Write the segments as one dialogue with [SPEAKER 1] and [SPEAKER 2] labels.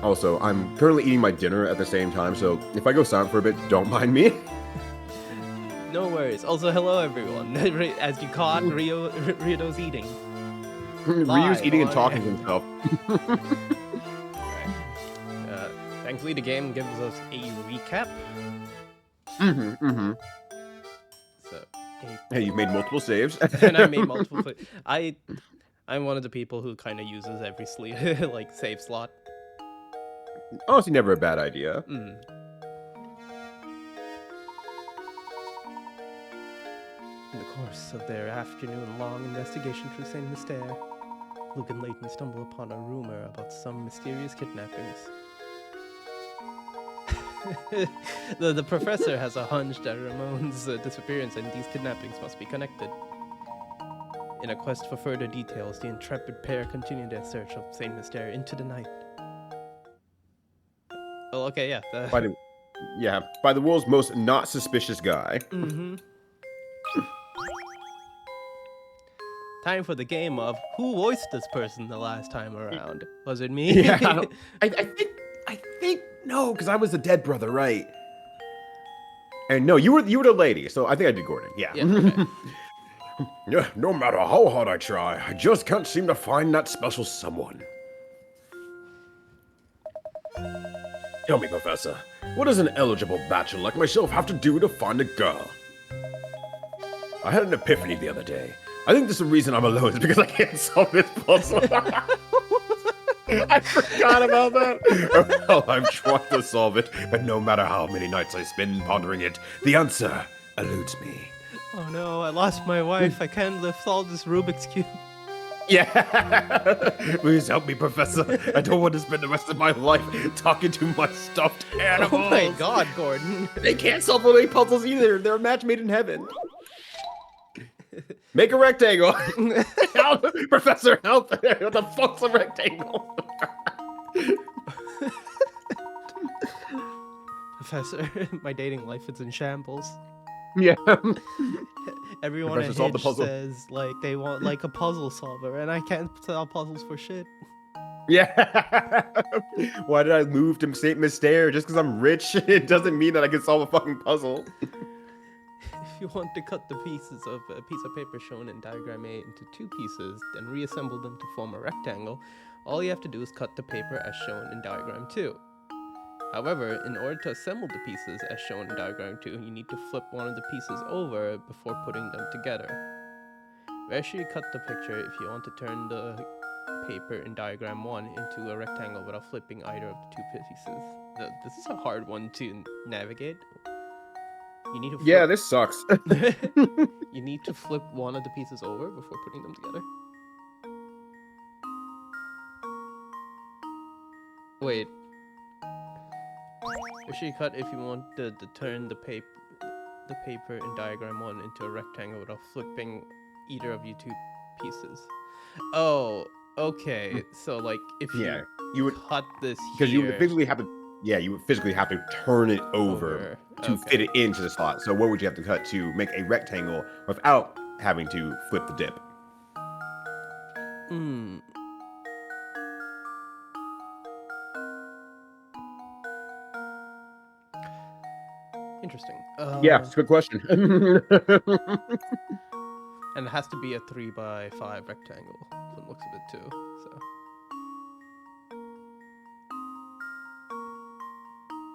[SPEAKER 1] Also, I'm currently eating my dinner at the same time, so if I go silent for a bit, don't mind me.
[SPEAKER 2] No worries. Also, hello everyone. As you caught, Rio's eating.
[SPEAKER 1] Ryu's
[SPEAKER 2] Live
[SPEAKER 1] eating and
[SPEAKER 2] on
[SPEAKER 1] talking
[SPEAKER 2] air.
[SPEAKER 1] to himself.
[SPEAKER 2] Right. Thankfully, the game gives us a recap.
[SPEAKER 1] Mm-hmm.
[SPEAKER 2] So,
[SPEAKER 1] Hey, you've made multiple saves.
[SPEAKER 2] and I made multiple. I'm one of the people who kind of uses every like save slot.
[SPEAKER 1] Honestly, never a bad idea.
[SPEAKER 2] Mm. In the course of their afternoon-long investigation through Saint Mystère, Luke and Layton stumble upon a rumor about some mysterious kidnappings. the professor has a hunch that Ramon's disappearance and these kidnappings must be connected. In a quest for further details, the intrepid pair continue their search of Saint Mystère into the night. Oh, okay, yeah.
[SPEAKER 1] By the world's most not suspicious guy.
[SPEAKER 2] Mm-hmm. Time for the game of who voiced this person the last time around? Was it me?
[SPEAKER 1] Yeah, I think no, because I was the dead brother, right? And no, you were the lady, so I think I did Gordon. Yeah.
[SPEAKER 2] Yeah, okay.
[SPEAKER 1] Yeah, no matter how hard I try, I just can't seem to find that special someone. Tell me, Professor, what does an eligible bachelor like myself have to do to find a girl? I had an epiphany the other day. I think this is the reason I'm alone is because I can't solve this puzzle. I forgot about that. Well, I've tried to solve it, but no matter how many nights I spend pondering it, the answer eludes me.
[SPEAKER 2] Oh no, I lost my wife. I can't solve this Rubik's Cube.
[SPEAKER 1] Yeah. Please help me, Professor. I don't want to spend the rest of my life talking to my stuffed animals.
[SPEAKER 2] Oh my god, Gordon.
[SPEAKER 1] They can't solve any puzzles either. They're a match made in heaven. Make a rectangle. Help, Professor, help. What the fuck's a rectangle?
[SPEAKER 2] Professor, my dating life is in shambles.
[SPEAKER 1] Yeah.
[SPEAKER 2] Everyone at
[SPEAKER 1] solve the
[SPEAKER 2] Hitch
[SPEAKER 1] puzzle.
[SPEAKER 2] says like they want like a puzzle solver, and I can't solve puzzles for shit.
[SPEAKER 1] Yeah. Why did I move to Saint Mystère? Just because I'm rich, it doesn't mean that I can solve a fucking puzzle.
[SPEAKER 2] If you want to cut the pieces of a piece of paper shown in diagram A into two pieces, then reassemble them to form a rectangle, all you have to do is cut the paper as shown in diagram 2. However, in order to assemble the pieces as shown in diagram 2, you need to flip one of the pieces over before putting them together. Where should you cut the picture if you want to turn the paper in diagram 1 into a rectangle without flipping either of the two pieces? This is a hard one to navigate. You need to flip,
[SPEAKER 1] Yeah, this sucks.
[SPEAKER 2] you need to flip one of the pieces over before putting them together. Wait. Where should you cut if you want to turn the paper in diagram 1 into a rectangle without flipping either of you two pieces? Oh, okay. So like if
[SPEAKER 1] you would
[SPEAKER 2] cut this
[SPEAKER 1] because
[SPEAKER 2] here,
[SPEAKER 1] you would physically have to. Yeah, you would physically have to turn it over to fit it into the slot. So what would you have to cut to make a rectangle without having to flip the dip?
[SPEAKER 2] Interesting.
[SPEAKER 1] Yeah, it's a good question.
[SPEAKER 2] And it has to be a 3x5 rectangle. From the looks of it too. So.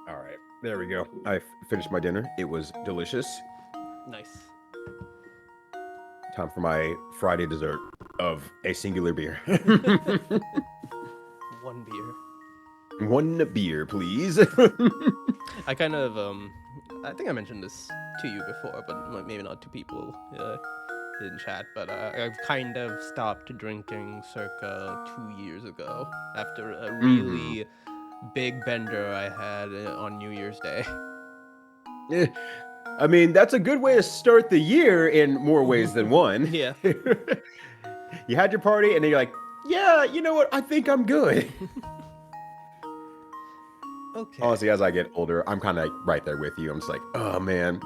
[SPEAKER 1] All right, there we go. I finished my dinner. It was delicious.
[SPEAKER 2] Nice.
[SPEAKER 1] Time for my Friday dessert of a singular beer.
[SPEAKER 2] One beer.
[SPEAKER 1] One beer, please.
[SPEAKER 2] I kind of I think I mentioned this to you before, but maybe not to people in chat. But I've kind of stopped drinking circa 2 years ago after a really big bender I had on New Year's Day.
[SPEAKER 1] I mean, that's a good way to start the year in more ways than one.
[SPEAKER 2] Yeah.
[SPEAKER 1] You had your party, and then you're like, yeah, you know what? I think I'm good.
[SPEAKER 2] Okay.
[SPEAKER 1] Honestly, as I get older, I'm kind of like right there with you. I'm just like, oh man,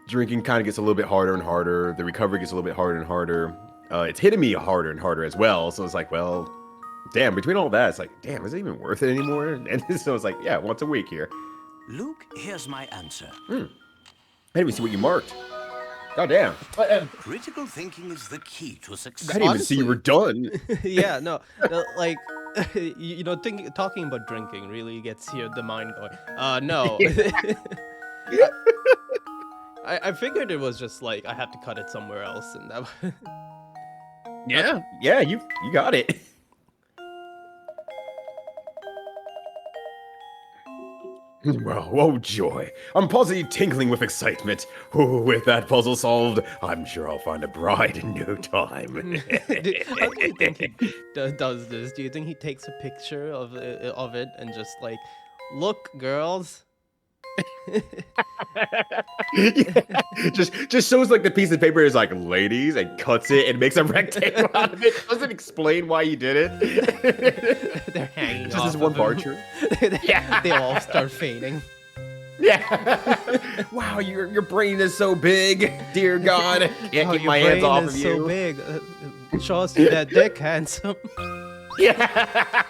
[SPEAKER 1] drinking kind of gets a little bit harder and harder. The recovery gets a little bit harder and harder. It's hitting me harder and harder as well. So it's like, well, Damn, between all that, it's like, damn, is it even worth it anymore? And so it's like, yeah, once a week here.
[SPEAKER 3] Luke, here's my answer.
[SPEAKER 1] I didn't even see what you marked. God damn.
[SPEAKER 3] Critical thinking is the key to
[SPEAKER 1] I
[SPEAKER 3] success.
[SPEAKER 1] didn't even see you were done.
[SPEAKER 2] Yeah, no, like talking about drinking really gets the mind going. No. I figured it was just like I had to cut it somewhere else, and that.
[SPEAKER 1] Yeah, you got it. Well, oh joy. I'm positively tingling with excitement. Oh, with that puzzle solved, I'm sure I'll find a bride in no time.
[SPEAKER 2] How do you think he does this? Do you think he takes a picture of it and just like, look, girls?
[SPEAKER 1] just shows like the piece of paper is like ladies and cuts it and makes a rectangle out of it. Doesn't explain why you did it.
[SPEAKER 2] They're hanging
[SPEAKER 1] Just
[SPEAKER 2] off
[SPEAKER 1] this one
[SPEAKER 2] of
[SPEAKER 1] part.
[SPEAKER 2] him.
[SPEAKER 1] Yeah.
[SPEAKER 2] They all start fainting.
[SPEAKER 1] Yeah. Wow, your brain is so big. Dear God, I can't keep
[SPEAKER 2] Your
[SPEAKER 1] my hands
[SPEAKER 2] brain
[SPEAKER 1] off
[SPEAKER 2] is
[SPEAKER 1] of
[SPEAKER 2] so
[SPEAKER 1] you.
[SPEAKER 2] big. Show us that dick, handsome.
[SPEAKER 1] Yeah.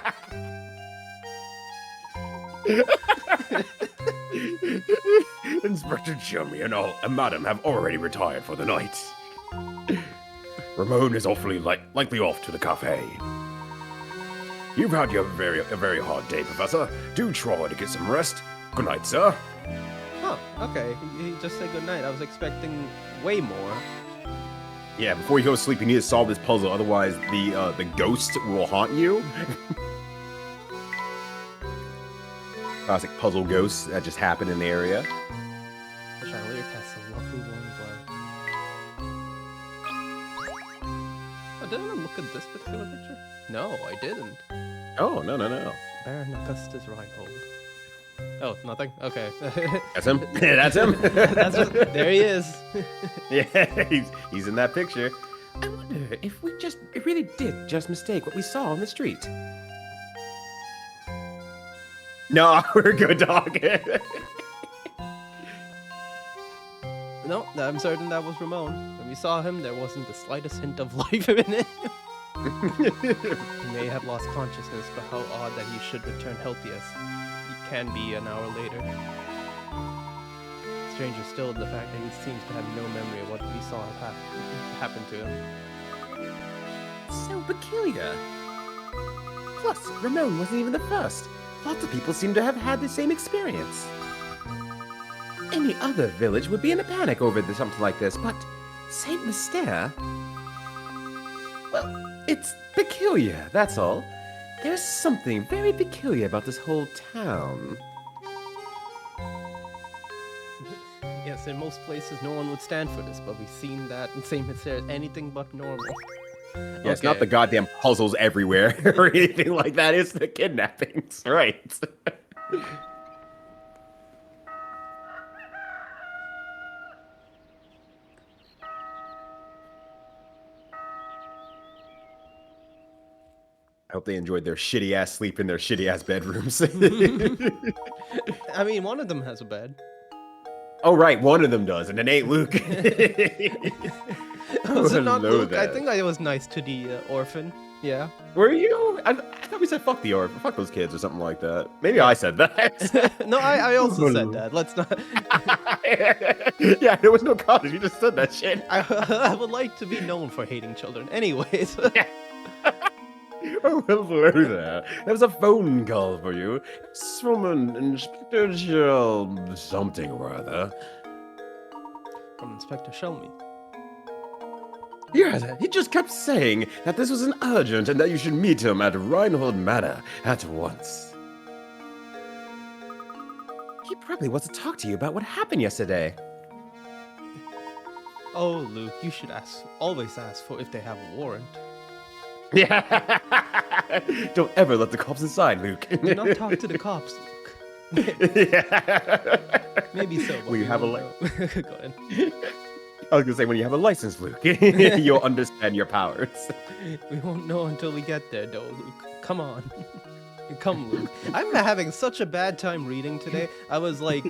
[SPEAKER 1] Inspector Chummy and Madam have already retired for the night. Ramon is awfully likely off to the cafe. You've had a very hard day, Professor. Do try to get some rest. Good night, sir.
[SPEAKER 2] Huh, okay. He just said goodnight. I was expecting way more.
[SPEAKER 1] Yeah, before you go to sleep, you need to solve this puzzle. Otherwise, the ghost will haunt you. Classic puzzle ghosts that just happen in the area.
[SPEAKER 2] Chandelier casts a lovely warm glow. Oh, didn't I look at this particular picture? No, I didn't.
[SPEAKER 1] Oh, no.
[SPEAKER 2] Baron Augustus Reinhold. Oh, nothing? Okay.
[SPEAKER 1] That's him. That's him.
[SPEAKER 2] There he is.
[SPEAKER 1] Yeah, he's in that picture.
[SPEAKER 4] I wonder if we really did just mistake what we saw on the street.
[SPEAKER 1] No, we're good, dog.
[SPEAKER 2] No, I'm certain that was Ramon. When we saw him, there wasn't the slightest hint of life in it. He may have lost consciousness, but how odd that he should return healthy as he can be an hour later. Stranger still, the fact that he seems to have no memory of what we saw happen to him.
[SPEAKER 4] So peculiar. Plus, Ramon wasn't even the first. Lots of people seem to have had the same experience. Any other village would be in a panic over something like this, but Saint Mystere? Well, it's peculiar, that's all. There's something very peculiar about this whole town.
[SPEAKER 2] Yes, in most places no one would stand for this, but we've seen that in Saint Mystere is anything but normal.
[SPEAKER 1] Yeah, it's not the goddamn puzzles everywhere or anything like that. It's the kidnappings, right? I hope they enjoyed their shitty ass sleep in their shitty ass bedrooms.
[SPEAKER 2] I mean, one of them has a bed.
[SPEAKER 1] Oh, right, one of them does, and it ain't Luke.
[SPEAKER 2] Was it not
[SPEAKER 1] Hello
[SPEAKER 2] Luke? I
[SPEAKER 1] there.
[SPEAKER 2] think I was nice to the orphan. Yeah.
[SPEAKER 1] Were you? I thought we said fuck the orphan, fuck those kids or something like that. Maybe I said that.
[SPEAKER 2] No, I also said that. Let's not.
[SPEAKER 1] Yeah, there was no context. You just said that shit.
[SPEAKER 2] I would like to be known for hating children. Anyways.
[SPEAKER 1] Oh, hello there. There was a phone call for you. It's from an Inspector something or other.
[SPEAKER 2] From Inspector Shelmy.
[SPEAKER 1] Yes, he just kept saying that this was an urgent and that you should meet him at Reinhold Manor at once. He probably wants to talk to you about what happened yesterday.
[SPEAKER 2] Oh, Luke, you should always ask for if they have a warrant.
[SPEAKER 1] Yeah. Don't ever let the cops inside, Luke.
[SPEAKER 2] Do not talk to the cops, Luke.
[SPEAKER 1] Yeah.
[SPEAKER 2] Maybe so. But
[SPEAKER 1] Will you
[SPEAKER 2] we
[SPEAKER 1] have a
[SPEAKER 2] won't know. Go ahead.
[SPEAKER 1] I was gonna say, when you have a license, Luke, you'll understand your powers.
[SPEAKER 2] We won't know until we get there, though, Luke. Come on. Come, Luke. I'm having such a bad time reading today. I was like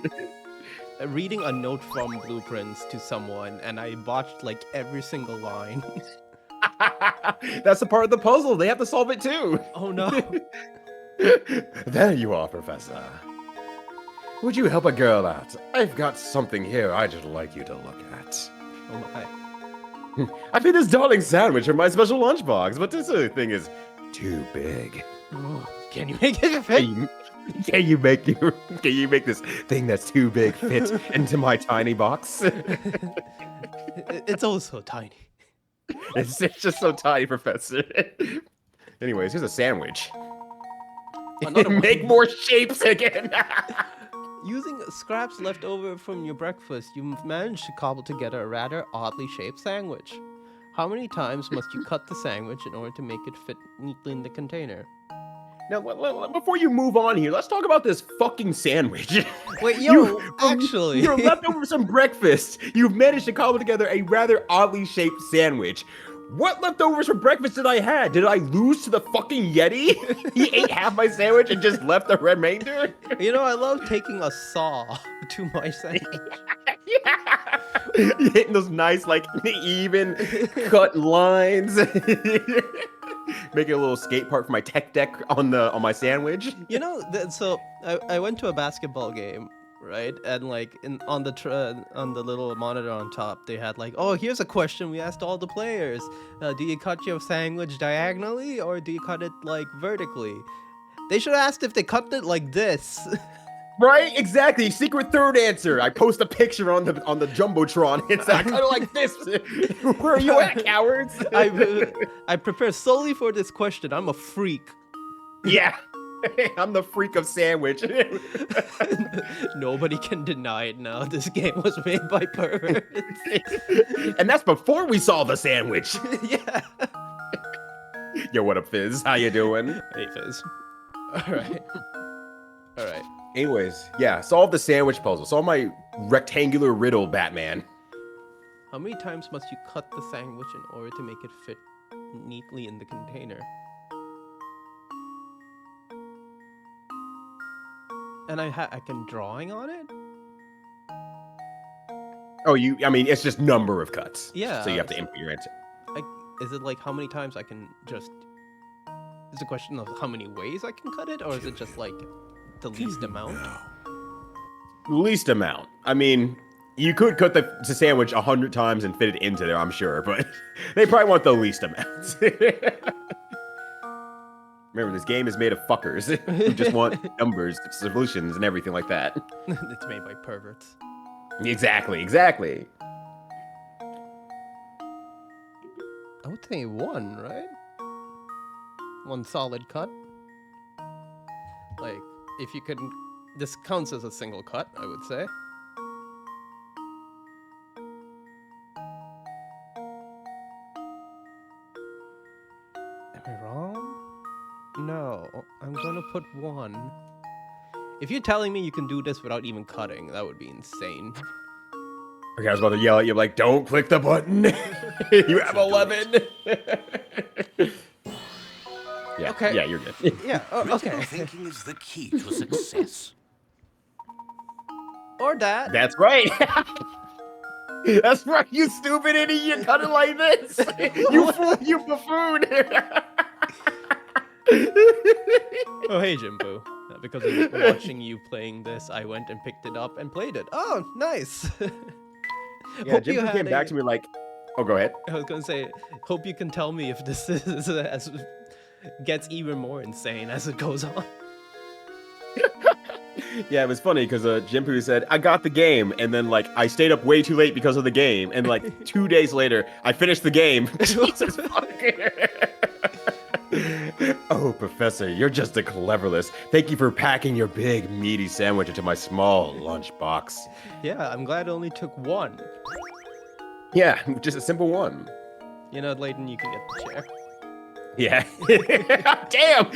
[SPEAKER 2] reading a note from Blueprints to someone, and I botched like every single line.
[SPEAKER 1] That's the part of the puzzle. They have to solve it too.
[SPEAKER 2] Oh no.
[SPEAKER 1] There you are, Professor. Would you help a girl out? I've got something here I'd just like you to look at.
[SPEAKER 2] Oh my.
[SPEAKER 1] I made this darling sandwich from my special lunchbox, but this thing is too big.
[SPEAKER 2] Oh, can you make it fit?
[SPEAKER 1] Can you make this thing that's too big fit into my tiny box?
[SPEAKER 2] It's all so tiny.
[SPEAKER 1] It's just so tiny, Professor. Anyways, here's a sandwich.
[SPEAKER 2] Another one.
[SPEAKER 1] Make more shapes again.
[SPEAKER 2] Using scraps left over from your breakfast, you've managed to cobble together a rather oddly shaped sandwich. How many times must you cut the sandwich in order to make it fit neatly in the container?
[SPEAKER 1] Now, before you move on here, let's talk about this fucking sandwich.
[SPEAKER 2] Wait, yo, actually.
[SPEAKER 1] You're leftovers from breakfast. You've managed to cobble together a rather oddly shaped sandwich. What leftovers from breakfast did I have? Did I lose to the fucking Yeti? He ate half my sandwich and just left the remainder?
[SPEAKER 2] You know, I love taking a saw to my sandwich.
[SPEAKER 1] Yeah. Hitting those nice, like, even cut lines. Making a little skate park for my tech deck on my sandwich.
[SPEAKER 2] You know, so I went to a basketball game, right? And like on the little monitor on top, they had like, oh, here's a question we asked all the players: do you cut your sandwich diagonally or do you cut it like vertically? They should have asked if they cut it like this.
[SPEAKER 1] Right? Exactly. Secret third answer. I post a picture on the jumbotron. It's like, kind of like this. Where are you at, cowards?
[SPEAKER 2] I prepare solely for this question. I'm a freak.
[SPEAKER 1] Yeah. I'm the freak of sandwich.
[SPEAKER 2] Nobody can deny it now. This game was made by perverts.
[SPEAKER 1] And that's before we saw the sandwich.
[SPEAKER 2] Yeah.
[SPEAKER 1] Yo, what up, Fizz? How you doing?
[SPEAKER 2] Hey, Fizz. All right.
[SPEAKER 1] Anyways, yeah, solve the sandwich puzzle. Solve my rectangular riddle, Batman.
[SPEAKER 2] How many times must you cut the sandwich in order to make it fit neatly in the container? And I can drawing on it?
[SPEAKER 1] Oh, I mean, it's just number of cuts.
[SPEAKER 2] Yeah.
[SPEAKER 1] So you have to input your answer.
[SPEAKER 2] Is it like how many times I can just... Is it a question of how many ways I can cut it? Or is it just like the least amount?
[SPEAKER 1] Least amount. I mean, you could cut the sandwich 100 times and fit it into there, I'm sure, but they probably want the least amount. Remember, this game is made of fuckers who just want numbers, solutions, and everything like that.
[SPEAKER 2] It's made by perverts.
[SPEAKER 1] Exactly.
[SPEAKER 2] I would say one, right? One solid cut. Like, if you could... This counts as a single cut, I would say. Am I wrong? No, I'm gonna put one. If you're telling me you can do this without even cutting, that would be insane.
[SPEAKER 1] Okay, I was about to yell at you, like, don't click the button. You have 11. Yeah,
[SPEAKER 2] Okay.
[SPEAKER 1] Yeah, you're good.
[SPEAKER 2] Yeah,
[SPEAKER 3] Critical
[SPEAKER 2] okay.
[SPEAKER 3] thinking is the key to success.
[SPEAKER 2] Or that.
[SPEAKER 1] That's right. That's right, you stupid idiot. You cut it like this. You fool, you buffoon.
[SPEAKER 2] Oh, hey, Jimbo. Because of watching you playing this, I went and picked it up and played it. Oh, nice.
[SPEAKER 1] Yeah,
[SPEAKER 2] Hope you
[SPEAKER 1] Jim
[SPEAKER 2] had
[SPEAKER 1] came back to me like, oh, go ahead.
[SPEAKER 2] I was gonna say, hope you can tell me if this is gets even more insane as it goes on.
[SPEAKER 1] Yeah, it was funny because Jimpu said, I got the game, and then, like, I stayed up way too late because of the game, and, like, 2 days later, I finished the game. Jesus fuck. Oh, Professor, you're just a cleverless. Thank you for packing your big, meaty sandwich into my small lunchbox.
[SPEAKER 2] Yeah, I'm glad it only took one.
[SPEAKER 1] Yeah, just a simple one.
[SPEAKER 2] You know, Layton, you can get the chair.
[SPEAKER 1] Yeah. Damn!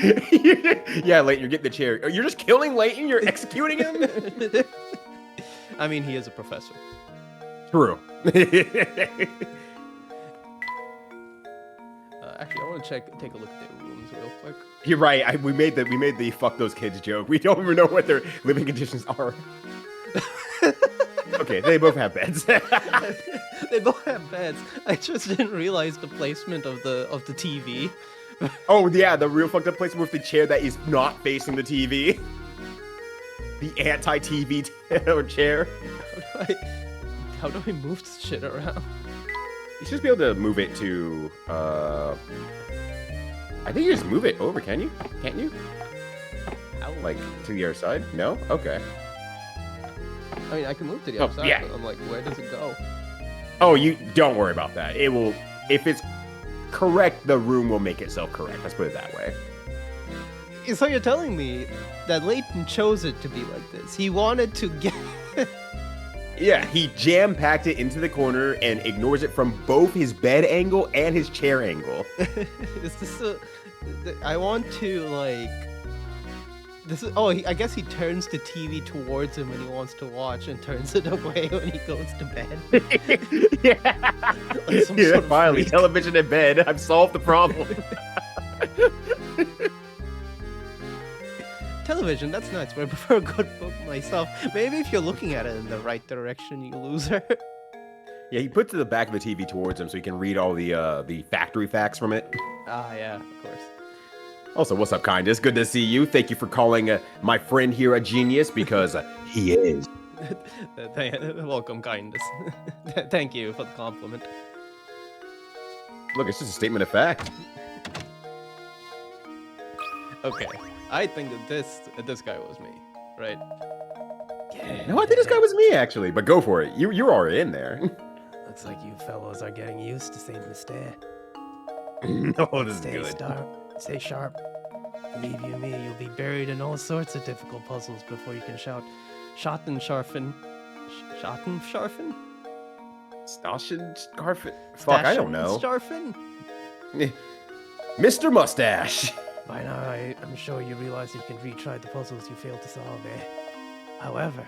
[SPEAKER 1] Yeah, Layton, you're getting the chair. You're just killing Layton? You're executing him?
[SPEAKER 2] I mean, he is a professor.
[SPEAKER 1] True.
[SPEAKER 2] Actually, I want to take a look at their rooms real quick.
[SPEAKER 1] You're right. We made the fuck those kids joke. We don't even know what their living conditions are. Okay, Okay, they both have beds.
[SPEAKER 2] They both have beds. I just didn't realize the placement of the TV.
[SPEAKER 1] Oh yeah, the real fucked up place with the chair that is not facing the TV. The anti-TV chair.
[SPEAKER 2] How do I move this shit around?
[SPEAKER 1] You should just be able to move it to, I think you just move it over, can you? Can't you?
[SPEAKER 2] How?
[SPEAKER 1] Like, to the other side? No? Okay.
[SPEAKER 2] I mean, I can move to the
[SPEAKER 1] Oh,
[SPEAKER 2] other side,
[SPEAKER 1] yeah.
[SPEAKER 2] but I'm like, where does it go?
[SPEAKER 1] Oh, you don't worry about that. It will, if it's correct, the room will make itself correct. Let's put it that way.
[SPEAKER 2] So you're telling me that Layton chose it to be like this. He wanted to get...
[SPEAKER 1] Yeah, he jam-packed it into the corner and ignores it from both his bed angle and his chair angle.
[SPEAKER 2] Is this a... I want to, like... This is... Oh, I guess he turns the TV towards him when he wants to watch and turns it away when he goes to bed.
[SPEAKER 1] Yeah.
[SPEAKER 2] Like some
[SPEAKER 1] Yeah,
[SPEAKER 2] sort of
[SPEAKER 1] finally,
[SPEAKER 2] freak.
[SPEAKER 1] television in bed. I've solved the problem.
[SPEAKER 2] Television, that's nice, but I prefer a good book myself. Maybe if you're looking at it in the right direction, you loser.
[SPEAKER 1] Yeah, he puts the back of the TV towards him so he can read all the factory facts from it.
[SPEAKER 2] Ah, yeah, of course.
[SPEAKER 1] Also, what's up, Kindness? Good to see you. Thank you for calling my friend here a genius, because he is.
[SPEAKER 2] Welcome, kindness. Thank you for the compliment.
[SPEAKER 1] Look, it's just a statement of fact.
[SPEAKER 2] Okay, I think that this guy was me, right?
[SPEAKER 1] No, I think this guy was me, actually. But go for it. You're already in there.
[SPEAKER 2] Looks like you fellows are getting used to Saint Mystere.
[SPEAKER 1] No, this is
[SPEAKER 2] Stay
[SPEAKER 1] good.
[SPEAKER 2] stay sharp. Believe you me, you'll be buried in all sorts of difficult puzzles before you can shout, Schottenscharfen. Schottenscharfen?
[SPEAKER 1] Stashin Scarfit? Fuck, I don't know.
[SPEAKER 2] Schottenscharfen?
[SPEAKER 1] Mr. Mustache.
[SPEAKER 2] By now, I'm sure you realize you can retry the puzzles you failed to solve, eh? However,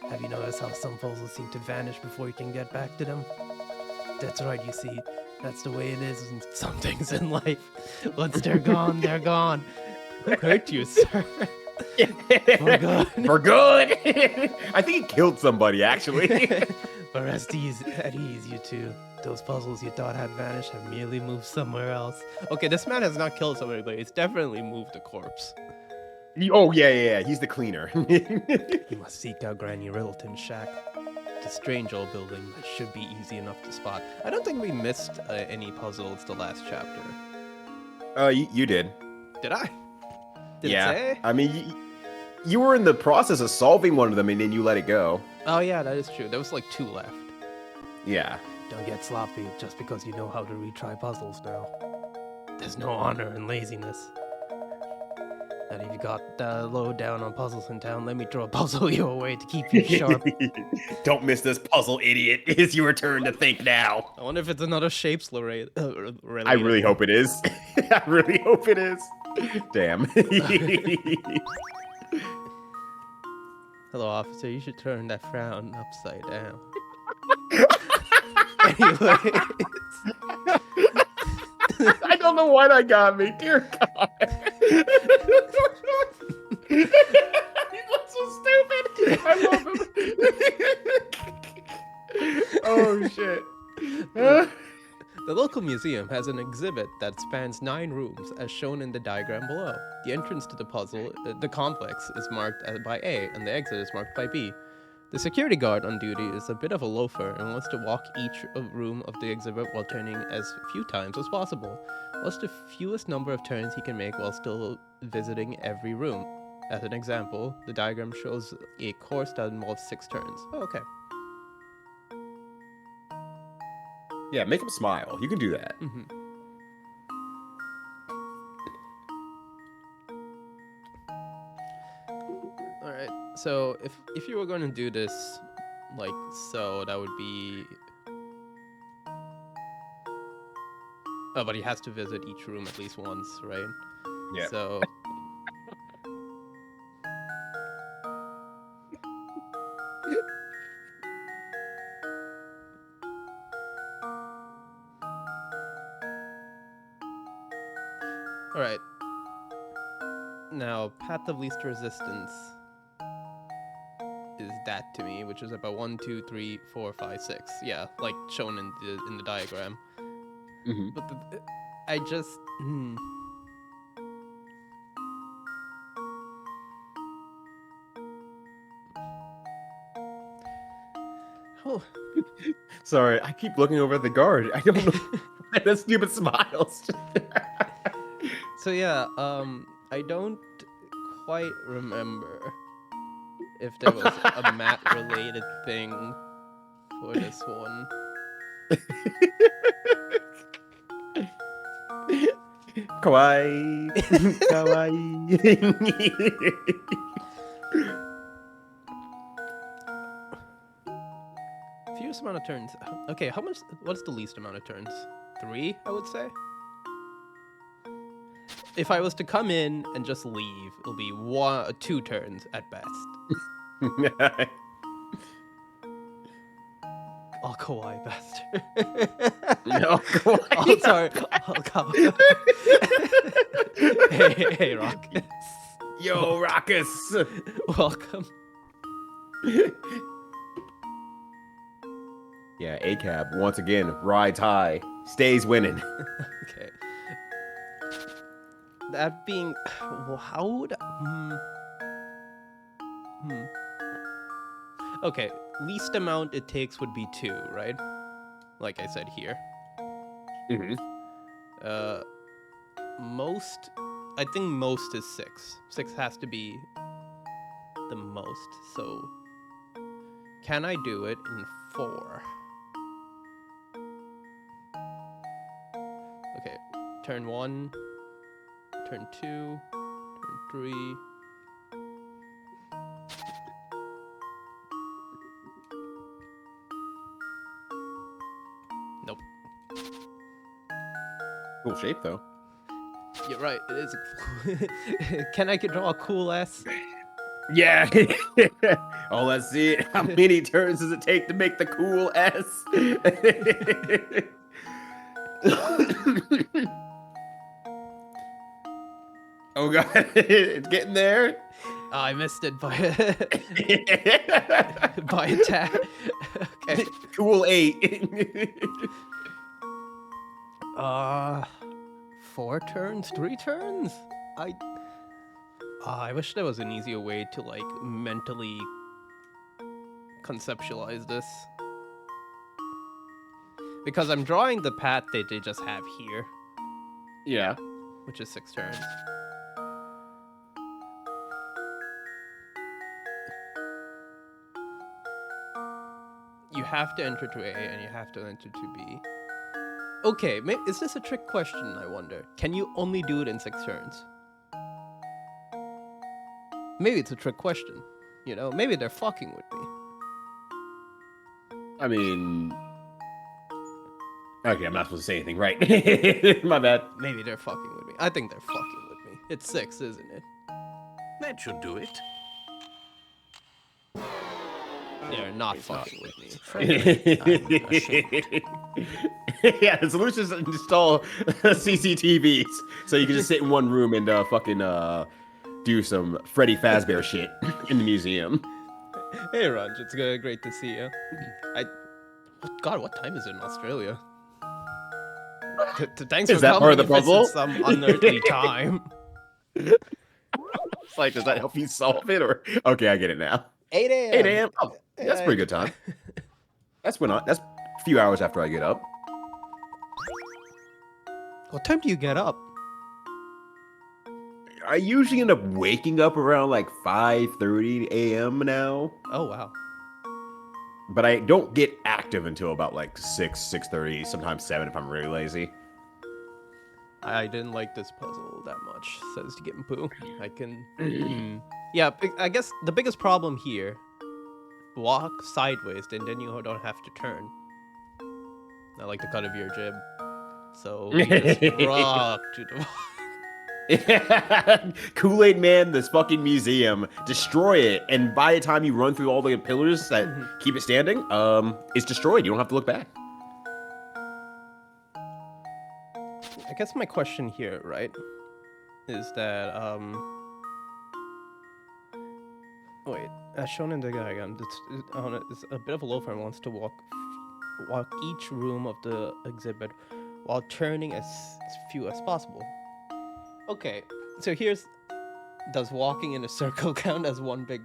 [SPEAKER 2] have you noticed how some puzzles seem to vanish before you can get back to them? That's right, you see. That's the way it is in some things in life. Once they're gone, they're gone. Who hurt you, sir? For good.
[SPEAKER 1] For good. I think he killed somebody, actually.
[SPEAKER 2] But rest at ease, you two. Those puzzles you thought had vanished have merely moved somewhere else. Okay, this man has not killed somebody, but he's definitely moved a corpse.
[SPEAKER 1] Oh, yeah. He's the cleaner.
[SPEAKER 2] You must seek out Granny Riddleton's shack. It's a strange old building that should be easy enough to spot. I don't think we missed any puzzles the last chapter.
[SPEAKER 1] You did.
[SPEAKER 2] Did I? Did
[SPEAKER 1] Yeah.
[SPEAKER 2] it say?
[SPEAKER 1] I mean, you were in the process of solving one of them, and then you let it go.
[SPEAKER 2] Oh yeah, that is true. There was like 2 left.
[SPEAKER 1] Yeah.
[SPEAKER 2] Don't get sloppy just because you know how to retry puzzles now. There's no honor in laziness. And if you got low down on puzzles in town, let me throw a puzzle your way to keep you sharp.
[SPEAKER 1] Don't miss this puzzle, idiot. It's your turn to think now.
[SPEAKER 2] I wonder if it's another shapes related.
[SPEAKER 1] I really hope it is. I really hope it is. Damn.
[SPEAKER 2] Hello, officer. You should turn that frown upside down. Anyways.
[SPEAKER 1] I don't know why that got me. Dear God. He looks so stupid. I love him. Oh, shit.
[SPEAKER 2] The local museum has an exhibit that spans 9 rooms, as shown in the diagram below. The entrance to the complex, is marked by A, and the exit is marked by B. The security guard on duty is a bit of a loafer and wants to walk each room of the exhibit while turning as few times as possible. What's the fewest number of turns he can make while still visiting every room? As an example, the diagram shows a course that involves 6 turns. Oh, okay.
[SPEAKER 1] Yeah, make him smile. You can do that.
[SPEAKER 2] Mm-hmm. All right. So if you were going to do this, like so, that would be. Oh, but he has to visit each room at least once, right?
[SPEAKER 1] Yeah.
[SPEAKER 2] So. All right. Now, path of least resistance. is that to me, which is about 1, 2, 3, 4, 5, 6. Yeah, like shown in the diagram.
[SPEAKER 4] Mm-hmm.
[SPEAKER 2] But I just Oh,
[SPEAKER 4] Sorry, I keep looking over at the guard. I don't know. That stupid smiles.
[SPEAKER 2] so yeah, I don't quite remember if there was a mat-related thing for this one.
[SPEAKER 4] Kawaii. Kawaii.
[SPEAKER 2] Fewest amount of turns. Okay, what's the least amount of turns? 3, I would say. If I was to come in and just leave, it'll be 2 turns at best. Oh, kawaii bastard.
[SPEAKER 4] No, Kawaii.
[SPEAKER 2] Oh, sorry. Oh, God. Hey, Rockets.
[SPEAKER 4] Yo, Raucus.
[SPEAKER 2] Welcome.
[SPEAKER 4] Yeah, ACAB, once again, rides high, stays winning.
[SPEAKER 2] Okay. That being... Well, how would... Okay, least amount it takes would be 2, right? Like I said here.
[SPEAKER 4] Mm-hmm.
[SPEAKER 2] Most... I think most is 6. 6 has to be the most, so... Can I do it in 4? Okay, turn 1, turn 2, turn 3... Nope.
[SPEAKER 4] Cool shape, though.
[SPEAKER 2] You're right, it is a Can I draw a cool S?
[SPEAKER 4] Yeah. Oh, let's see. How many turns does it take to make the cool S? Oh god, it's getting there.
[SPEAKER 2] Oh, I missed it by by a tap. Okay.
[SPEAKER 4] Cool 8.
[SPEAKER 2] 4 turns, 3 turns. I wish there was an easier way to like mentally conceptualize this, because I'm drawing the path that they just have here,
[SPEAKER 4] Yeah.
[SPEAKER 2] which is 6 turns. You have to enter to A and you have to enter to B. Okay, is this a trick question, I wonder? Can you only do it in 6 turns? Maybe it's a trick question. You know, maybe they're fucking with me.
[SPEAKER 4] I mean... Okay, I'm not supposed to say anything, right? My bad.
[SPEAKER 2] Maybe they're fucking with me. I think they're fucking with me. It's 6, isn't it?
[SPEAKER 3] That should do it.
[SPEAKER 2] They're not fucking with me.
[SPEAKER 4] Yeah, the solution is to install CCTVs so you can just sit in one room and fucking do some Freddy Fazbear shit in the museum.
[SPEAKER 2] Hey, Ranj, it's great to see you. God, what time is it in Australia? Thanks
[SPEAKER 4] Is
[SPEAKER 2] for
[SPEAKER 4] that
[SPEAKER 2] coming.
[SPEAKER 4] part of the
[SPEAKER 2] if it's
[SPEAKER 4] puzzle?
[SPEAKER 2] at some unearthly time.
[SPEAKER 4] It's like, does that help you solve it? Or okay, I get it now.
[SPEAKER 2] 8 a.m.
[SPEAKER 4] 8 a.m. Oh, that's a pretty good time. That's a few hours after I get up.
[SPEAKER 2] What time do you get up?
[SPEAKER 4] I usually end up waking up around like 5:30 a.m. now.
[SPEAKER 2] Oh, wow.
[SPEAKER 4] But I don't get active until about like 6:30, sometimes 7 if I'm really lazy.
[SPEAKER 2] I didn't like this puzzle that much, says to get poo. I can... Yeah, I guess the biggest problem here, walk sideways, then you don't have to turn. I like the cut of your jib. So you just rock to the...
[SPEAKER 4] Kool-Aid Man, this fucking museum, destroy it, and by the time you run through all the pillars that keep it standing, it's destroyed. You don't have to look back.
[SPEAKER 2] I guess my question here, right, is that, Wait, as shown in the diagram, it's a bit of a loafer and wants to walk each room of the exhibit while turning as few as possible. Okay, so does walking in a circle count as one big...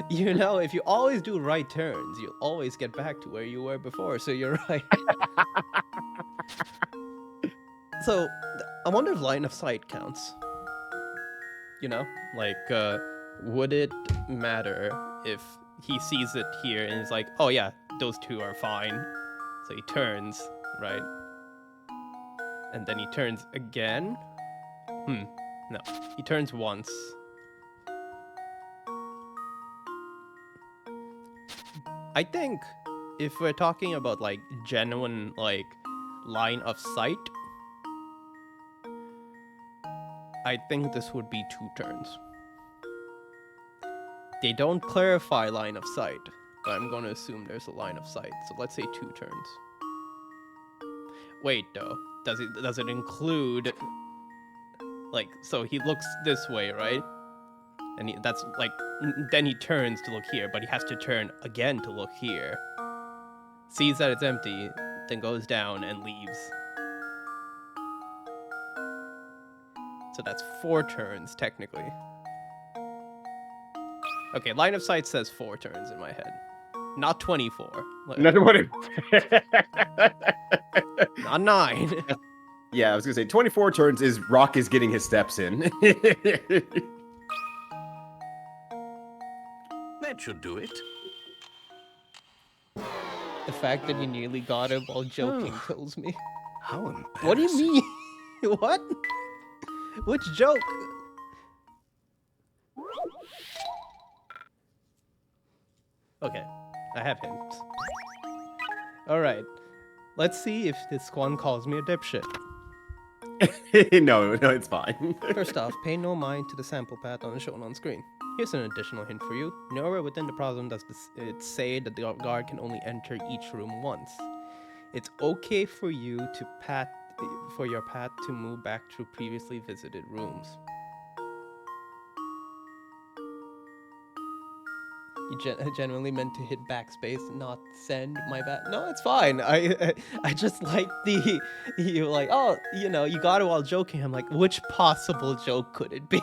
[SPEAKER 2] You know, if you always do right turns, you'll always get back to where you were before, so you're right. So, I wonder if line of sight counts. You know? Like, would it matter if he sees it here and he's like, oh yeah, those two are fine. So he turns, right? And then he turns again? No. He turns once. I think if we're talking about, like, genuine, like, line of sight, I think this would be 2 turns. They don't clarify line of sight, but I'm going to assume there's a line of sight. So let's say 2 turns. Wait, though. Does it include, like, so he looks this way, right? And that's like, then he turns to look here, but he has to turn again to look here. Sees that it's empty, then goes down and leaves. So that's 4 turns, technically. Okay, line of sight says 4 turns in my head. Not 24.
[SPEAKER 1] Not 20.
[SPEAKER 2] Not 9.
[SPEAKER 1] Yeah, I was gonna say 24 turns is Rock is getting his steps in.
[SPEAKER 3] That should do it.
[SPEAKER 2] The fact that he nearly got it while joking kills me.
[SPEAKER 3] How embarrassing.
[SPEAKER 2] What do you mean? What? Which joke? Okay, I have hints. Alright, let's see if this one calls me a dipshit.
[SPEAKER 1] no, it's fine.
[SPEAKER 2] First off, pay no mind to the sample path shown on screen. Here's an additional hint for you. Nowhere within the problem does it say that the guard can only enter each room once. It's okay for you to for your path to move back through previously visited rooms. You genuinely meant to hit backspace, not send. My bad. No, it's fine. I just like you like, oh, you know, you got it while joking. I'm like, which possible joke could it be?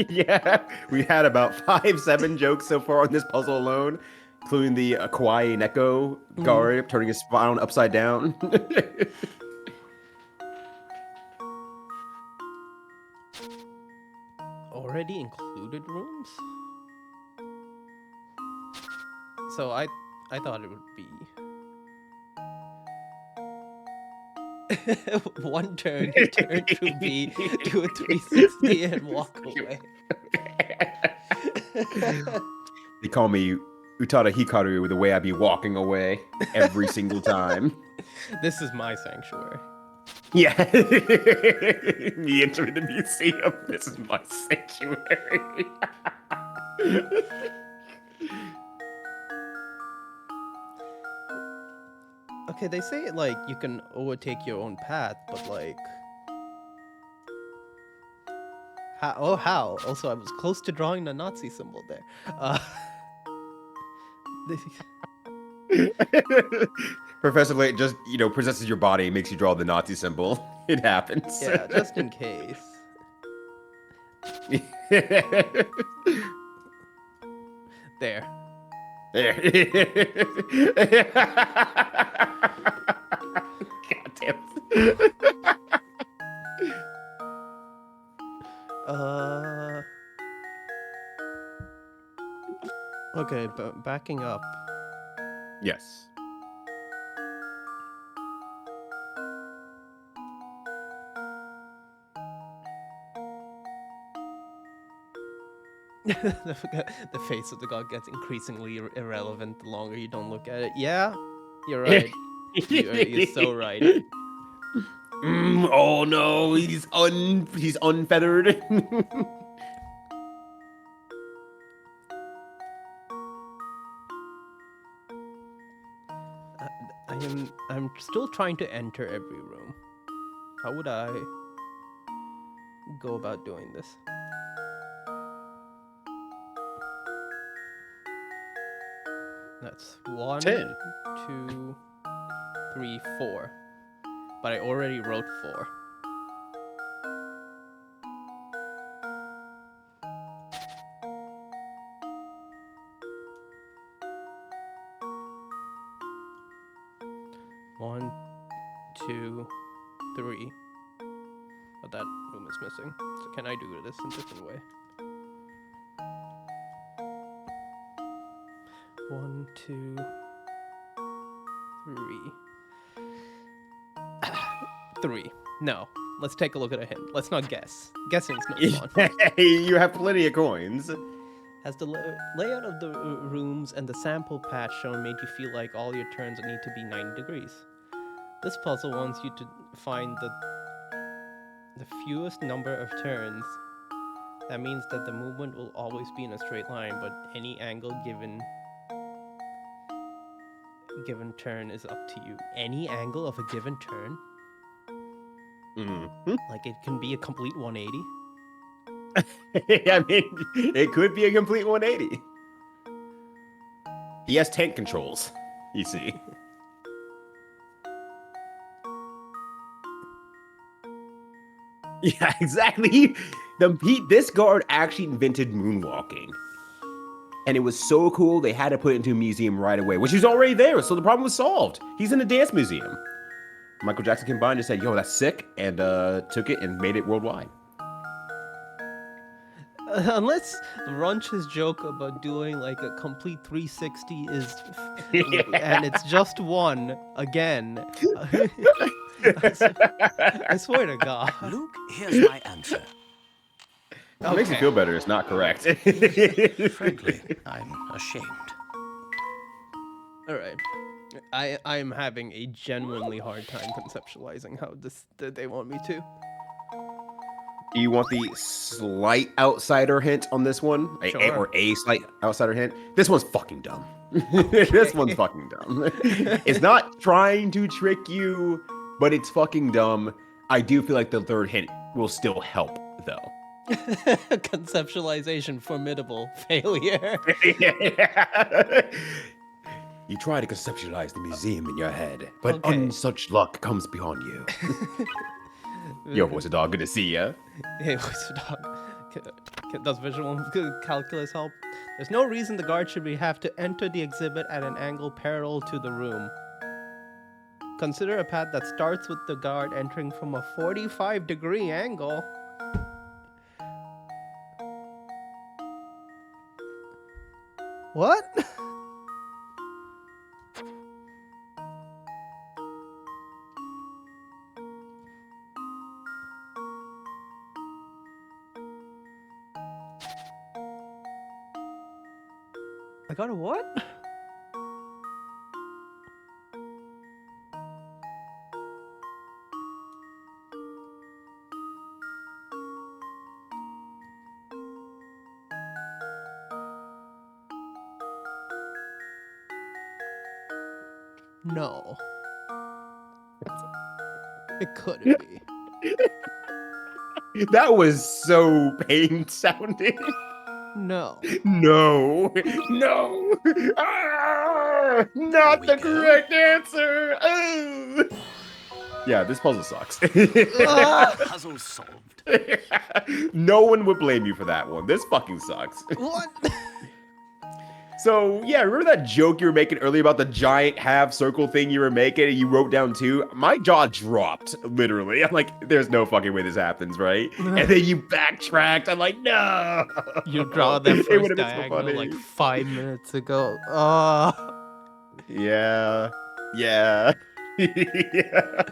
[SPEAKER 1] Yeah, we had about 5-7 jokes so far on this puzzle alone, including the Kawaii Neko guard turning his spine upside down.
[SPEAKER 2] Already included rooms? So I thought it would be one turn, you turn to B, do a 360 and walk away.
[SPEAKER 1] They call me Utada Hikaru the way I be walking away every single time.
[SPEAKER 2] This is my sanctuary.
[SPEAKER 1] Yeah. Me entering the museum. This is my sanctuary.
[SPEAKER 2] Okay, they say like you can overtake your own path, but like how? Also, I was close to drawing the Nazi symbol there.
[SPEAKER 1] Professor Layton just, possesses your body and makes you draw the Nazi symbol. It happens.
[SPEAKER 2] Yeah, just in case. There.
[SPEAKER 1] There. God damn it.
[SPEAKER 2] Okay, but backing up.
[SPEAKER 1] Yes.
[SPEAKER 2] The face of the god gets increasingly irrelevant the longer you don't look at it. Yeah, you're right. You're so right.
[SPEAKER 1] Oh no, he's unfeathered.
[SPEAKER 2] I'm still trying to enter every room. How would I go about doing this? That's 1,
[SPEAKER 1] 10.
[SPEAKER 2] 2, 3, 4. But I already wrote 4. One, 2, 3. But that room is missing. So can I do this in a different way? 1, 2, 3. 3. No. Let's take a look at a hint. Let's not guess. Guessing's no fun.
[SPEAKER 1] You have plenty of coins.
[SPEAKER 2] Has the layout of the rooms and the sample patch shown made you feel like all your turns need to be 90 degrees? This puzzle wants you to find the fewest number of turns. That means that the movement will always be in a straight line, but any angle given turn is up to you. Any angle of a given turn?
[SPEAKER 1] Mm-hmm.
[SPEAKER 2] Like it can be a complete 180?
[SPEAKER 1] I mean, it could be a complete 180. He has tank controls, you see. Yeah, exactly. This guard actually invented moonwalking. And it was so cool, they had to put it into a museum right away, which was already there, so the problem was solved. He's in a dance museum. Michael Jackson combined and said, yo, that's sick, and took it and made it worldwide.
[SPEAKER 2] Unless Runch's joke about doing like a complete 360 is, and it's just one again. I swear to God.
[SPEAKER 3] Luke, here's my answer.
[SPEAKER 1] It makes you feel better. It's not correct.
[SPEAKER 3] Frankly, I'm ashamed.
[SPEAKER 2] All right. I'm having a genuinely hard time conceptualizing how they want me to.
[SPEAKER 1] Do you want the slight outsider hint on this one?
[SPEAKER 2] Sure.
[SPEAKER 1] Or a slight outsider hint? This one's fucking dumb. This one's fucking dumb. It's not trying to trick you, but it's fucking dumb. I do feel like the third hint will still help, though.
[SPEAKER 2] Conceptualization, formidable failure.
[SPEAKER 1] You try to conceptualize the museum in your head, but
[SPEAKER 2] Okay.
[SPEAKER 1] such luck comes beyond you. Yo, voice of dog, good to see ya.
[SPEAKER 2] Hey, voice of dog. Does visual calculus help? There's no reason the guard should have to enter the exhibit at an angle parallel to the room. Consider a path that starts with the guard entering from a 45-degree angle. What? I got a what? No. It couldn't be.
[SPEAKER 1] That was so pain sounding.
[SPEAKER 2] No.
[SPEAKER 1] No, no, not
[SPEAKER 3] we
[SPEAKER 1] the
[SPEAKER 3] go.
[SPEAKER 1] correct answer. Oh. Yeah, this puzzle sucks.
[SPEAKER 3] Puzzle solved.
[SPEAKER 1] No one would blame you for that one. This fucking sucks.
[SPEAKER 2] What?
[SPEAKER 1] So, yeah, remember that joke you were making earlier about the giant half circle thing you were making and you wrote down too? My jaw dropped, literally. I'm like, there's no fucking way this happens, right? And then you backtracked. I'm like, no.
[SPEAKER 2] You draw that
[SPEAKER 1] It
[SPEAKER 2] first
[SPEAKER 1] would've been so
[SPEAKER 2] diagonal
[SPEAKER 1] funny.
[SPEAKER 2] like 5 minutes ago. Oh.
[SPEAKER 1] Yeah. Yeah. Yeah.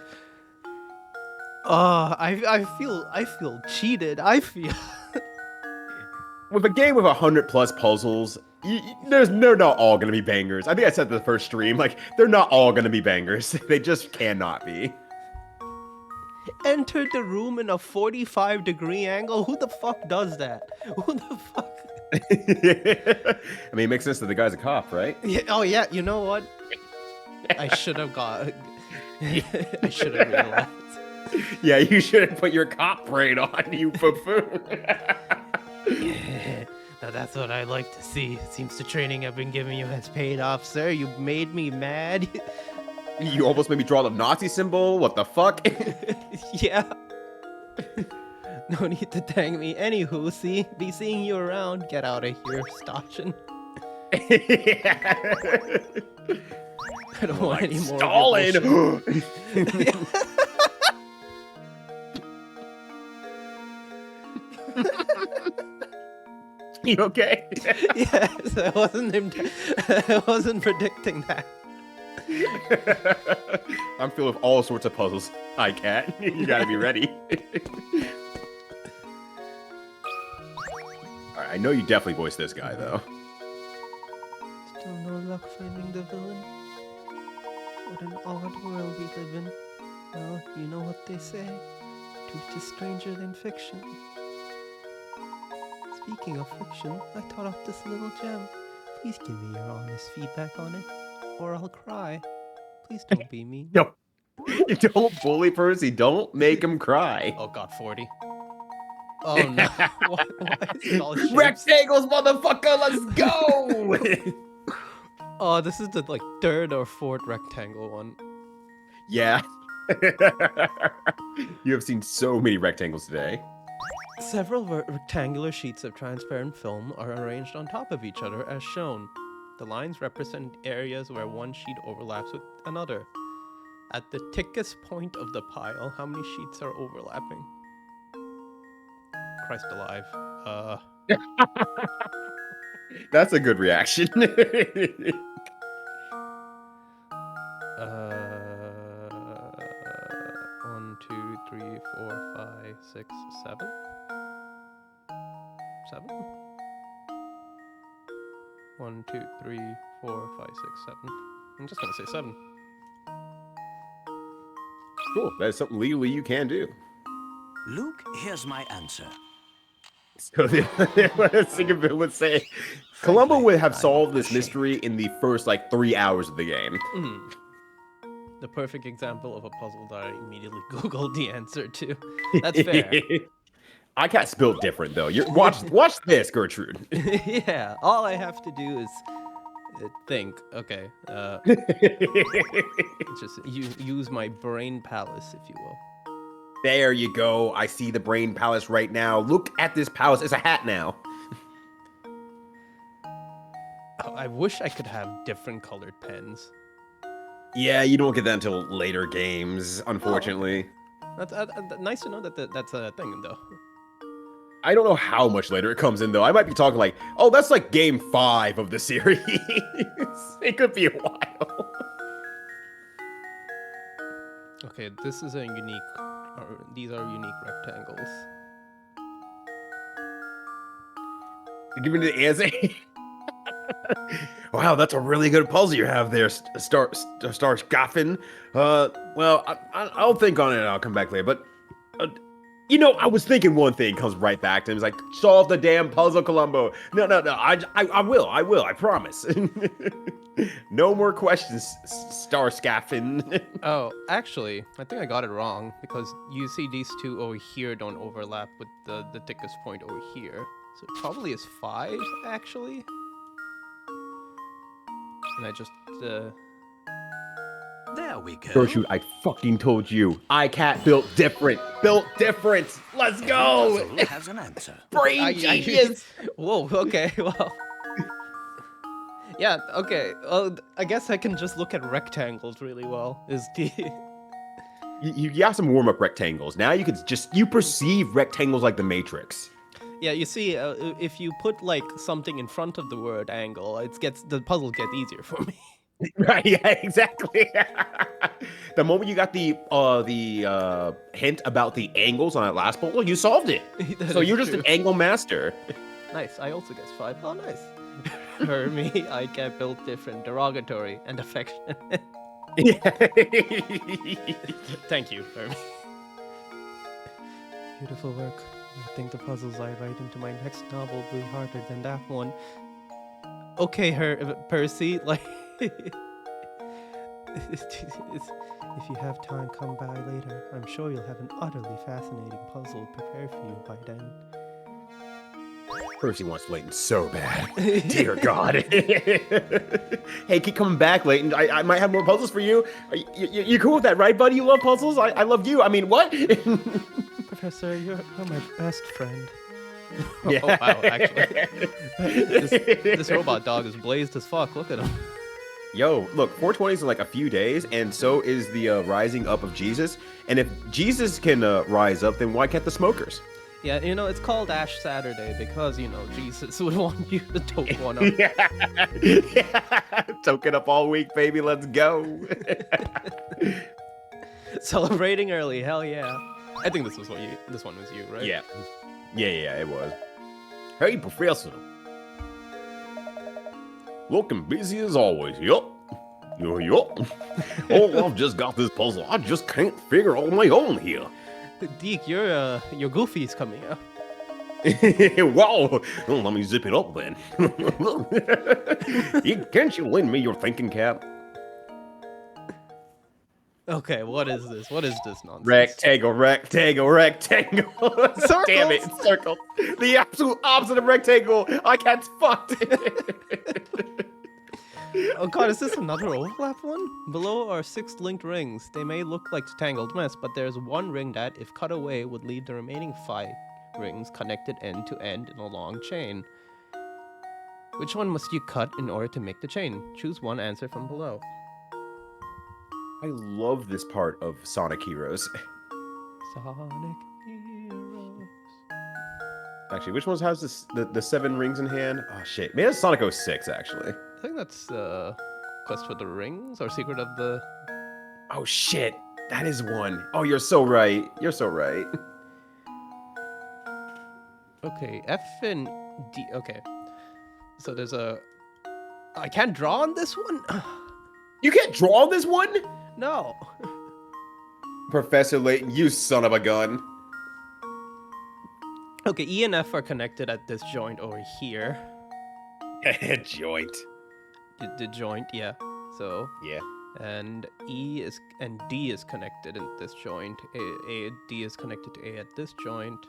[SPEAKER 2] Oh, I feel cheated. I feel
[SPEAKER 1] With a game with 100 plus puzzles, they're not all gonna be bangers. I think I said the first stream, like, they're not all gonna be bangers. They just cannot be.
[SPEAKER 2] entered the room in a 45-degree angle. Who the fuck does that? Who the fuck?
[SPEAKER 1] I mean, it makes sense that the guy's a cop, right?
[SPEAKER 2] Yeah, oh yeah, you know what? I should have got. I should have realized.
[SPEAKER 1] Yeah, you should have put your cop brain on, you buffoon.
[SPEAKER 2] Now that's what I like to see. It seems the training I've been giving you has paid off, sir. You made me mad.
[SPEAKER 1] You almost made me draw the Nazi symbol. What the fuck?
[SPEAKER 2] Yeah. No need to thank me. Anywho, see, be seeing you around. Get out of here, Stachin. I don't want any more.
[SPEAKER 1] Stalin! You okay?
[SPEAKER 2] Yes, I wasn't predicting that.
[SPEAKER 1] I'm filled with all sorts of puzzles. Hi, cat. You gotta be ready. Alright, I know you definitely voiced this guy, though.
[SPEAKER 2] Still no luck finding the villain? What an odd world we live in. Well, you know what they say. Truth is stranger than fiction. Speaking of fiction, I thought up this little gem. Please give me your honest feedback on it, or I'll cry. Please don't be mean.
[SPEAKER 1] No. Don't bully Percy. Don't make him cry.
[SPEAKER 2] Oh god, 40. Oh no. Why is it all shapes?
[SPEAKER 1] Rectangles, motherfucker! Let's go!
[SPEAKER 2] Oh, this is the like third or fourth rectangle one.
[SPEAKER 1] Yeah. You have seen so many rectangles today.
[SPEAKER 2] Several rectangular sheets of transparent film are arranged on top of each other as shown. The lines represent areas where one sheet overlaps with another. At the thickest point of the pile, how many sheets are overlapping? Christ alive.
[SPEAKER 1] That's a good reaction.
[SPEAKER 2] One, two, three, 4, 5, 6, 7. 7? 1, 2, 3, 4, 5, 6, 7. I'm just gonna say 7.
[SPEAKER 1] Cool. That is something legally you can do.
[SPEAKER 3] Luke, here's my answer.
[SPEAKER 1] So Singerville would say, Columbo would have solved this mystery in the first, 3 hours of the game.
[SPEAKER 2] The perfect example of a puzzle that I immediately Googled the answer to. That's fair.
[SPEAKER 1] I got spilled different, though. Watch this, Gertrude.
[SPEAKER 2] Yeah, all I have to do is think. Okay, just use my brain palace, if you will.
[SPEAKER 1] There you go. I see the brain palace right now. Look at this palace. It's a hat now.
[SPEAKER 2] Oh, I wish I could have different colored pens.
[SPEAKER 1] Yeah, you don't get that until later games, unfortunately.
[SPEAKER 2] That's nice to know that that's a thing, though.
[SPEAKER 1] I don't know how much later it comes in, though. I might be talking that's like game 5 of the series. It could be a while.
[SPEAKER 2] Okay, this is a unique. These are unique rectangles.
[SPEAKER 1] Give me the answer. Wow, that's a really good puzzle you have there, Star Scoffin. Well, I'll think on it and I'll come back later. But, I was thinking one thing comes right back to him. It's like, solve the damn puzzle, Columbo. No, I will, I promise. No more questions, Star Scoffin.
[SPEAKER 2] Oh, actually, I think I got it wrong because you see these two over here don't overlap with the thickest point over here. So it probably is 5, actually. And I just,
[SPEAKER 3] There we go.
[SPEAKER 1] Gertrude, I fucking told you. iCat built different. Let's go.
[SPEAKER 3] Puzzle has an answer.
[SPEAKER 1] Brain genius.
[SPEAKER 2] Whoa, okay, well. Yeah, okay. Well, I guess I can just look at rectangles really well. Is the
[SPEAKER 1] You got some warm-up rectangles. Now you perceive rectangles like the Matrix.
[SPEAKER 2] Yeah, you see, if you put something in front of the word angle, the puzzle gets easier for me.
[SPEAKER 1] Right, yeah, exactly. The moment you got the hint about the angles on that last puzzle, you solved it. So you're just an angle master.
[SPEAKER 2] Nice. I also guessed 5. Oh, nice. For me, I get built different, derogatory, and affectionate. Thank you, Hermie. Beautiful work. I think the puzzles I write into my next novel will be harder than that one. Okay, Percy, if you have time, come by later. I'm sure you'll have an utterly fascinating puzzle prepared for you by then.
[SPEAKER 1] Percy wants Layton so bad. Dear God. Hey, keep coming back, Layton. I might have more puzzles for you. You cool with that, right, buddy? You love puzzles? I love you. I mean, what?
[SPEAKER 2] Professor, you're my best friend.
[SPEAKER 1] Yeah.
[SPEAKER 2] Oh, wow, actually. This robot dog is blazed as fuck. Look at him.
[SPEAKER 1] Yo, look, 420 is in like a few days, and so is the rising up of Jesus. And if Jesus can rise up, then why can't the smokers?
[SPEAKER 2] Yeah, you know, it's called Ash Saturday because, you know, Jesus would want you to toke one up.
[SPEAKER 1] Yeah. Token up all week, baby. Let's go.
[SPEAKER 2] Celebrating early, hell yeah. I think this one was you, right?
[SPEAKER 1] Yeah, it was. Hey, Professor. Looking busy as always. Yup. Yup. Oh, I've just got this puzzle. I just can't figure on my own here.
[SPEAKER 2] Deke, your Goofy's coming up.
[SPEAKER 1] Wow. Well, let me zip it up then. Can't you lend me your thinking cap?
[SPEAKER 2] Okay, what is this? What is this nonsense?
[SPEAKER 1] Rectangle.
[SPEAKER 2] Circles?
[SPEAKER 1] Damn it, circle. The absolute opposite of rectangle. I can't fucked.
[SPEAKER 2] Oh god, is this another overlap one? Below are 6 linked rings. They may look like tangled mess, but there's one ring that, if cut away, would leave the remaining 5 rings connected end to end in a long chain. Which one must you cut in order to make the chain? Choose one answer from below.
[SPEAKER 1] I love this part of Sonic Heroes.
[SPEAKER 2] Sonic Heroes.
[SPEAKER 1] Actually, which ones has this, the 7 rings in hand? Oh shit, maybe that's Sonic 06 actually.
[SPEAKER 2] I think that's Quest for the Rings or Secret of the...
[SPEAKER 1] Oh shit, that is one. Oh, you're so right. You're so right.
[SPEAKER 2] Okay, F and D. Okay. So there's a... I can't draw on this one?
[SPEAKER 1] You can't draw this one?
[SPEAKER 2] No.
[SPEAKER 1] Professor Layton, you son of a gun.
[SPEAKER 2] Okay, E and F are connected at this joint over here.
[SPEAKER 1] Joint.
[SPEAKER 2] The joint, yeah. So,
[SPEAKER 1] Yeah.
[SPEAKER 2] and E is and D is connected in this joint. D is connected to A at this joint.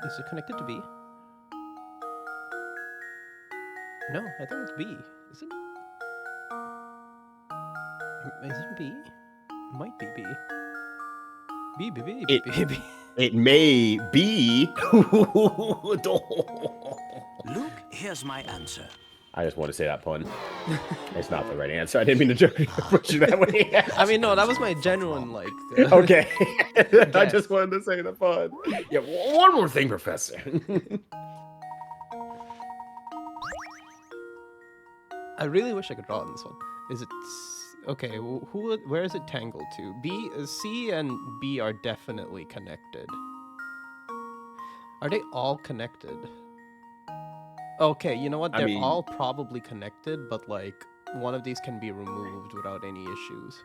[SPEAKER 2] Is it connected to B? No, I think it's B. Is it? Is it B? It might be B. B.
[SPEAKER 1] It may be.
[SPEAKER 3] Luke, here's my answer.
[SPEAKER 1] I just want to say that pun. It's not the right answer. I didn't mean to push you that way.
[SPEAKER 2] I mean, no, that was my genuine, like...
[SPEAKER 1] Okay. I
[SPEAKER 2] Yes.
[SPEAKER 1] just wanted to say the pun. Yeah, one more thing, Professor.
[SPEAKER 2] I really wish I could draw on this one. Is it... Okay, where is it tangled to? C and B are definitely connected. Are they all connected? Okay, you know what?
[SPEAKER 1] I
[SPEAKER 2] They're
[SPEAKER 1] mean-
[SPEAKER 2] all probably connected, but like one of these can be removed without any issues.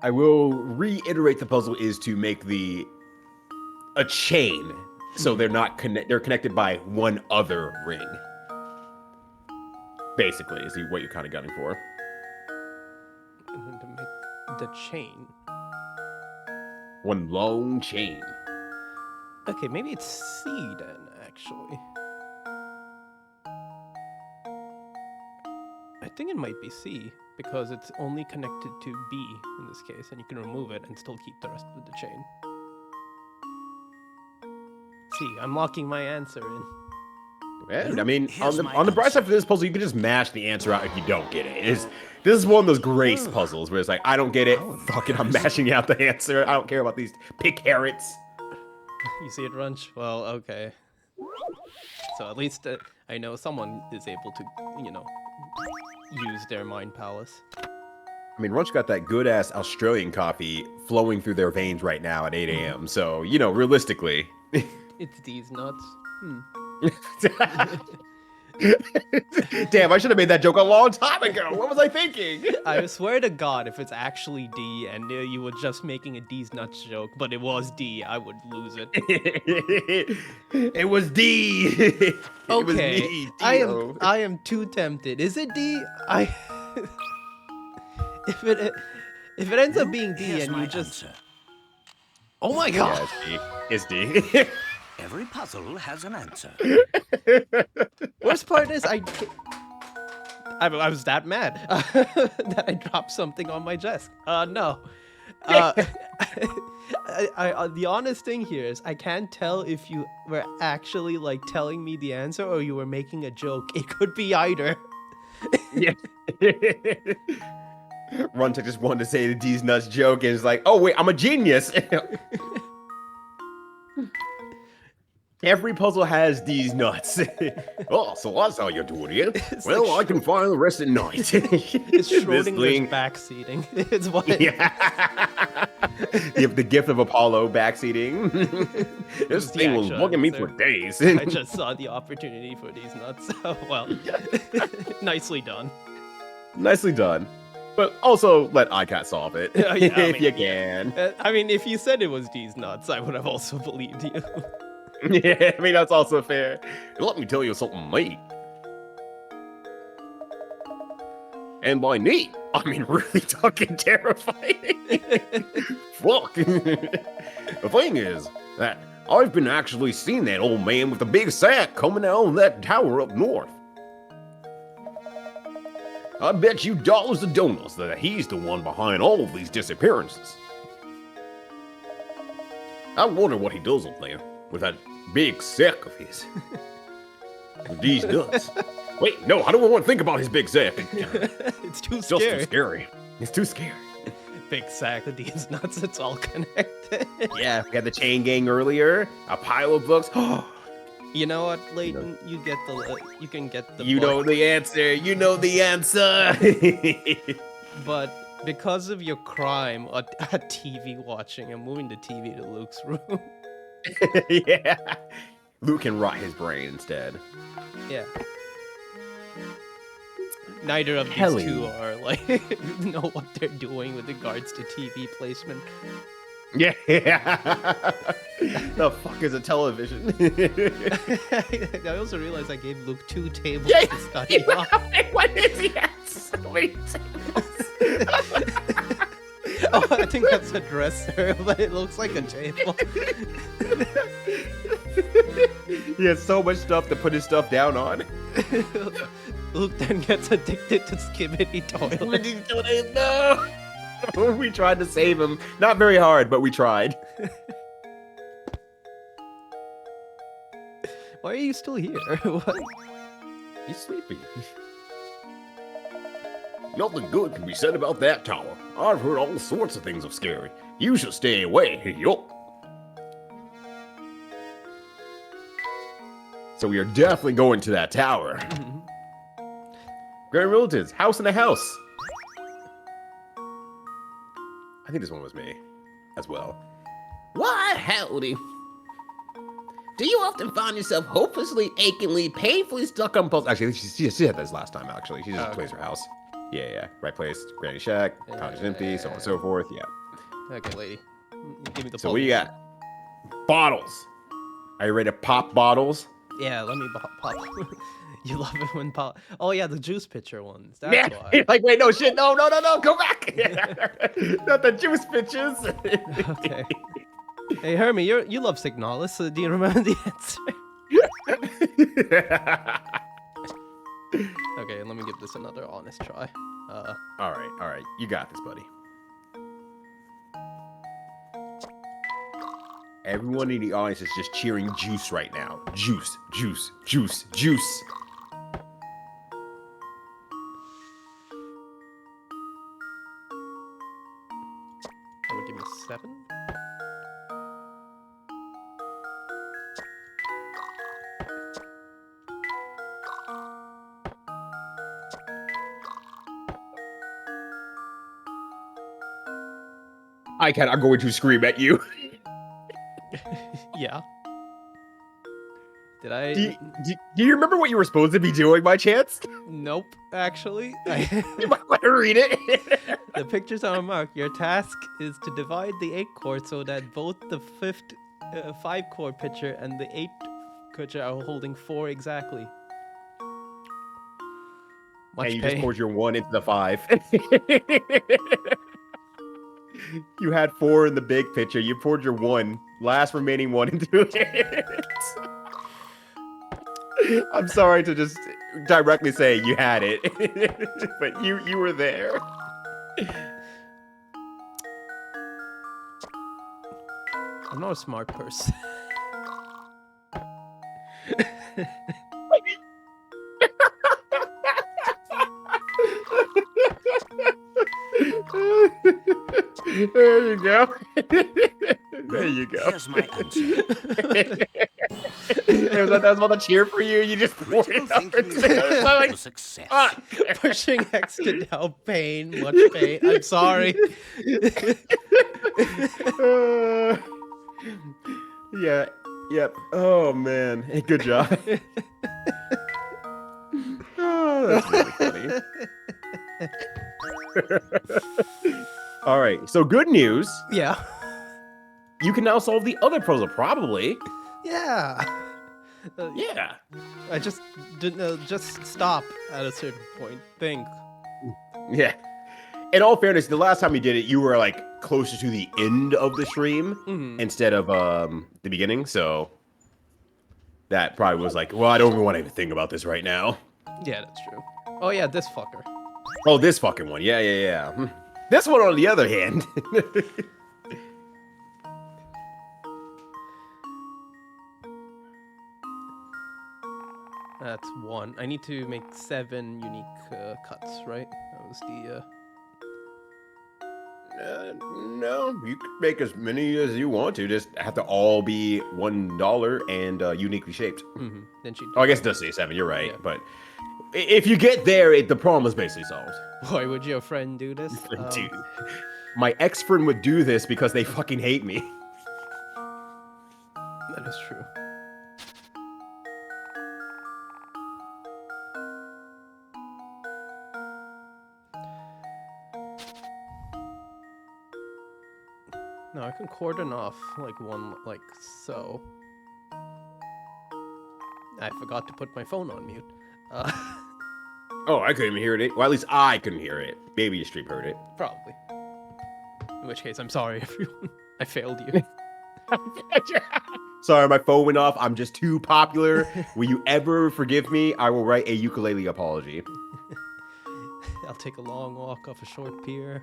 [SPEAKER 1] I will reiterate the puzzle is to make a chain, so they're not they're connected by one other ring. Basically, is what you're kind of gunning for.
[SPEAKER 2] And then to make the chain.
[SPEAKER 1] One long chain.
[SPEAKER 2] Okay, maybe it's C then, actually. I think it might be C, because it's only connected to B in this case, and you can remove it and still keep the rest of the chain. C, I'm locking my answer in.
[SPEAKER 1] Yeah, I mean,
[SPEAKER 3] Here's
[SPEAKER 1] on
[SPEAKER 3] my
[SPEAKER 1] the bright
[SPEAKER 3] answer.
[SPEAKER 1] side for this puzzle, you can just mash the answer out if you don't get it. This is one of those grace puzzles where it's like, I don't get it, fuck it, I'm mashing out the answer. I don't care about these pick carrots.
[SPEAKER 2] You see it, Runch? Well, okay. So at least I know someone is able to, you know, use their mind palace.
[SPEAKER 1] I mean, Runch got that good-ass Australian coffee flowing through their veins right now at 8 a.m. So, you know, realistically.
[SPEAKER 2] It's these nuts.
[SPEAKER 1] Damn, I should have made that joke a long time ago. What was I thinking?
[SPEAKER 2] I swear to God, if it's actually D and you were just making a D's nuts joke, but it was D, I would lose it.
[SPEAKER 1] It was D. It was
[SPEAKER 2] Okay,
[SPEAKER 1] me,
[SPEAKER 2] I
[SPEAKER 1] D-O.
[SPEAKER 2] am too tempted. Is it D? If it ends up being D
[SPEAKER 3] Here's
[SPEAKER 2] and
[SPEAKER 3] my
[SPEAKER 2] you just
[SPEAKER 3] answer.
[SPEAKER 2] Oh my god!
[SPEAKER 1] Yeah, it's D. It's D.
[SPEAKER 3] Every puzzle has an answer.
[SPEAKER 2] Worst part is I was that mad that I dropped something on my desk. No. The honest thing here is I can't tell if you were actually like telling me the answer or you were making a joke. It could be either.
[SPEAKER 1] Yeah. Runtuck just wanted to say the D's nuts joke and is like, oh wait, I'm a genius. Every puzzle has D's nuts. Oh, so that's how you're doing it. Well,
[SPEAKER 2] like
[SPEAKER 1] I can find the rest at night.
[SPEAKER 2] It's
[SPEAKER 1] This
[SPEAKER 2] Schrodinger's
[SPEAKER 1] thing-
[SPEAKER 2] backseating. It's what.
[SPEAKER 1] Yeah. You have the gift of Apollo backseating. This
[SPEAKER 2] the
[SPEAKER 1] thing will
[SPEAKER 2] actual
[SPEAKER 1] bug at me
[SPEAKER 2] answer.
[SPEAKER 1] for days.
[SPEAKER 2] I just saw the opportunity for these nuts. Oh, well, nicely done.
[SPEAKER 1] Nicely done. But also let ICAT solve it.
[SPEAKER 2] Yeah, yeah, I
[SPEAKER 1] if
[SPEAKER 2] mean,
[SPEAKER 1] you
[SPEAKER 2] yeah.
[SPEAKER 1] can.
[SPEAKER 2] I mean, if you said it was these nuts, I would have also believed you.
[SPEAKER 1] Yeah, I mean, that's also fair. Let me tell you something neat. And by neat, I mean really fucking terrifying. Fuck. The thing is that I've been actually seeing that old man with the big sack coming down that tower up north. I bet you dollars to donuts that he's the one behind all of these disappearances. I wonder what he does up there with that big sack of his. With these nuts. Wait, no, I don't want to think about his big sack.
[SPEAKER 2] It's too
[SPEAKER 1] It's just
[SPEAKER 2] scary.
[SPEAKER 1] too scary. It's too scary.
[SPEAKER 2] Big sack of these nuts, it's all connected.
[SPEAKER 1] Yeah, we had the chain gang earlier, a pile of books.
[SPEAKER 2] You know what, Layton? You get the. You can get the.
[SPEAKER 1] You
[SPEAKER 2] book,
[SPEAKER 1] know the answer. You know the answer.
[SPEAKER 2] But because of your crime at TV watching, I'm moving the TV to Luke's room.
[SPEAKER 1] Yeah. Luke can rot his brain instead.
[SPEAKER 2] Yeah. Neither of these
[SPEAKER 1] Kelly.
[SPEAKER 2] two are like know what they're doing with regards to TV placement.
[SPEAKER 1] Yeah. The fuck is a television?
[SPEAKER 2] I also realized I gave Luke 2 tables
[SPEAKER 1] Yeah.
[SPEAKER 2] to study on.
[SPEAKER 1] What is he has so many tables?
[SPEAKER 2] Oh, I think that's a dresser, but it looks like a table.
[SPEAKER 1] He has so much stuff to put his stuff down on.
[SPEAKER 2] Luke then gets addicted to skibbity toilet.
[SPEAKER 1] No. We tried to save him. Not very hard, but we tried.
[SPEAKER 2] Why are you still here? What?
[SPEAKER 1] He's sleepy. Nothing good can be said about that tower. I've heard all sorts of things of scary. You should stay away. Yup. So we are definitely going to that tower. Grand Relatives, house in a house. I think this one was me as well. Why, howdy. Do you often find yourself hopelessly, achingly, painfully stuck on puzzles? Actually, she said this last time, actually. She just plays her house. Yeah. Right place, Granny Shack, cottage empty, so on and so forth. Yeah.
[SPEAKER 2] Okay, lady. Give me the
[SPEAKER 1] So what you got? Bottles. Are you ready to pop bottles?
[SPEAKER 2] Yeah, let me pop. You love it when pop. Oh yeah, the juice pitcher ones. That's
[SPEAKER 1] Yeah.
[SPEAKER 2] why.
[SPEAKER 1] Like, wait, no shit. No, go back. Not the juice pitches.
[SPEAKER 2] Okay. Hey Hermie, you love Signalis, so do you remember the answer? Okay, let me give this another honest try.
[SPEAKER 1] All right. You got this, buddy. Everyone in the audience is just cheering juice right now. Juice.
[SPEAKER 2] That would give me 7.
[SPEAKER 1] I'm going to scream at you.
[SPEAKER 2] Yeah. Did I?
[SPEAKER 1] Do you remember what you were supposed to be doing by chance?
[SPEAKER 2] Nope, actually.
[SPEAKER 1] You might want to read it.
[SPEAKER 2] The pictures are marked. Your task is to divide the 8 chord so that both the 5 chord pitcher and the 8 pitcher are holding 4 exactly. Much
[SPEAKER 1] And you
[SPEAKER 2] pain.
[SPEAKER 1] just poured your 1 into the 5.
[SPEAKER 5] You had 4 in the big picture. You poured your last remaining one into it. I'm sorry to just directly say you had it, but you were there.
[SPEAKER 2] I'm not a smart person.
[SPEAKER 5] There you go. There you go.
[SPEAKER 3] Here's my answer.
[SPEAKER 5] That was all the cheer for you. You just poured
[SPEAKER 3] Critical
[SPEAKER 5] it up
[SPEAKER 3] thinking is
[SPEAKER 5] into it.
[SPEAKER 3] essential to success.
[SPEAKER 2] Pushing X to now pain, much pain. I'm sorry.
[SPEAKER 5] Yeah. Yep. Oh man. Hey, good job. Oh, that's really funny. All right. So good news.
[SPEAKER 2] Yeah.
[SPEAKER 5] You can now solve the other puzzle, probably.
[SPEAKER 2] Yeah.
[SPEAKER 5] Yeah.
[SPEAKER 2] I just didn't just stop at a certain point. Think.
[SPEAKER 5] Yeah. In all fairness, the last time you did it, you were like closer to the end of the stream instead of the beginning. So that probably was like, well, I don't even want to even think about this right now.
[SPEAKER 2] Yeah, that's true. Oh yeah, this fucker.
[SPEAKER 5] Oh, this fucking one. Yeah. This one, on the other hand.
[SPEAKER 2] That's 1. I need to make 7 unique cuts, right? That was the.
[SPEAKER 5] No, you can make as many as you want to. Just have to all be $1 and uniquely shaped.
[SPEAKER 2] Then she.
[SPEAKER 5] Oh, I guess it does say 7. You're right.
[SPEAKER 2] Yeah.
[SPEAKER 5] But if you get there, the problem is basically solved.
[SPEAKER 2] Why would your friend do this?
[SPEAKER 5] Dude, my ex-friend would do this because they fucking hate me.
[SPEAKER 2] That is true. No, I can cordon off like one, like so. I forgot to put my phone on mute.
[SPEAKER 5] Oh, I couldn't even hear it. Well, at least I couldn't hear it. Maybe your stream heard it.
[SPEAKER 2] Probably. In which case, I'm sorry, everyone. I failed you.
[SPEAKER 5] Sorry, my phone went off. I'm just too popular. Will you ever forgive me? I will write a ukulele apology.
[SPEAKER 2] I'll take a long walk off a short pier.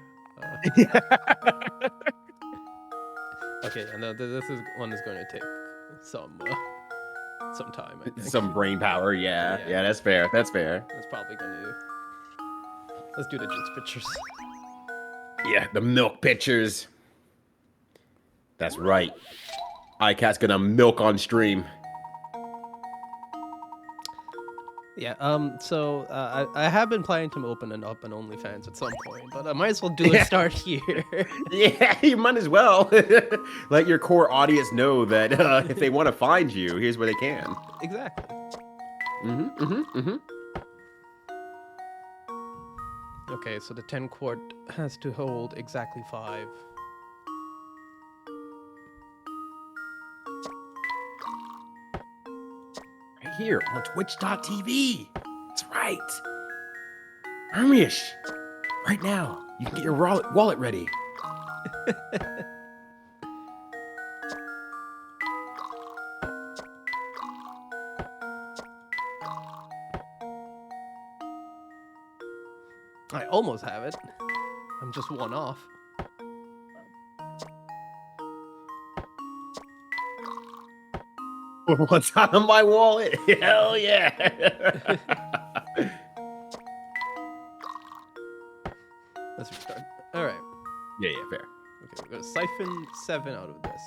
[SPEAKER 2] Okay, I know this one is going to take some time. I think.
[SPEAKER 5] Some brain power. Yeah, that's fair. That's fair.
[SPEAKER 2] That's probably going to. Let's do the jinx pictures.
[SPEAKER 5] Yeah, the milk pitchers. That's right. iCat's gonna milk on stream.
[SPEAKER 2] Yeah, so I have been planning to open up an OnlyFans at some point, but I might as well do a start here.
[SPEAKER 5] Yeah, you might as well. Let your core audience know that if they want to find you, here's where they can.
[SPEAKER 2] Exactly. Okay, so the 10 quart has to hold exactly 5.
[SPEAKER 5] Right here on Twitch.tv. That's right. Hermish, right now, you can get your wallet ready.
[SPEAKER 2] I almost have it. I'm just one off.
[SPEAKER 5] What's on my wallet? Hell yeah.
[SPEAKER 2] Let's restart. All right.
[SPEAKER 5] Yeah, fair.
[SPEAKER 2] Okay, we're gonna siphon 7 out of this.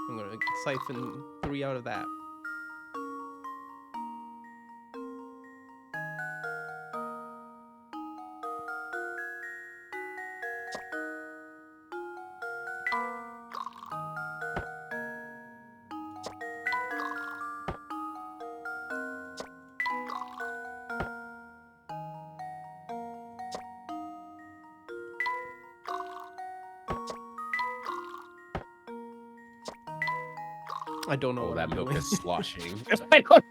[SPEAKER 2] I'm gonna siphon 3 out of that. I don't know
[SPEAKER 5] Oh,
[SPEAKER 2] what
[SPEAKER 5] that
[SPEAKER 2] I'm
[SPEAKER 5] milk
[SPEAKER 2] doing.
[SPEAKER 5] is sloshing. I don't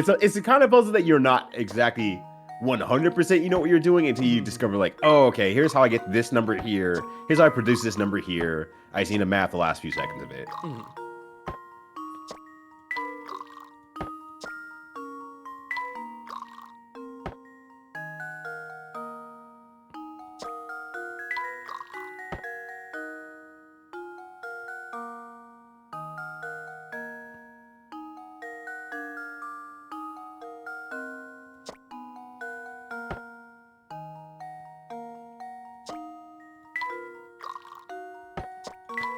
[SPEAKER 5] know. It's a kind of puzzle that you're not exactly 100% you know what you're doing until you discover like, oh, okay, here's how I get this number here. Here's how I produce this number here. I just need to math the last few seconds of it.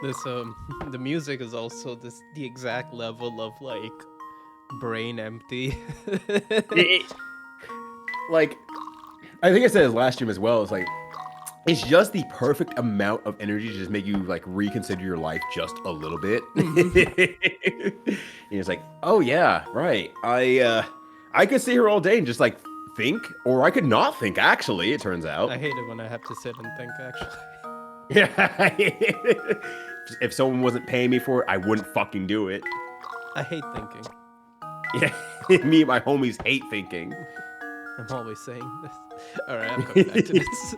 [SPEAKER 2] This the music is also the exact level of like brain empty.
[SPEAKER 5] Like, I think I said this last stream as well. It's like, it's just the perfect amount of energy to just make you like reconsider your life just a little bit. And it's like, oh yeah, right. I could sit here all day and just like think, or I could not think. Actually, it turns out.
[SPEAKER 2] I hate it when I have to sit and think. Actually,
[SPEAKER 5] Yeah. If someone wasn't paying me for it, I wouldn't fucking do it.
[SPEAKER 2] I hate thinking.
[SPEAKER 5] Yeah. Me and my homies hate thinking.
[SPEAKER 2] I'm always saying this. All right, I'm coming back to this.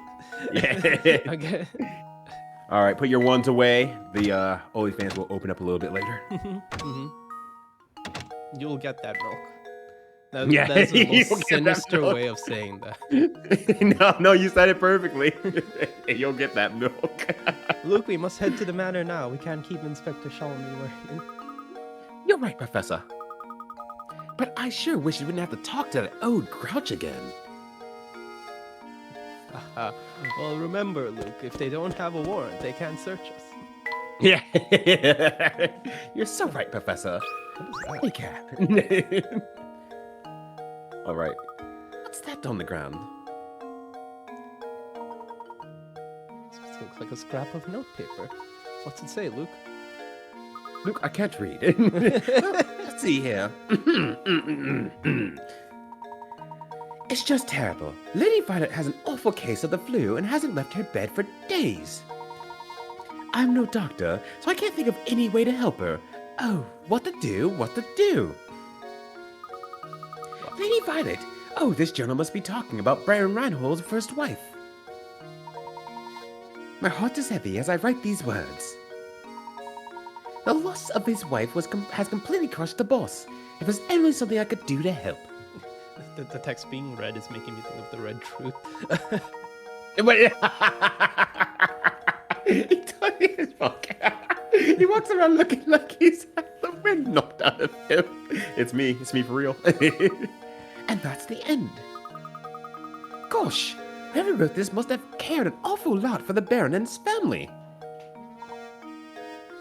[SPEAKER 5] Yeah.
[SPEAKER 2] Okay.
[SPEAKER 5] All right, put your ones away. The OnlyFans will open up a little bit later.
[SPEAKER 2] You'll get that milk.
[SPEAKER 5] Yeah,
[SPEAKER 2] That's the
[SPEAKER 5] you'll
[SPEAKER 2] most
[SPEAKER 5] get that
[SPEAKER 2] sinister
[SPEAKER 5] milk.
[SPEAKER 2] way of saying that.
[SPEAKER 5] No, you said it perfectly. You'll get that milk.
[SPEAKER 2] Luke, we must head to the manor now. We can't keep Inspector Shalom working.
[SPEAKER 4] You're right, Professor. But I sure wish you wouldn't have to talk to that old grouch again.
[SPEAKER 2] Well, remember, Luke, if they don't have a warrant, they can't search us.
[SPEAKER 5] Yeah.
[SPEAKER 4] You're so right, Professor. Hey, Cap.
[SPEAKER 5] All right.
[SPEAKER 4] What's that on the ground?
[SPEAKER 2] This looks like a scrap of notepaper. What's it say, Luke?
[SPEAKER 5] Look, I can't read.
[SPEAKER 4] Well, let's see here. It's just terrible. Lady Violet has an awful case of the flu and hasn't left her bed for days. I'm no doctor, so I can't think of any way to help her. Oh, what to do, what to do? Lady Violet! Oh, this journal must be talking about Baron Reinhold's first wife. My heart is heavy as I write these words. The loss of his wife has completely crushed the boss. If there's only something I could do to help.
[SPEAKER 2] The text being read is making me think of the Red Truth.
[SPEAKER 5] He walks around looking like he's had the wind knocked out of him. It's me for real.
[SPEAKER 4] And that's the end. Gosh, whoever wrote this must have cared an awful lot for the Baron and his family.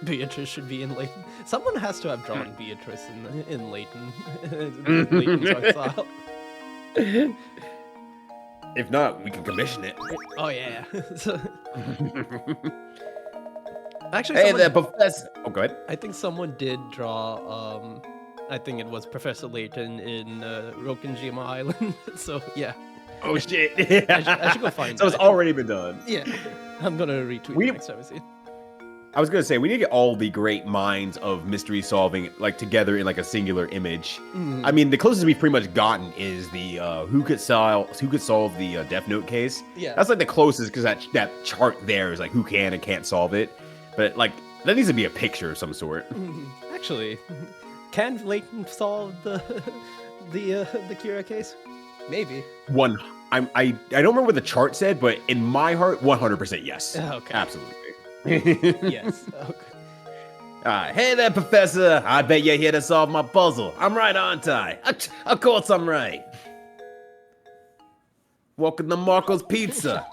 [SPEAKER 2] Beatrice should be in Layton. Someone has to have drawn Beatrice in Layton. Layton's art style.
[SPEAKER 5] If not, we can commission it.
[SPEAKER 2] Oh yeah. Actually,
[SPEAKER 5] Hey
[SPEAKER 2] someone,
[SPEAKER 5] there, Professor. Oh, go ahead.
[SPEAKER 2] I think someone did draw. I think it was Professor Layton in Rokenjima Island. So yeah.
[SPEAKER 5] Oh shit.
[SPEAKER 2] I should go find
[SPEAKER 5] So it's
[SPEAKER 2] that.
[SPEAKER 5] already been done.
[SPEAKER 2] Yeah. I'm gonna retweet
[SPEAKER 5] We-
[SPEAKER 2] it next time I see it.
[SPEAKER 5] I was gonna say we need to get all the great minds of mystery solving like together in like a singular image. I mean, the closest we've pretty much gotten is the who could solve the Death Note case.
[SPEAKER 2] Yeah.
[SPEAKER 5] That's like the closest because that chart there is like who can and can't solve it. But like that needs to be a picture of some sort.
[SPEAKER 2] Actually, can Layton solve the Kira case? Maybe.
[SPEAKER 5] I don't remember what the chart said, but in my heart, 100% yes.
[SPEAKER 2] Okay.
[SPEAKER 5] Absolutely.
[SPEAKER 2] Yes. Okay.
[SPEAKER 5] Hey there, Professor. I bet you're here to solve my puzzle. I'm right, aren't I? Of course I'm right. Welcome to Marco's Pizza.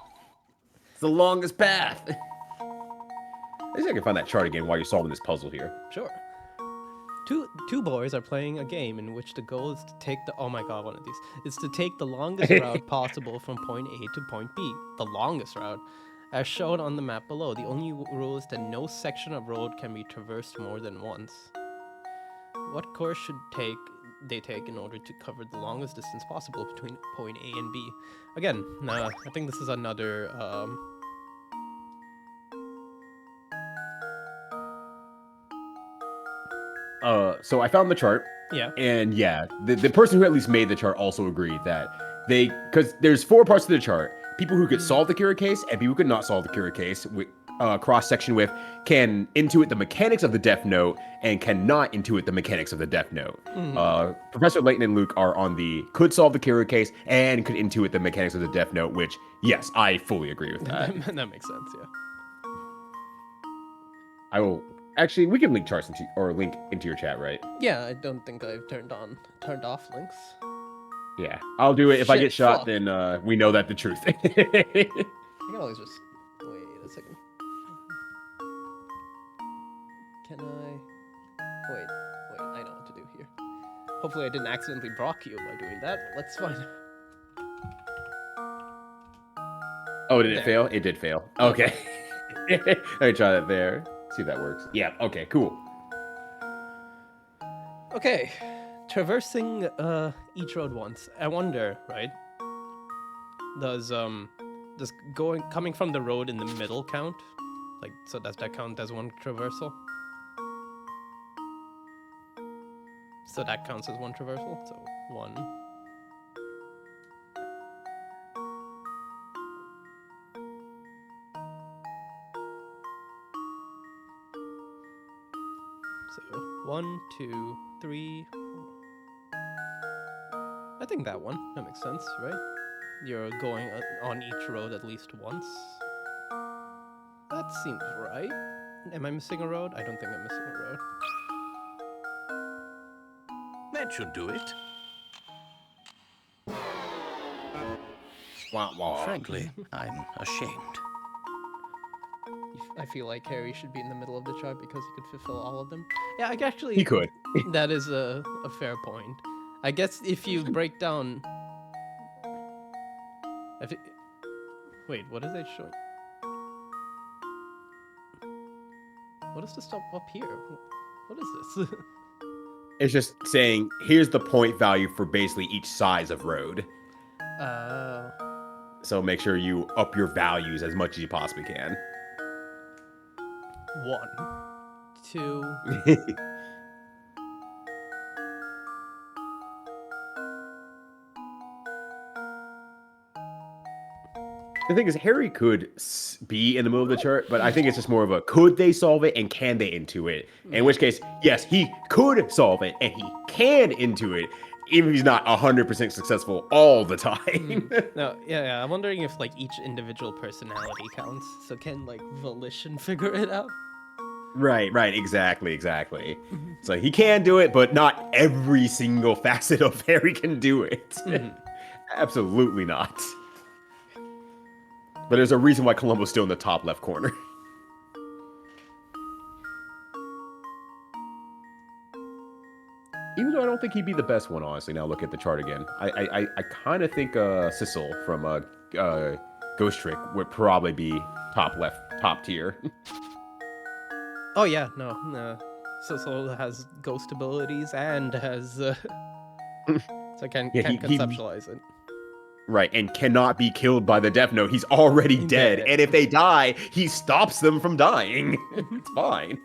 [SPEAKER 5] It's the longest path. I think I can find that chart again while you're solving this puzzle here.
[SPEAKER 2] Sure. Two boys are playing a game in which the goal is to take the one of these is to take the longest route possible from point A to point B. The longest route, as shown on the map below. The only rule is that no section of road can be traversed more than once. What course should they take in order to cover the longest distance possible between point A and B? Again, I think this is another
[SPEAKER 5] So I found the chart.
[SPEAKER 2] yeah.
[SPEAKER 5] And yeah, the person who at least made the chart also agreed that because there's 4 parts to the chart. People who could solve the Kira case and people who could not solve the Kira case, cross section with can intuit the mechanics of the Death Note and cannot intuit the mechanics of the Death Note. Professor Layton and Luke are on the could solve the Kira case and could intuit the mechanics of the Death Note, which, yes, I fully agree with that.
[SPEAKER 2] That makes sense, yeah.
[SPEAKER 5] I will actually we can link charts link into your chat, right?
[SPEAKER 2] Yeah, I don't think I've turned off links.
[SPEAKER 5] Yeah, I'll do it. If I
[SPEAKER 2] Shit,
[SPEAKER 5] get shot,
[SPEAKER 2] fuck.
[SPEAKER 5] then we know that the truth.
[SPEAKER 2] I can always just wait a second. Can I wait, I know what to do here. Hopefully I didn't accidentally block you by doing that. Let's find out.
[SPEAKER 5] Oh, did it
[SPEAKER 2] There.
[SPEAKER 5] fail? It did fail. Okay. Let me try that there. See if that works. Yeah. Okay. Cool.
[SPEAKER 2] Okay, traversing each road once. I wonder, right? Does coming from the road in the middle count? Like, so does that count as one traversal? So that counts as one traversal. So 1. So 1, 2, 3, 4. I think that one. That makes sense, right? You're going on each road at least once. That seems right. Am I missing a road? I don't think I'm missing a road.
[SPEAKER 3] That should do it.
[SPEAKER 5] Wah, wah.
[SPEAKER 3] Frankly, I'm ashamed.
[SPEAKER 2] I feel like Harry should be in the middle of the chart because he could fulfill all of them. Yeah, I actually.
[SPEAKER 5] He could.
[SPEAKER 2] That is a fair point. I guess if you break down. Wait, what is it showing? What is the stuff up here? What is this?
[SPEAKER 5] It's just saying here's the point value for basically each size of road. So make sure you up your values as much as you possibly can.
[SPEAKER 2] 1, 2.
[SPEAKER 5] The thing is, Harry could be in the middle of the chart, but I think it's just more of a could they solve it and can they intuit? In which case, yes, he could solve it and he can intuit, even if he's not 100% successful all the time.
[SPEAKER 2] No, yeah, I'm wondering if like each individual personality counts. So can like volition figure it out?
[SPEAKER 5] Right, exactly. So he can do it, but not every single facet of Harry can do it. Absolutely not. But there's a reason why Columbo's still in the top left corner. Even though I don't think he'd be the best one, honestly. Now look at the chart again. I kind of think Sissel from Ghost Trick would probably be top tier.
[SPEAKER 2] Oh yeah, no. Sissel has ghost abilities and has so I can't conceptualize it.
[SPEAKER 5] Right, and cannot be killed by the Death Note. He's already dead. And if they die, he stops them from dying. It's fine.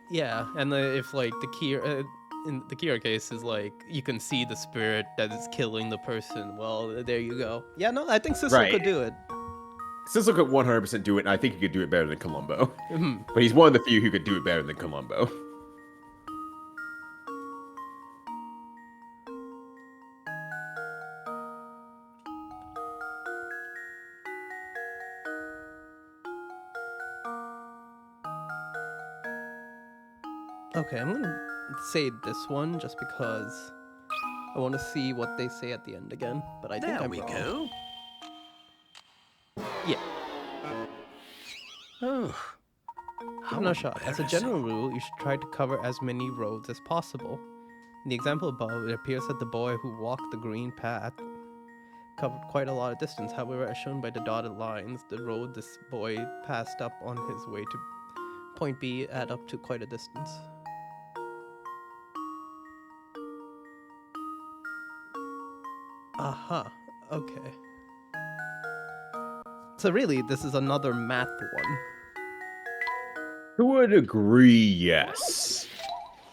[SPEAKER 2] Yeah, and if like the Kira in the Kira case is like you can see the spirit that is killing the person. Well, there you go. Yeah, no, I think Sissel could do it.
[SPEAKER 5] Sissel could 100% do it, and I think he could do it better than Columbo. But he's one of the few who could do it better than Columbo.
[SPEAKER 2] Okay, I'm gonna say this one just because I want to see what they say at the end again. But I think
[SPEAKER 3] There
[SPEAKER 2] I'm
[SPEAKER 3] we
[SPEAKER 2] wrong.
[SPEAKER 3] go.
[SPEAKER 2] Yeah.
[SPEAKER 3] Oh.
[SPEAKER 2] Give it a shot. As a general rule, you should try to cover as many roads as possible. In the example above, it appears that the boy who walked the green path covered quite a lot of distance. However, as shown by the dotted lines, the road this boy passed up on his way to point B add up to quite a distance. Aha, okay. So really, this is another math one.
[SPEAKER 5] Who would agree? Yes.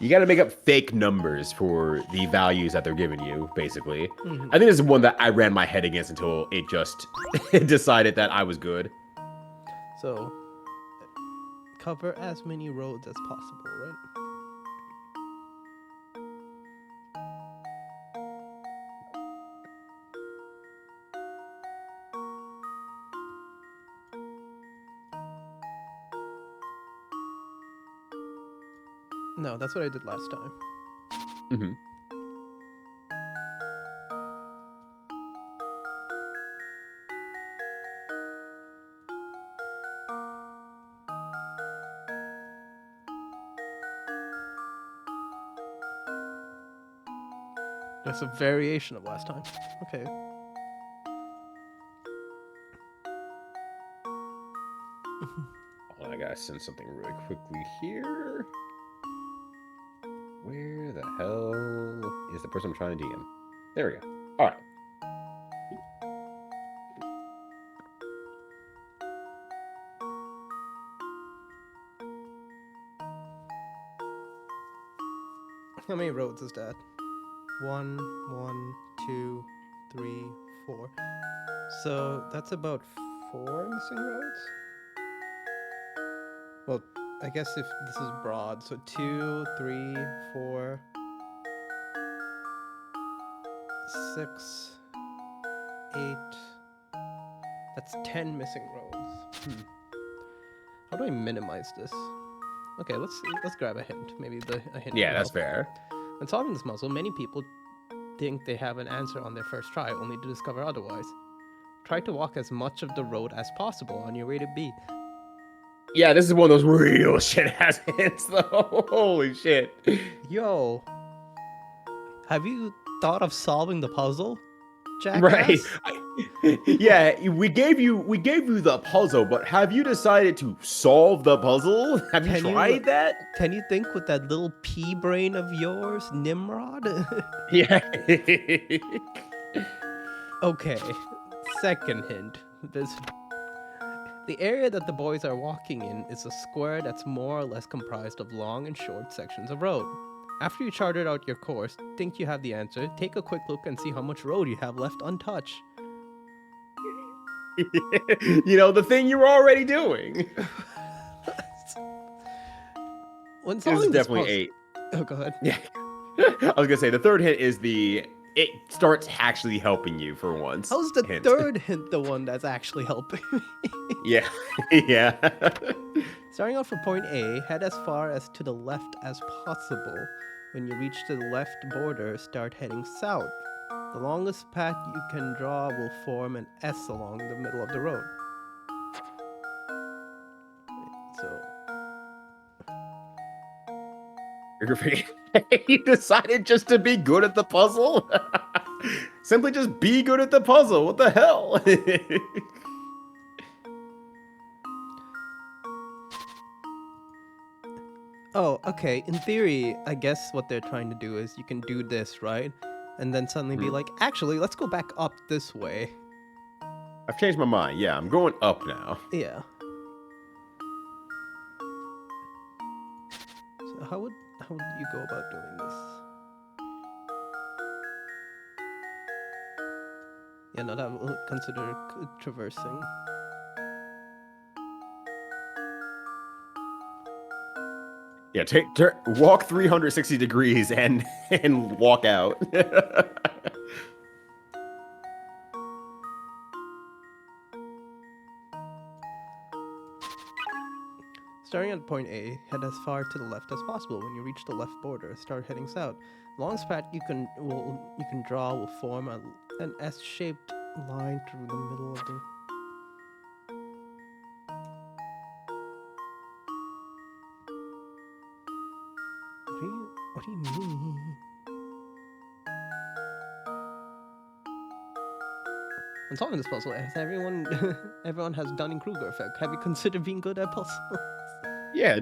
[SPEAKER 5] You got to make up fake numbers for the values that they're giving you, basically.
[SPEAKER 2] Mhm.
[SPEAKER 5] I think this is one that I ran my head against until it just decided that I was good.
[SPEAKER 2] So, cover as many roads as possible, right? No, that's what I did last time.
[SPEAKER 5] Mm-hmm.
[SPEAKER 2] That's a variation of last time. Okay.
[SPEAKER 5] Hold on, I gotta send something really quickly here. Where the hell is the person I'm trying to DM? There we go. All right.
[SPEAKER 2] How many roads is that? 1, 2, 3, 4. So that's about 4 missing roads? Well, I guess if this is broad, so 2, 3, 4, 6, 8. That's 10 missing roads. How do I minimize this? Okay, let's grab a hint. Maybe a hint.
[SPEAKER 5] Yeah,
[SPEAKER 2] will
[SPEAKER 5] that's
[SPEAKER 2] help.
[SPEAKER 5] fair.
[SPEAKER 2] When solving this puzzle, many people think they have an answer on their first try, only to discover otherwise. Try to walk as much of the road as possible on your way to B.
[SPEAKER 5] Yeah, this is one of those real shit ass hints, though. Holy shit.
[SPEAKER 2] Yo, have you thought of solving the puzzle, jackass?
[SPEAKER 5] Right. Yeah, we gave you the puzzle, but have you decided to solve the puzzle? Have you
[SPEAKER 2] Can you-
[SPEAKER 5] tried that?
[SPEAKER 2] Can you think with that little pea brain of yours, Nimrod?
[SPEAKER 5] Yeah.
[SPEAKER 2] Okay, second hint. The area that the boys are walking in is a square that's more or less comprised of long and short sections of road. After you charted out your course, think you have the answer, take a quick look and see how much road you have left untouched.
[SPEAKER 5] You know, the thing you were already doing.
[SPEAKER 2] When
[SPEAKER 5] This is
[SPEAKER 2] solving this
[SPEAKER 5] definitely
[SPEAKER 2] puzzle-
[SPEAKER 5] 8.
[SPEAKER 2] Oh, go ahead.
[SPEAKER 5] Yeah. I was gonna say the third hint is it starts actually helping you for once.
[SPEAKER 2] How's the
[SPEAKER 5] hint.
[SPEAKER 2] third hint the one that's actually helping me?
[SPEAKER 5] Yeah. Yeah.
[SPEAKER 2] Starting out from point A, head as far as to the left as possible. When you reach the left border, start heading south. The longest path you can draw will form an S along the middle of the road. So,
[SPEAKER 5] You decided just to be good at the puzzle? Simply just be good at the puzzle. What the hell?
[SPEAKER 2] oh, okay. In theory, I guess what they're trying to do is you can do this, right? And then suddenly be like, actually, let's go back up this way.
[SPEAKER 5] I've changed my mind. Yeah, I'm going up now.
[SPEAKER 2] Yeah. So how would you go about doing this? Yeah, no, that will consider traversing.
[SPEAKER 5] Yeah, walk 360 degrees and walk out.
[SPEAKER 2] Starting at point A, head as far to the left as possible. When you reach the left border, start heading south. The longest path you can draw will form an S-shaped line through the middle of the. What do you mean? I'm solving this puzzle. Has everyone has Dunning-Kruger effect. Have you considered being good at puzzles?
[SPEAKER 5] Yeah,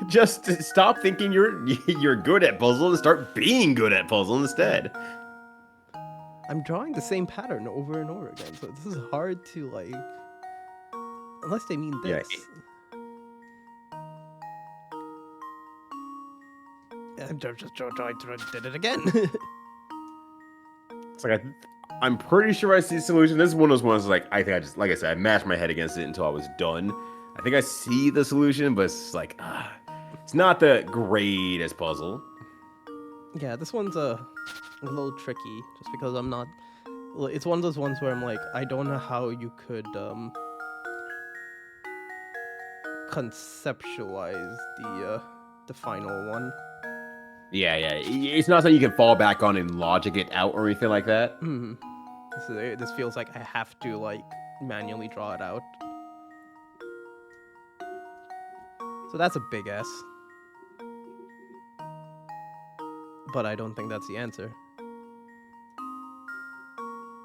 [SPEAKER 5] just stop thinking you're good at puzzles and start being good at puzzles instead.
[SPEAKER 2] I'm drawing the same pattern over and over again, so this is hard to like. Unless they mean
[SPEAKER 5] Yeah,
[SPEAKER 2] this. I just did it again.
[SPEAKER 5] It's like I'm pretty sure I see the solution. This is one of those ones like I think I just like I said, I mashed my head against it until I was done. I think I see the solution, but it's like it's not the greatest puzzle.
[SPEAKER 2] Yeah, this one's a little tricky just because I'm not. It's one of those ones where I'm like, I don't know how you could conceptualize the final one.
[SPEAKER 5] Yeah, it's not something you can fall back on and logic it out or anything like that.
[SPEAKER 2] This feels like I have to like manually draw it out. So that's a big S. But I don't think that's the answer.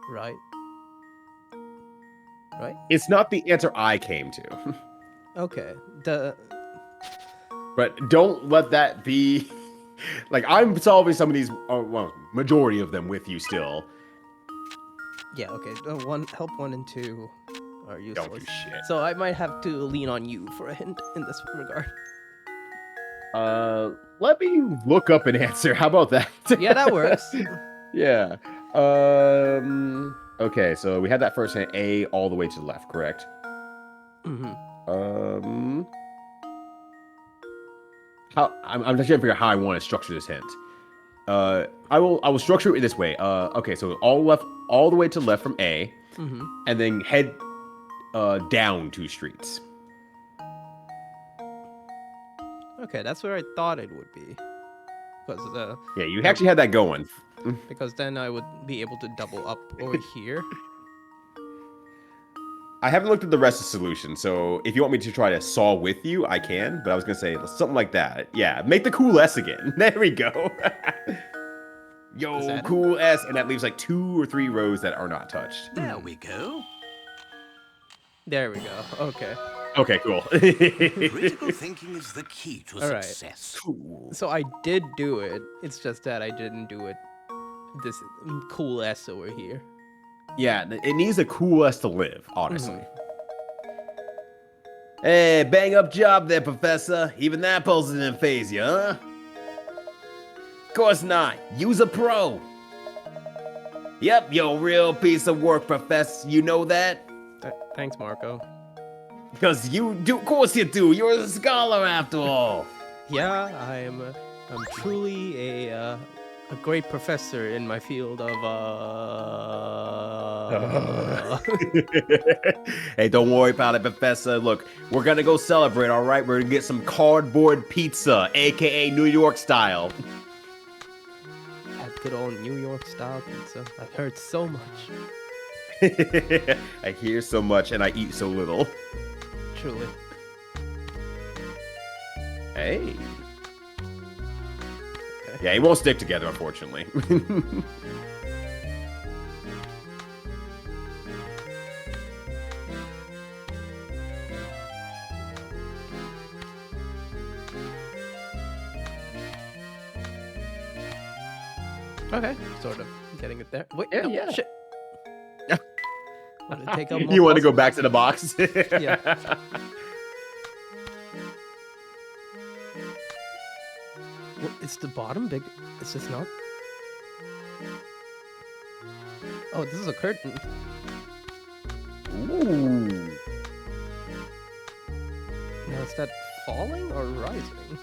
[SPEAKER 2] Right? Right?
[SPEAKER 5] It's not the answer I came to.
[SPEAKER 2] Okay.
[SPEAKER 5] But don't let that be. Like, I'm solving some of these, well, majority of them with you still.
[SPEAKER 2] Yeah, okay. Help 1 and 2 are useless.
[SPEAKER 5] Don't do shit.
[SPEAKER 2] So I might have to lean on you for a hint in this regard.
[SPEAKER 5] Let me look up an answer. How about that?
[SPEAKER 2] Yeah, that works.
[SPEAKER 5] Yeah. Okay, so we had that first hint, A all the way to the left, correct?
[SPEAKER 2] Mm-hmm.
[SPEAKER 5] I'm just trying to figure out how I want to structure this hint. I will structure it this way. Okay, so all the way to the left from A, and then head down 2 streets.
[SPEAKER 2] Okay, that's where I thought it would be. Because
[SPEAKER 5] Yeah, you actually had that going.
[SPEAKER 2] because then I would be able to double up over here.
[SPEAKER 5] I haven't looked at the rest of the solution, so if you want me to try to solve with you, I can. But I was gonna say something like that. Yeah, make the cool S again. There we go. Yo, cool S, and that leaves like 2 or 3 rows that are not touched.
[SPEAKER 3] There we go.
[SPEAKER 2] There we go. Okay.
[SPEAKER 5] Okay, cool.
[SPEAKER 3] Critical thinking is the key to
[SPEAKER 2] All right.
[SPEAKER 3] success.
[SPEAKER 5] Cool.
[SPEAKER 2] So I did do it. It's just that I didn't do it. This cool S over here.
[SPEAKER 5] Yeah, it needs a cool S to live, honestly. Hey, bang up job there, Professor. Even that puzzle didn't phase you, huh? Course not. Use a pro. Yep, you're a real piece of work, Professor. You know that?
[SPEAKER 2] Thanks, Marco.
[SPEAKER 5] Because you do. Of course you do. You're a scholar after all.
[SPEAKER 2] Yeah, I'm truly a great professor in my field of
[SPEAKER 5] Hey, don't worry about it, Professor. Look, we're gonna go celebrate, all right? We're gonna get some cardboard pizza, aka New York style.
[SPEAKER 2] that good old New York style pizza. I've heard so much.
[SPEAKER 5] I hear so much and I eat so little.
[SPEAKER 2] Truly.
[SPEAKER 5] Hey. Yeah, it won't stick together, unfortunately.
[SPEAKER 2] Okay, sort of getting it there. Wait,
[SPEAKER 5] Yeah,
[SPEAKER 2] no,
[SPEAKER 5] yeah.
[SPEAKER 2] shit. Want to take up more
[SPEAKER 5] You want to go
[SPEAKER 2] puzzles?
[SPEAKER 5] back to the box?
[SPEAKER 2] Yeah. What, is the bottom big? Is this not? Oh, this is a curtain.
[SPEAKER 5] Ooh.
[SPEAKER 2] Now is that falling or rising?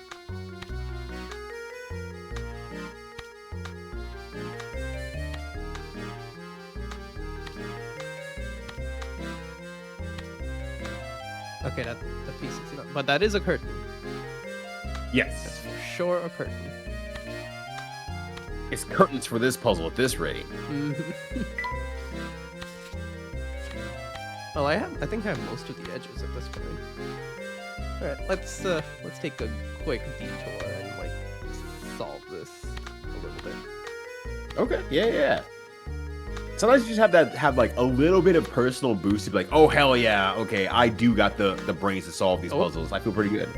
[SPEAKER 2] Okay, that piece is not, but that is a curtain.
[SPEAKER 5] Yes.
[SPEAKER 2] That's for sure a curtain.
[SPEAKER 5] It's curtains for this puzzle at this rate.
[SPEAKER 2] Well, I think I have most of the edges at this point. All right, let's take a quick detour and like solve this a little bit.
[SPEAKER 5] Okay. Yeah. Sometimes you just have like a little bit of personal boost to be like, oh hell yeah, okay, I do got the brains to solve these puzzles. I feel pretty good.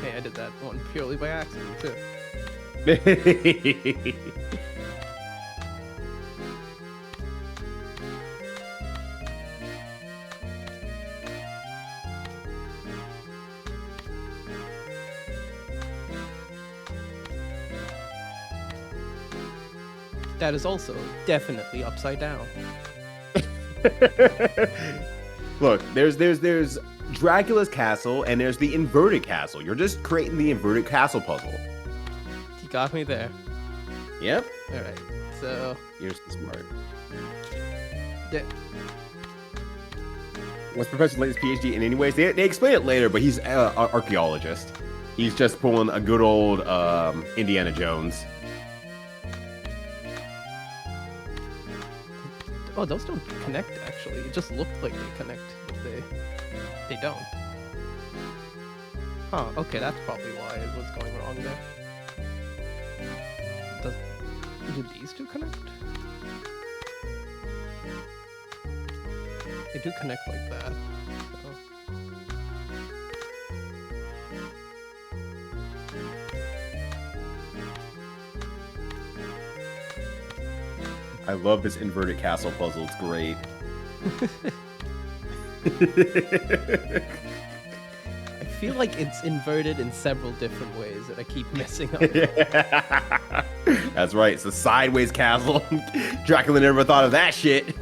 [SPEAKER 2] Hey, I did that one purely by accident too. That is also definitely upside down.
[SPEAKER 5] Look, there's Dracula's castle and there's the inverted castle. You're just creating the inverted castle puzzle.
[SPEAKER 2] You got me there.
[SPEAKER 5] Yep.
[SPEAKER 2] All right. So
[SPEAKER 5] You're so smart.
[SPEAKER 2] the-
[SPEAKER 5] What's Professor Layton's PhD in anyways? They explain it later, but he's an archaeologist. He's just pulling a good old Indiana Jones.
[SPEAKER 2] oh, those don't connect actually. It just looked like they connect. But they don't. Huh. Okay, that's probably why it was going wrong there. Do these two connect? They do connect like that. So.
[SPEAKER 5] I love this inverted castle puzzle. It's great.
[SPEAKER 2] I feel like it's inverted in several different ways that I keep messing up.
[SPEAKER 5] That's right. It's the sideways castle. Dracula never thought of that shit.
[SPEAKER 2] You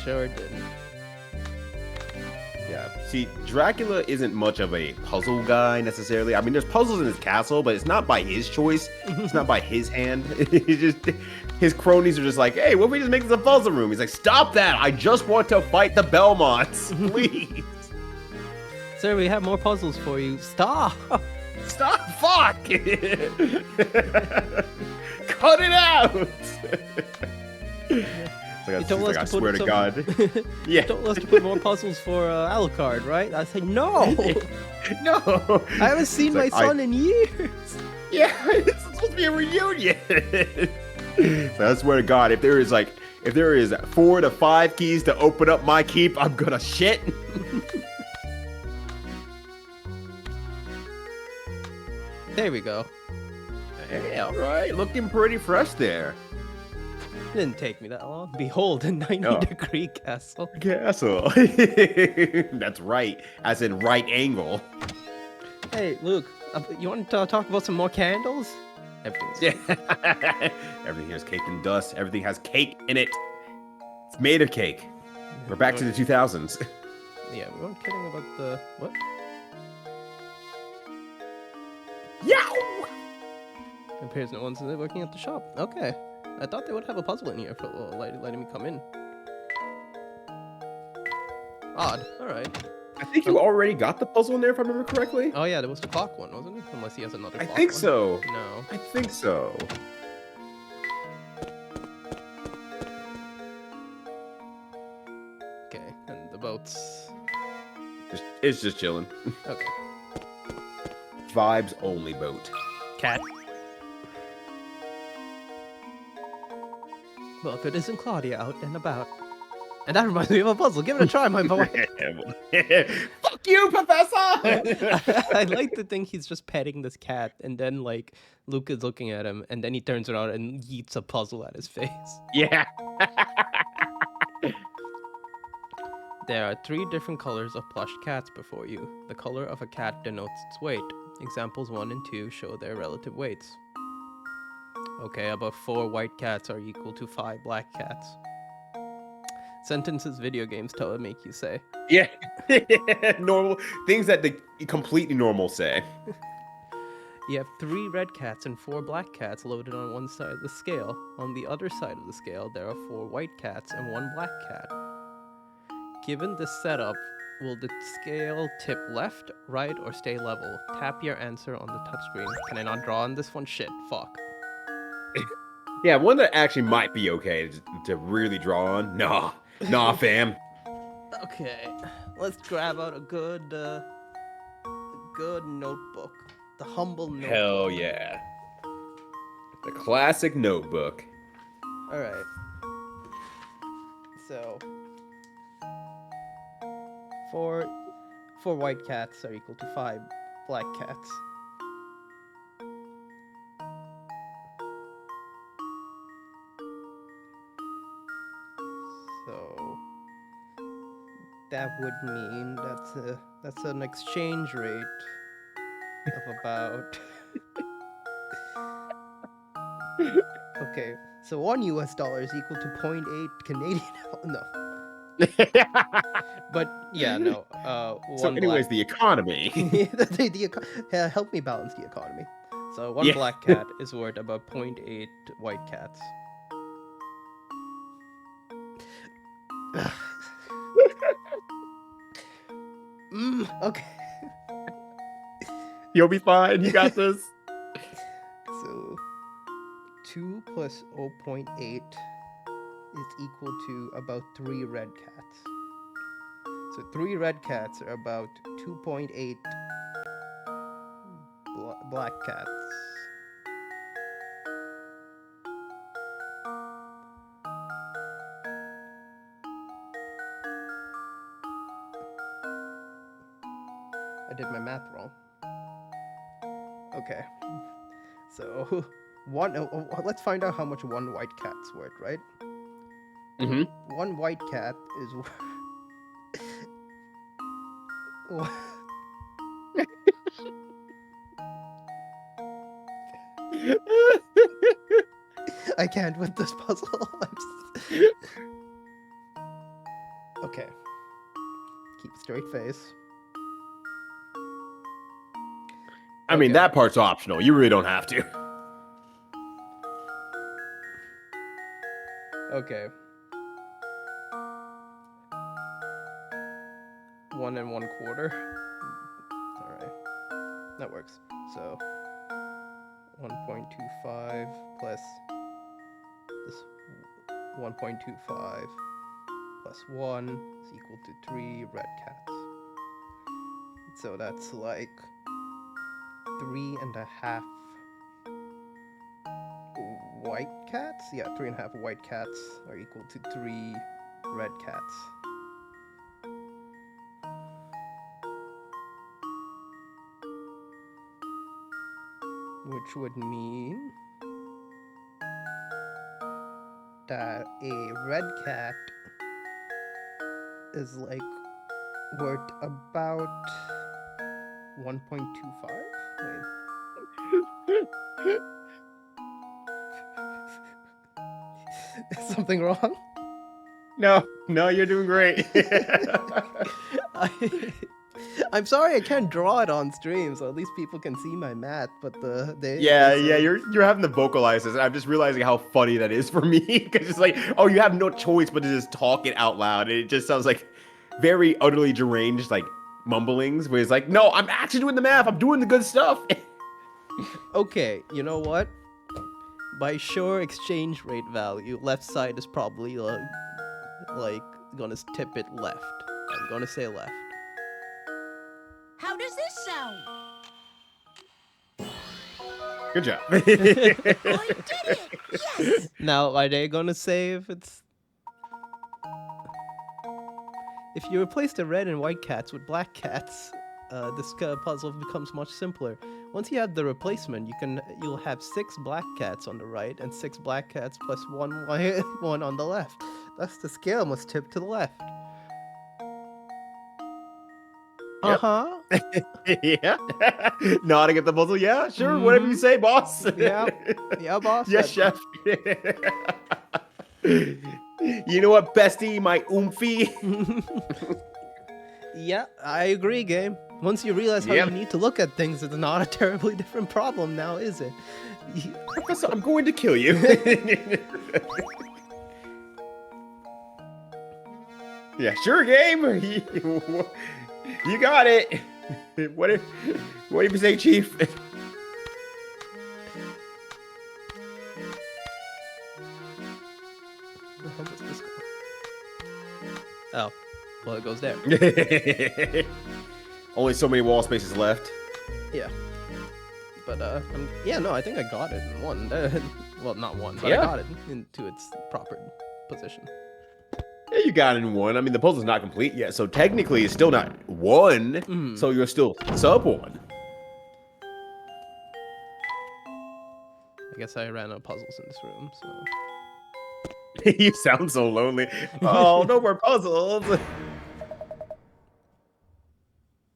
[SPEAKER 2] sure didn't.
[SPEAKER 5] Yeah. See, Dracula isn't much of a puzzle guy necessarily. I mean, there's puzzles in his castle, but it's not by his choice. It's not by his hand. He just his cronies are just like, hey, what if we just make this a puzzle room? He's like, stop that! I just want to fight the Belmonts, please.
[SPEAKER 2] Sir, we have more puzzles for you. Stop!
[SPEAKER 5] Stop! Fuck! Cut it out! It's
[SPEAKER 2] told
[SPEAKER 5] like,
[SPEAKER 2] us
[SPEAKER 5] I
[SPEAKER 2] to put
[SPEAKER 5] swear to
[SPEAKER 2] some-
[SPEAKER 5] God. Yeah.
[SPEAKER 2] Told us to put more puzzles for Alucard, right? I say no.
[SPEAKER 5] No.
[SPEAKER 2] I haven't seen
[SPEAKER 5] It's
[SPEAKER 2] my
[SPEAKER 5] like,
[SPEAKER 2] son in years.
[SPEAKER 5] Yeah, it's supposed to be a reunion. So I swear to God, if there is 4 to 5 keys to open up my keep, I'm gonna shit.
[SPEAKER 2] There we go.
[SPEAKER 5] Hey, all right, looking pretty fresh there.
[SPEAKER 2] Didn't take me that long. Behold, a 90-degree castle.
[SPEAKER 5] Castle. That's right, as in right angle.
[SPEAKER 2] Hey, Luke, you want to talk about some more candles? Everything's
[SPEAKER 5] Yeah. Everything here is caked in dust. Everything has cake in it. It's made of cake. We're back to the 2000s.
[SPEAKER 2] Yeah, we weren't kidding about the what?
[SPEAKER 5] Yow!
[SPEAKER 2] It appears no one's working at the shop. Okay, I thought they would have a puzzle in here for letting me come in. Odd. All right.
[SPEAKER 5] I think you already got the puzzle in there, if I remember correctly.
[SPEAKER 2] Oh yeah, there was the clock one, wasn't it? Unless he has another.
[SPEAKER 5] I
[SPEAKER 2] clock
[SPEAKER 5] think
[SPEAKER 2] one.
[SPEAKER 5] so.
[SPEAKER 2] No.
[SPEAKER 5] I think so.
[SPEAKER 2] Okay, and the boats.
[SPEAKER 5] It's just chilling.
[SPEAKER 2] Okay.
[SPEAKER 5] Vibes only boat.
[SPEAKER 2] Cat. Well, if it isn't Claudia out and about. And that reminds me of a puzzle. Give it a try, my boy.
[SPEAKER 5] Fuck you, Professor!
[SPEAKER 2] I like to think he's just petting this cat, and then like Luke is looking at him, and then he turns around and yeets a puzzle at his face.
[SPEAKER 5] Yeah.
[SPEAKER 2] There are 3 different colors of plush cats before you. The color of a cat denotes its weight. Examples 1 and 2 show their relative weights. Okay, about 4 white cats are equal to 5 black cats. Sentences video games make you say.
[SPEAKER 5] Yeah. Normal things that the completely normal say.
[SPEAKER 2] You have 3 red cats and 4 black cats loaded on one side of the scale. On the other side of the scale, there are 4 white cats and 1 black cat. Given this setup, will the scale tip left, right, or stay level? Tap your answer on the touchscreen. Can I not draw on this one? Shit, fuck.
[SPEAKER 5] Yeah, one that actually might be okay to really draw on. Nah, fam.
[SPEAKER 2] Okay, let's grab out a good notebook. The humble notebook.
[SPEAKER 5] Hell yeah. The classic notebook.
[SPEAKER 2] All right. So, 4 white cats are equal to 5 black cats. So that would mean that's an exchange rate of about Okay, so $1 is equal to .8 Canadian. No, but yeah, no.
[SPEAKER 5] So,
[SPEAKER 2] One
[SPEAKER 5] anyways,
[SPEAKER 2] black.
[SPEAKER 5] the economy.
[SPEAKER 2] Help me balance the economy. So one
[SPEAKER 5] Yeah.
[SPEAKER 2] black cat is worth about .8 white cats. Okay.
[SPEAKER 5] You'll be fine. You got this.
[SPEAKER 2] So 2 plus 0.8 is equal to about 3 red cats. So 3 red cats are about 2.8 black cats. I did my math wrong. Okay. So let's find out how much one white cat's worth, right?
[SPEAKER 5] Mm-hmm.
[SPEAKER 2] One white cat is I can't with this puzzle. Okay. Keep a straight face.
[SPEAKER 5] I mean,
[SPEAKER 2] Okay.
[SPEAKER 5] that part's optional. You really don't have to.
[SPEAKER 2] Okay. 1 1/4. Alright. That works. So 1.25 plus this 1.25 plus 1 is equal to 3 red cats. So that's like 3.5 white cats? Yeah, 3.5 white cats are equal to 3 red cats. Which would mean that a red cat is like worth about 1.25. Wait. Is something wrong?
[SPEAKER 5] No, you're doing great.
[SPEAKER 2] I'm sorry I can't draw it on stream, so at least people can see my math. But
[SPEAKER 5] Yeah, you're having to vocalize this. I'm just realizing how funny that is for me because it's like, oh, you have no choice but to just talk it out loud. And it just sounds like very utterly deranged, like mumblings. Where it's like, no, I'm actually doing the math. I'm doing the good stuff.
[SPEAKER 2] Okay, you know what? By sure exchange rate value, left side is probably like gonna tip it left. I'm gonna say left.
[SPEAKER 6] How does this sound?
[SPEAKER 5] Good job.
[SPEAKER 6] I did it! Yes!
[SPEAKER 2] Now, are they gonna say if it's... If you replace the red and white cats with black cats, this puzzle becomes much simpler. Once you have the replacement, you'll have 6 black cats on the right and 6 black cats plus 1 white one on the left. Thus, the scale must tip to the left.
[SPEAKER 5] Yep.
[SPEAKER 2] Uh-huh.
[SPEAKER 5] Yeah. Nodding at the puzzle. Yeah, sure. Whatever you say, boss.
[SPEAKER 2] Yeah, boss.
[SPEAKER 5] Yes, chef. You know what, bestie, my oomphy?
[SPEAKER 2] Yeah, I agree, game. Once you realize how
[SPEAKER 5] Yep.
[SPEAKER 2] you need to look at things, it's not a terribly different problem now, is it?
[SPEAKER 5] Professor, I'm going to kill you. Yeah, sure, game. You got it. What do you say, Chief?
[SPEAKER 2] How does this go? Oh, well, it goes there.
[SPEAKER 5] Only so many wall spaces left.
[SPEAKER 2] Yeah. But, yeah, no, I think I got it in one. Well, not one, but
[SPEAKER 5] Yeah.
[SPEAKER 2] I got it into its proper position.
[SPEAKER 5] Yeah, you got it in one. I mean, the puzzle's not complete yet, so technically it's still not one. So you're still sub one.
[SPEAKER 2] I guess I ran out of puzzles in this room, so...
[SPEAKER 5] You sound so lonely. Oh, no more puzzles.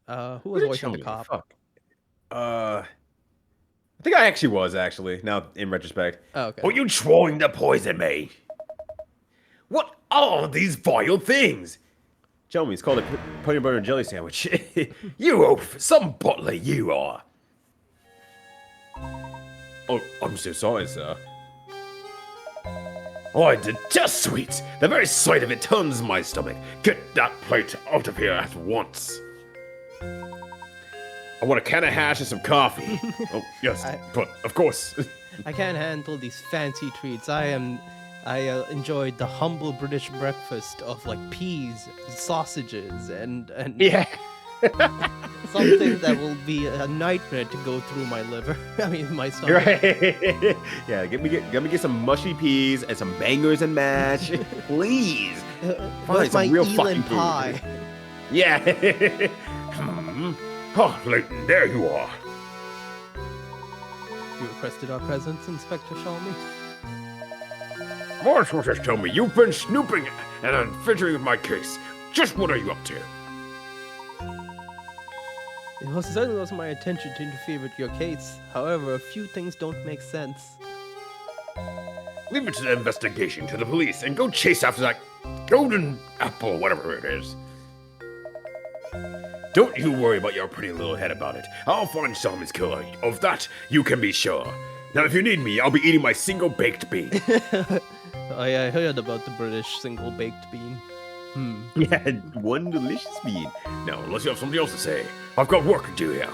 [SPEAKER 2] Who was voicing the cop?
[SPEAKER 5] Fuck. think I actually was, now in retrospect.
[SPEAKER 2] Oh, okay.
[SPEAKER 1] Are you trying to poison me? What are these vile things?
[SPEAKER 5] Show me, it's called a peanut butter and jelly sandwich.
[SPEAKER 1] You oaf, some butler you are. Oh, I'm so sorry, sir. Oh, I detest sweets. The very sight of it turns my stomach. Get that plate out of here at once. I want a can of hash and some coffee. Oh, yes, but of course.
[SPEAKER 2] I can't handle these fancy treats. I enjoyed the humble British breakfast of like peas, sausages, and
[SPEAKER 5] Yeah.
[SPEAKER 2] something that will be a nightmare to go through my liver. I mean, my stomach.
[SPEAKER 5] Right. Yeah, let me get some mushy peas and some bangers and mash, please.
[SPEAKER 2] Where's my
[SPEAKER 5] some real
[SPEAKER 2] Elan
[SPEAKER 5] fucking food.
[SPEAKER 2] pie?
[SPEAKER 5] Yeah.
[SPEAKER 1] Oh, Layton, there you are.
[SPEAKER 2] You requested our presence, Inspector Shalmy?
[SPEAKER 1] My sources tell me you've been snooping and unfitting with my case. Just what are you up to?
[SPEAKER 2] It certainly wasn't my intention to interfere with your case. However, a few things don't make sense.
[SPEAKER 1] Leave it to the investigation, to the police, and go chase after that golden apple, whatever it is. Don't you worry about your pretty little head about it. I'll find Solomon's killer. Of that, you can be sure. Now, if you need me, I'll be eating my single-baked bean.
[SPEAKER 2] I heard about the British single-baked bean.
[SPEAKER 5] Yeah, one delicious bean.
[SPEAKER 1] Now, unless you have something else to say, I've got work to do here.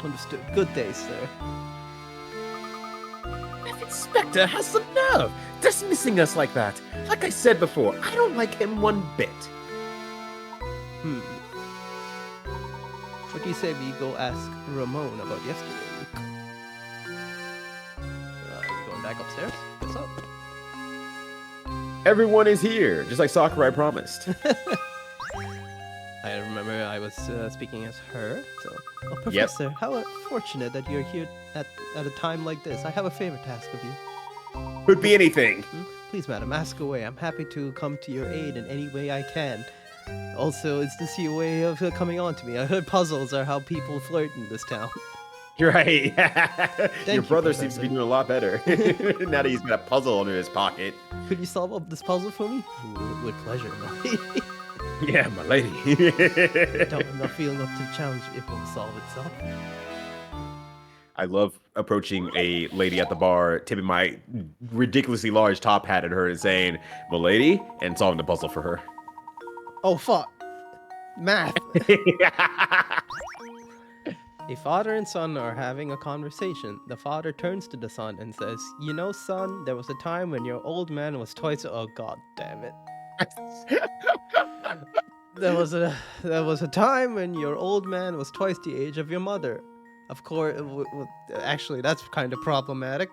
[SPEAKER 2] Understood. Good day, sir.
[SPEAKER 5] That inspector has some nerve, dismissing us like that. Like I said before, I don't like him one bit.
[SPEAKER 2] What do you say we go ask Ramon about yesterday, Luke? Going back upstairs? What's up?
[SPEAKER 5] Everyone is here, just like Sakurai promised.
[SPEAKER 2] I remember I was speaking as her, so... Oh, Professor, how fortunate that you're here at a time like this. I have a favor to ask of you.
[SPEAKER 5] Could be anything.
[SPEAKER 2] Please, madam, ask away. I'm happy to come to your aid in any way I can. Also, is this your way of coming on to me? I heard puzzles are how people flirt in this town.
[SPEAKER 5] Right.
[SPEAKER 2] you,
[SPEAKER 5] Your brother seems
[SPEAKER 2] Professor.
[SPEAKER 5] to be doing a lot better. Now that he's got a puzzle under his pocket.
[SPEAKER 2] Could you solve up this puzzle for me? With pleasure, my lady.
[SPEAKER 1] Yeah, my lady.
[SPEAKER 2] I'm not feeling up to the challenge. It will solve itself.
[SPEAKER 5] I love approaching a lady at the bar, tipping my ridiculously large top hat at her and saying, "Milady," and solving the puzzle for her.
[SPEAKER 2] Oh, fuck. Math. A father and son are having a conversation. The father turns to the son and says, "You know, son, there was a time when your old man was twice..." Oh, god damn it. There was a time when your old man was twice the age of your mother. Of course, actually, that's kind of problematic.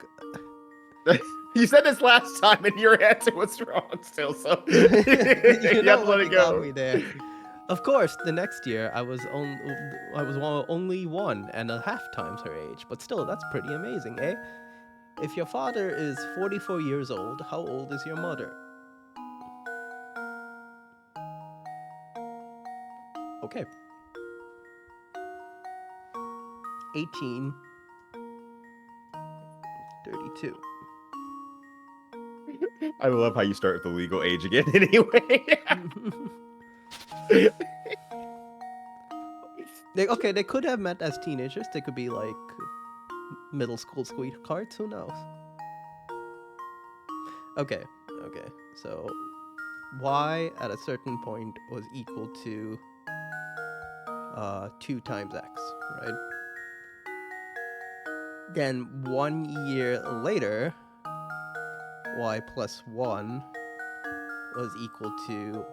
[SPEAKER 5] You said this last time and your answer was wrong still, so
[SPEAKER 2] You
[SPEAKER 5] you
[SPEAKER 2] know
[SPEAKER 5] have to let
[SPEAKER 2] what,
[SPEAKER 5] it
[SPEAKER 2] you got
[SPEAKER 5] go.
[SPEAKER 2] me there. Of course, the next year I was only 1.5 times her age, but still, that's pretty amazing, eh? If your father is 44 years old, how old is your mother? Okay. 18. 32.
[SPEAKER 5] I love how you start with the legal age again anyway.
[SPEAKER 2] They could have met as teenagers. They could be like middle school sweethearts. Who knows? Okay. So y at a certain point was equal to 2 times x, right? Then 1 year later, y plus 1 was equal to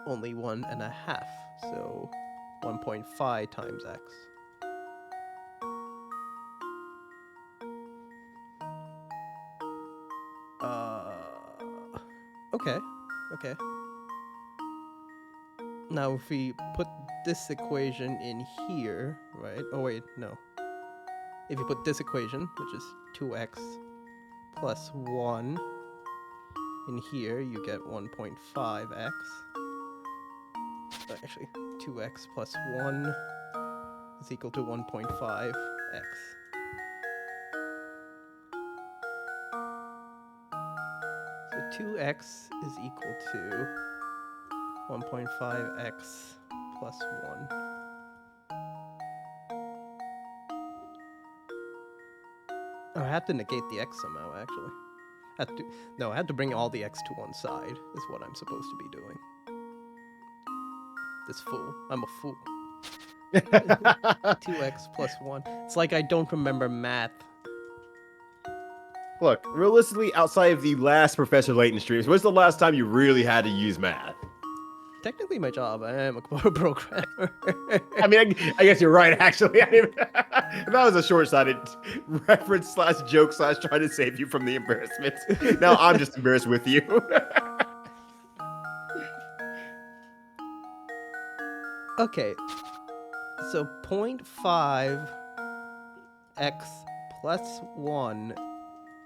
[SPEAKER 2] only 1.5, so 1.5 times x. Okay. Now if we put this equation in here, right? Oh wait, no. If you put this equation, which is 2x plus 1 in here, you get 1.5x. actually, 2x plus 1 is equal to 1.5x. So 2x is equal to 1.5x plus 1. Oh, I have to negate the x somehow, actually. I have to bring all the x to one side, is what I'm supposed to be doing. This fool. I'm a fool. 2x plus 1. It's like I don't remember math.
[SPEAKER 5] Look, realistically, outside of the last Professor Layton streams, when's the last time you really had to use math?
[SPEAKER 2] Technically my job. I am a programmer.
[SPEAKER 5] I mean, I guess you're right, actually. I mean, that was a short-sighted reference slash joke slash trying to save you from the embarrassment. Now I'm just embarrassed with you.
[SPEAKER 2] Okay. So 0.5 x plus 1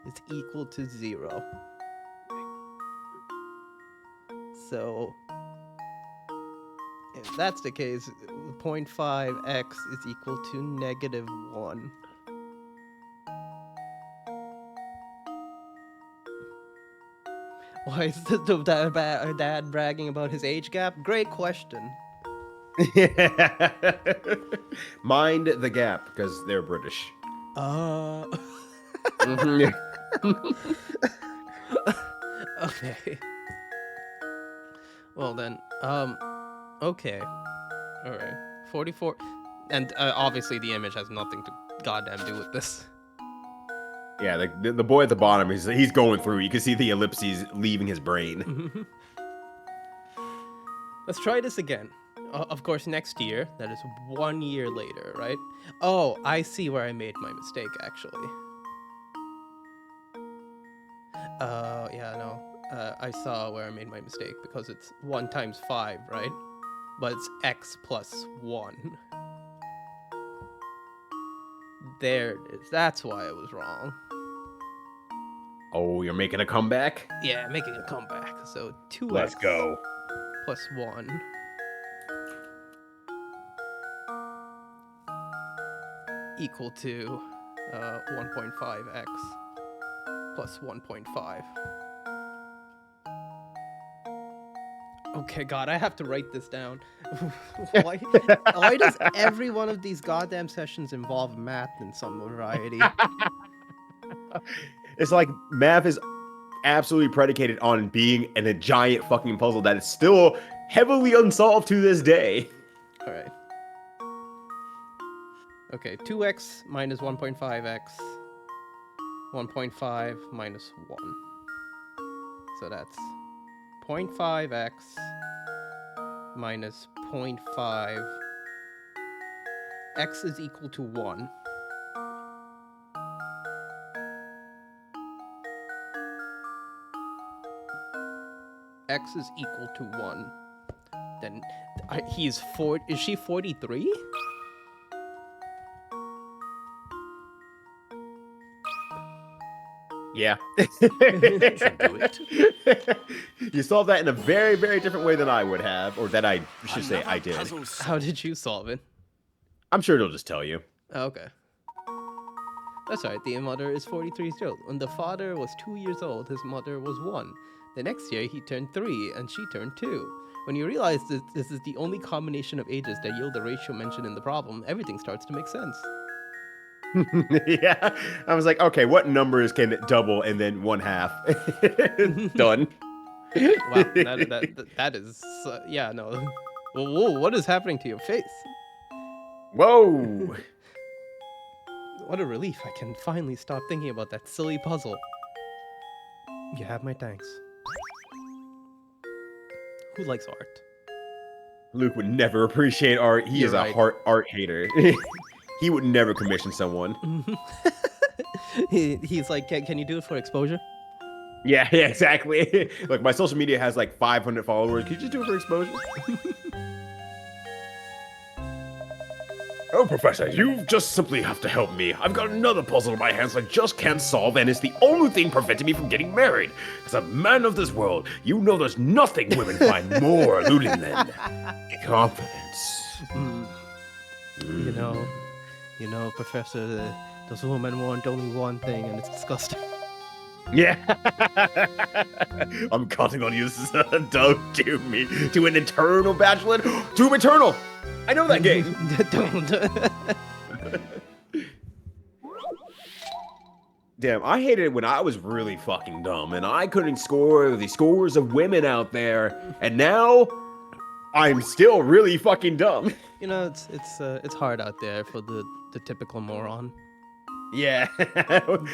[SPEAKER 2] is equal to 0. So if that's the case, 0.5x is equal to negative 1. Why is the dad bragging about his age gap? Great question.
[SPEAKER 5] Mind the gap, because they're British. Mhm.
[SPEAKER 2] Okay. Well then, okay. Alright. 44. And obviously the image has nothing to goddamn do with this.
[SPEAKER 5] Yeah, the boy at the bottom, he's going through. You can see the ellipses leaving his brain.
[SPEAKER 2] Let's try this again. Of course, next year. That is 1 year later, right? Oh, I see where I made my mistake, actually. Yeah, no. I saw where I made my mistake because it's 1 times 5, right? But it's x plus 1. There it is. That's why I was wrong.
[SPEAKER 5] Oh, you're making a comeback?
[SPEAKER 2] Yeah, making a comeback. So 2x
[SPEAKER 5] Let's go.
[SPEAKER 2] plus 1 equal to 1.5x plus 1.5. Okay, God, I have to write this down. Why does every one of these goddamn sessions involve math in some variety?
[SPEAKER 5] It's like math is absolutely predicated on being in a giant fucking puzzle that is still heavily unsolved to this day.
[SPEAKER 2] Alright. Okay, 2x minus 1.5x. 1.5 minus 1. So that's 0.5x minus 0.5. X is equal to 1. X is equal to 1. Then he's 4. Is she 43?
[SPEAKER 5] Yeah.
[SPEAKER 3] Should do it.
[SPEAKER 5] You solved that in a very, very different way than I would have, or that I should say
[SPEAKER 3] Another
[SPEAKER 5] I did.
[SPEAKER 3] puzzle solved.
[SPEAKER 2] How did you solve it?
[SPEAKER 5] I'm sure it'll just tell you.
[SPEAKER 2] Okay. That's right, the mother is 43 years old. When the father was 2 years old, his mother was 1. The next year, he turned 3, and she turned 2. When you realize that this is the only combination of ages that yield the ratio mentioned in the problem, everything starts to make sense.
[SPEAKER 5] Yeah. I was like, okay, what numbers can double and then 1/2? Done.
[SPEAKER 2] Wow, that is... yeah, no. Whoa, what is happening to your face?
[SPEAKER 5] Whoa.
[SPEAKER 2] What a relief, I can finally stop thinking about that silly puzzle. You have my thanks. Who likes art?
[SPEAKER 5] Luke would never appreciate art. He
[SPEAKER 2] You're
[SPEAKER 5] is
[SPEAKER 2] right.
[SPEAKER 5] a art hater. He would never commission someone.
[SPEAKER 2] He's like, can you do it for exposure?
[SPEAKER 5] Yeah, exactly. Look, my social media has like 500 followers. Could you just do it for exposure?
[SPEAKER 1] Oh, Professor, you just simply have to help me. I've got another puzzle in my hands I just can't solve, and it's the only thing preventing me from getting married. As a man of this world, you know there's nothing women find more eluding than confidence.
[SPEAKER 2] You know, Professor, those women want only one thing, and it's disgusting.
[SPEAKER 5] Yeah. I'm counting on you, son. Don't do me to an eternal bachelor. Doom Eternal. I know that game.
[SPEAKER 2] Don't.
[SPEAKER 5] Damn, I hated it when I was really fucking dumb and I couldn't score the scores of women out there, and now I'm still really fucking dumb.
[SPEAKER 2] You know, it's hard out there for the typical moron.
[SPEAKER 5] Yeah,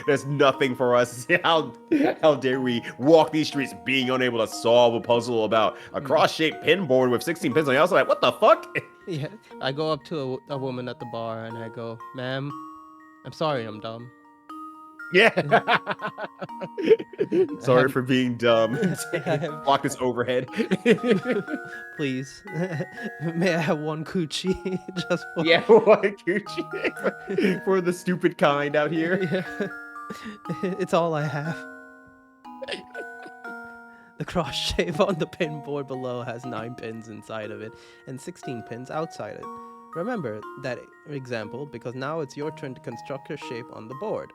[SPEAKER 5] there's nothing for us. How dare we walk these streets being unable to solve a puzzle about a cross-shaped pin board with 16 pins on the outside? What the fuck?
[SPEAKER 2] Yeah, I go up to a woman at the bar and I go, "Ma'am, I'm sorry, I'm dumb."
[SPEAKER 5] Yeah. Sorry
[SPEAKER 2] have-
[SPEAKER 5] for being dumb. Block this overhead.
[SPEAKER 2] Please, may I have one coochie just for
[SPEAKER 5] Yeah, what coochie for the stupid kind out here.
[SPEAKER 2] Yeah. It's all I have. The cross shape on the pin board below has 9 pins inside of it and 16 pins outside it. Remember that example because now it's your turn to construct a shape on the board.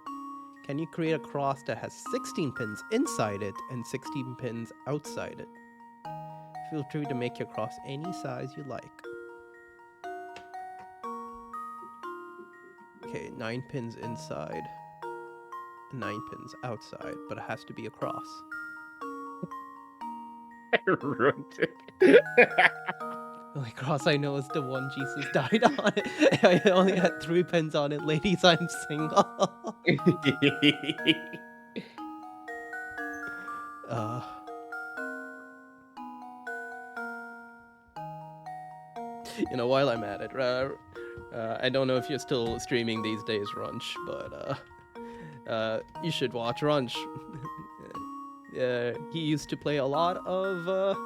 [SPEAKER 2] Can you create a cross that has 16 pins inside it and 16 pins outside it? Feel free to make your cross any size you like. Okay, 9 pins inside, 9 pins outside, but it has to be a cross.
[SPEAKER 5] I ruined it.
[SPEAKER 2] The only cross I know is the one Jesus died on it. I only had 3 pins on it. Ladies, I'm single. You know, while I'm at it, I don't know if you're still streaming these days, Runch, but you should watch Runch. He used to play a lot of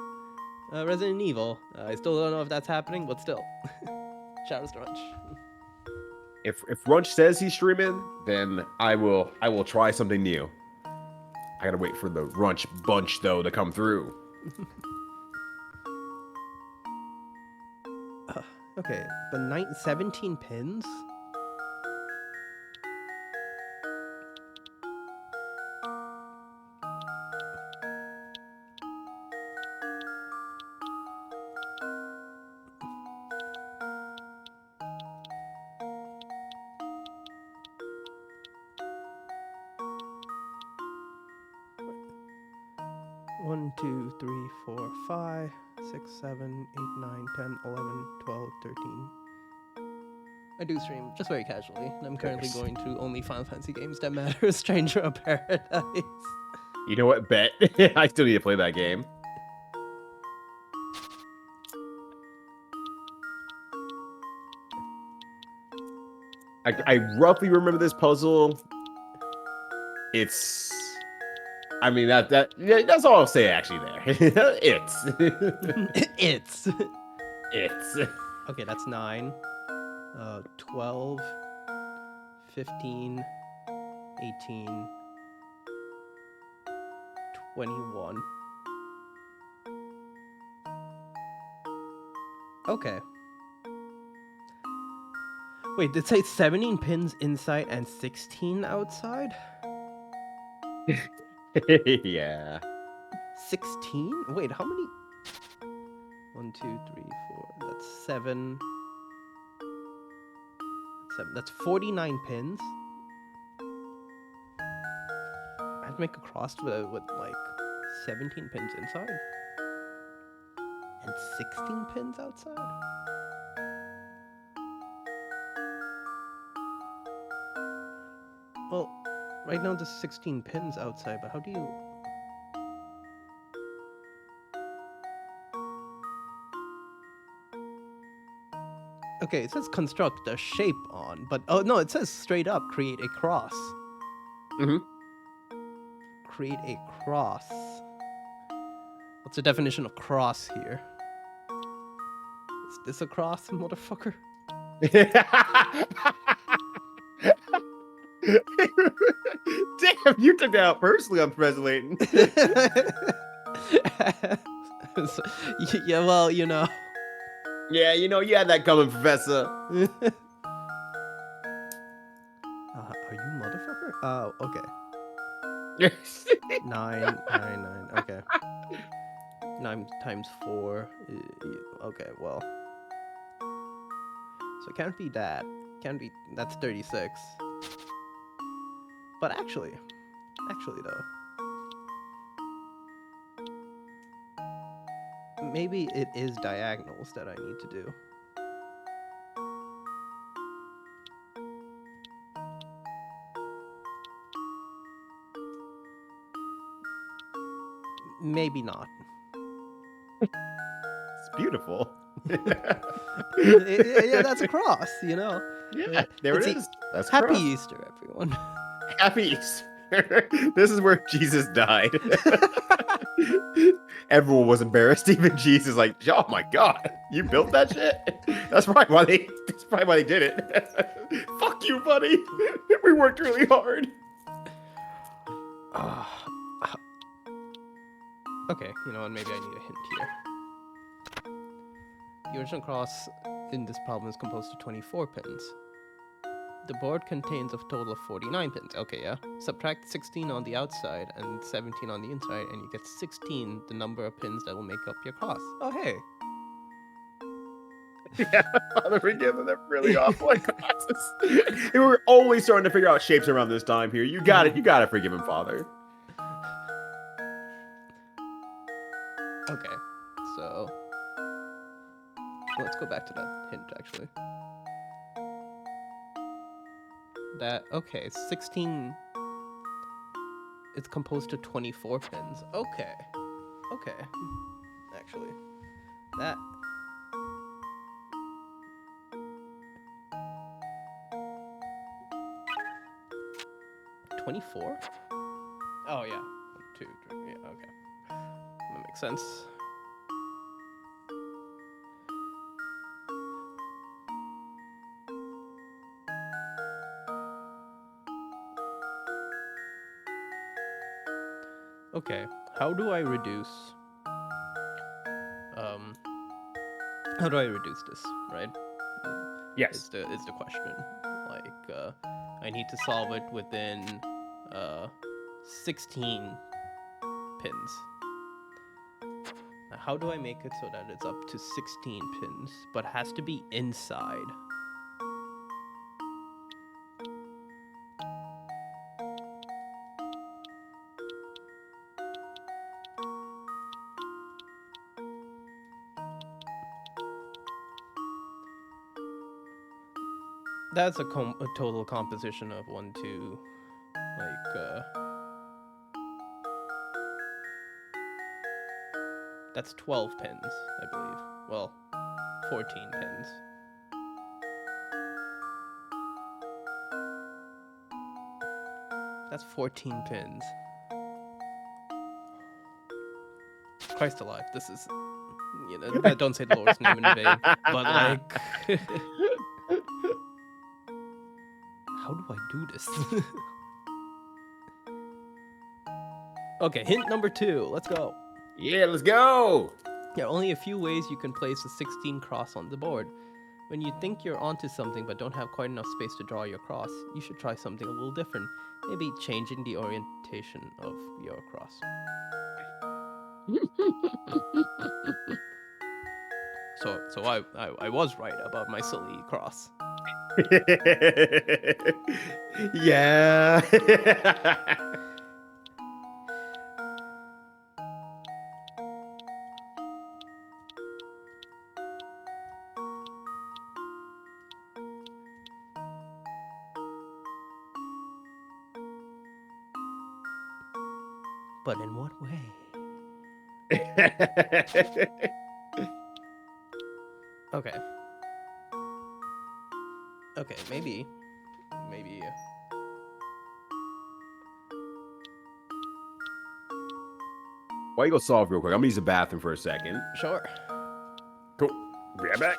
[SPEAKER 2] Resident Evil. I still don't know if that's happening, but still. Shout out to Runch.
[SPEAKER 5] If Runch says he's streaming, then I will try something new. I gotta wait for the Runch bunch though to come through.
[SPEAKER 2] Okay, but 17 pins? One, 2, 3, 4, 5, 6, 7, 8, 9, 10, 11, 12, 13. I do stream just very casually, and I'm currently going through only Final Fantasy games that matter. Stranger of Paradise.
[SPEAKER 5] You know what? Bet I still need to play that game. I roughly remember this puzzle. It's, I mean that's all I'll say actually there.
[SPEAKER 2] It's.
[SPEAKER 5] It's.
[SPEAKER 2] Okay, that's 9. 12, 15, 18, 21. Okay. Wait, did it say 17 pins inside and 16 outside?
[SPEAKER 5] Yeah.
[SPEAKER 2] 16? Wait, how many? 1, 2, 3, 4. That's 7. 7. That's 49 pins. I have to make a cross with like 17 pins inside and 16 pins outside. Well, right now there's 16 pins outside, but how do you? Okay, it says construct a shape on, but oh no, it says straight up create a cross.
[SPEAKER 5] Mm-hmm.
[SPEAKER 2] Create a cross. What's the definition of cross here? Is this a cross, motherfucker?
[SPEAKER 5] Damn, you took that out personally on Professor Layton.
[SPEAKER 2] Yeah, well, you know.
[SPEAKER 5] Yeah, you know, you had that coming, Professor.
[SPEAKER 2] Are you motherfucker? Oh, okay. 9. Okay. 9 times 4. Okay, well. So it can't be that. Can't be. That's 36. But actually though, maybe it is diagonals that I need to do. Maybe not.
[SPEAKER 5] It's beautiful.
[SPEAKER 2] Yeah, that's a cross, you know.
[SPEAKER 5] Yeah, there it
[SPEAKER 2] It's
[SPEAKER 5] is. That's
[SPEAKER 2] Happy
[SPEAKER 5] cross.
[SPEAKER 2] Easter, everyone.
[SPEAKER 5] Happy Easter. This is where Jesus died. Everyone was embarrassed, even Jesus. Like, oh my God, you built that shit? That's probably why they did it. Fuck you, buddy. We worked really hard.
[SPEAKER 2] Okay, you know what? Maybe I need a hint here. The original cross in this problem is composed of 24 pins. The board contains a total of 49 pins. Okay, yeah. Subtract 16 on the outside and 17 on the inside, and you get 16, the number of pins that will make up your cross. Oh, hey.
[SPEAKER 5] Yeah, Father, forgive them. They're really awful at classes. We were always starting to figure out shapes around this time here. You got it. You got to forgive him, Father.
[SPEAKER 2] Okay, so let's go back to that hint, actually. Okay, 16, it's composed of 24 pins. Okay, actually, that... $24? Oh, yeah. 2, 3, yeah, okay. That makes sense. Okay, how do I reduce this, right?
[SPEAKER 5] Yes.
[SPEAKER 2] Is the question. Like, I need to solve it within 16 pins. Now, how do I make it so that it's up to 16 pins, but has to be inside? That's a total composition of 1, 2, like, that's 12 pins, I believe. Well, 14 pins. That's 14 pins. Christ alive, this is... You know, don't say the Lord's name in vain, but like... How do I do this? Okay, hint number 2. Let's go.
[SPEAKER 5] Yeah, let's go.
[SPEAKER 2] There are only a few ways you can place a 16 cross on the board. When you think you're onto something but don't have quite enough space to draw your cross, you should try something a little different. Maybe changing the orientation of your cross. So I was right about my silly cross.
[SPEAKER 5] Yeah.
[SPEAKER 2] But in what way? Okay. Okay, maybe.
[SPEAKER 5] Why you go solve real quick? I'm gonna use the bathroom for a second.
[SPEAKER 2] Sure.
[SPEAKER 5] Cool. Be right back.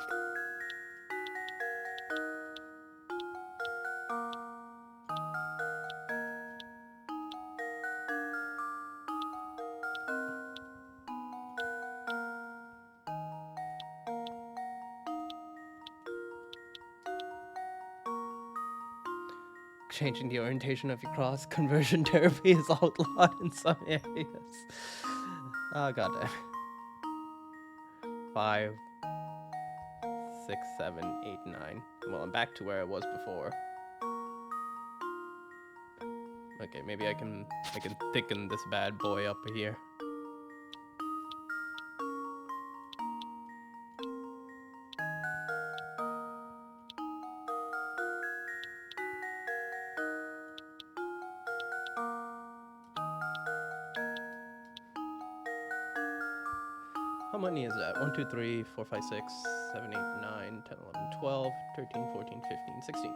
[SPEAKER 2] changing the orientation of your cross. Conversion therapy is outlawed in some areas. Oh, goddamn. 5, 6, 7, 8, 9. Well, I'm back to where I was before. Okay, maybe I can thicken this bad boy up here. How many is that? 1, 2, 3, 4, 5, 6, 7, 8, 9, 10, 11, 12, 13, 14, 15, 16.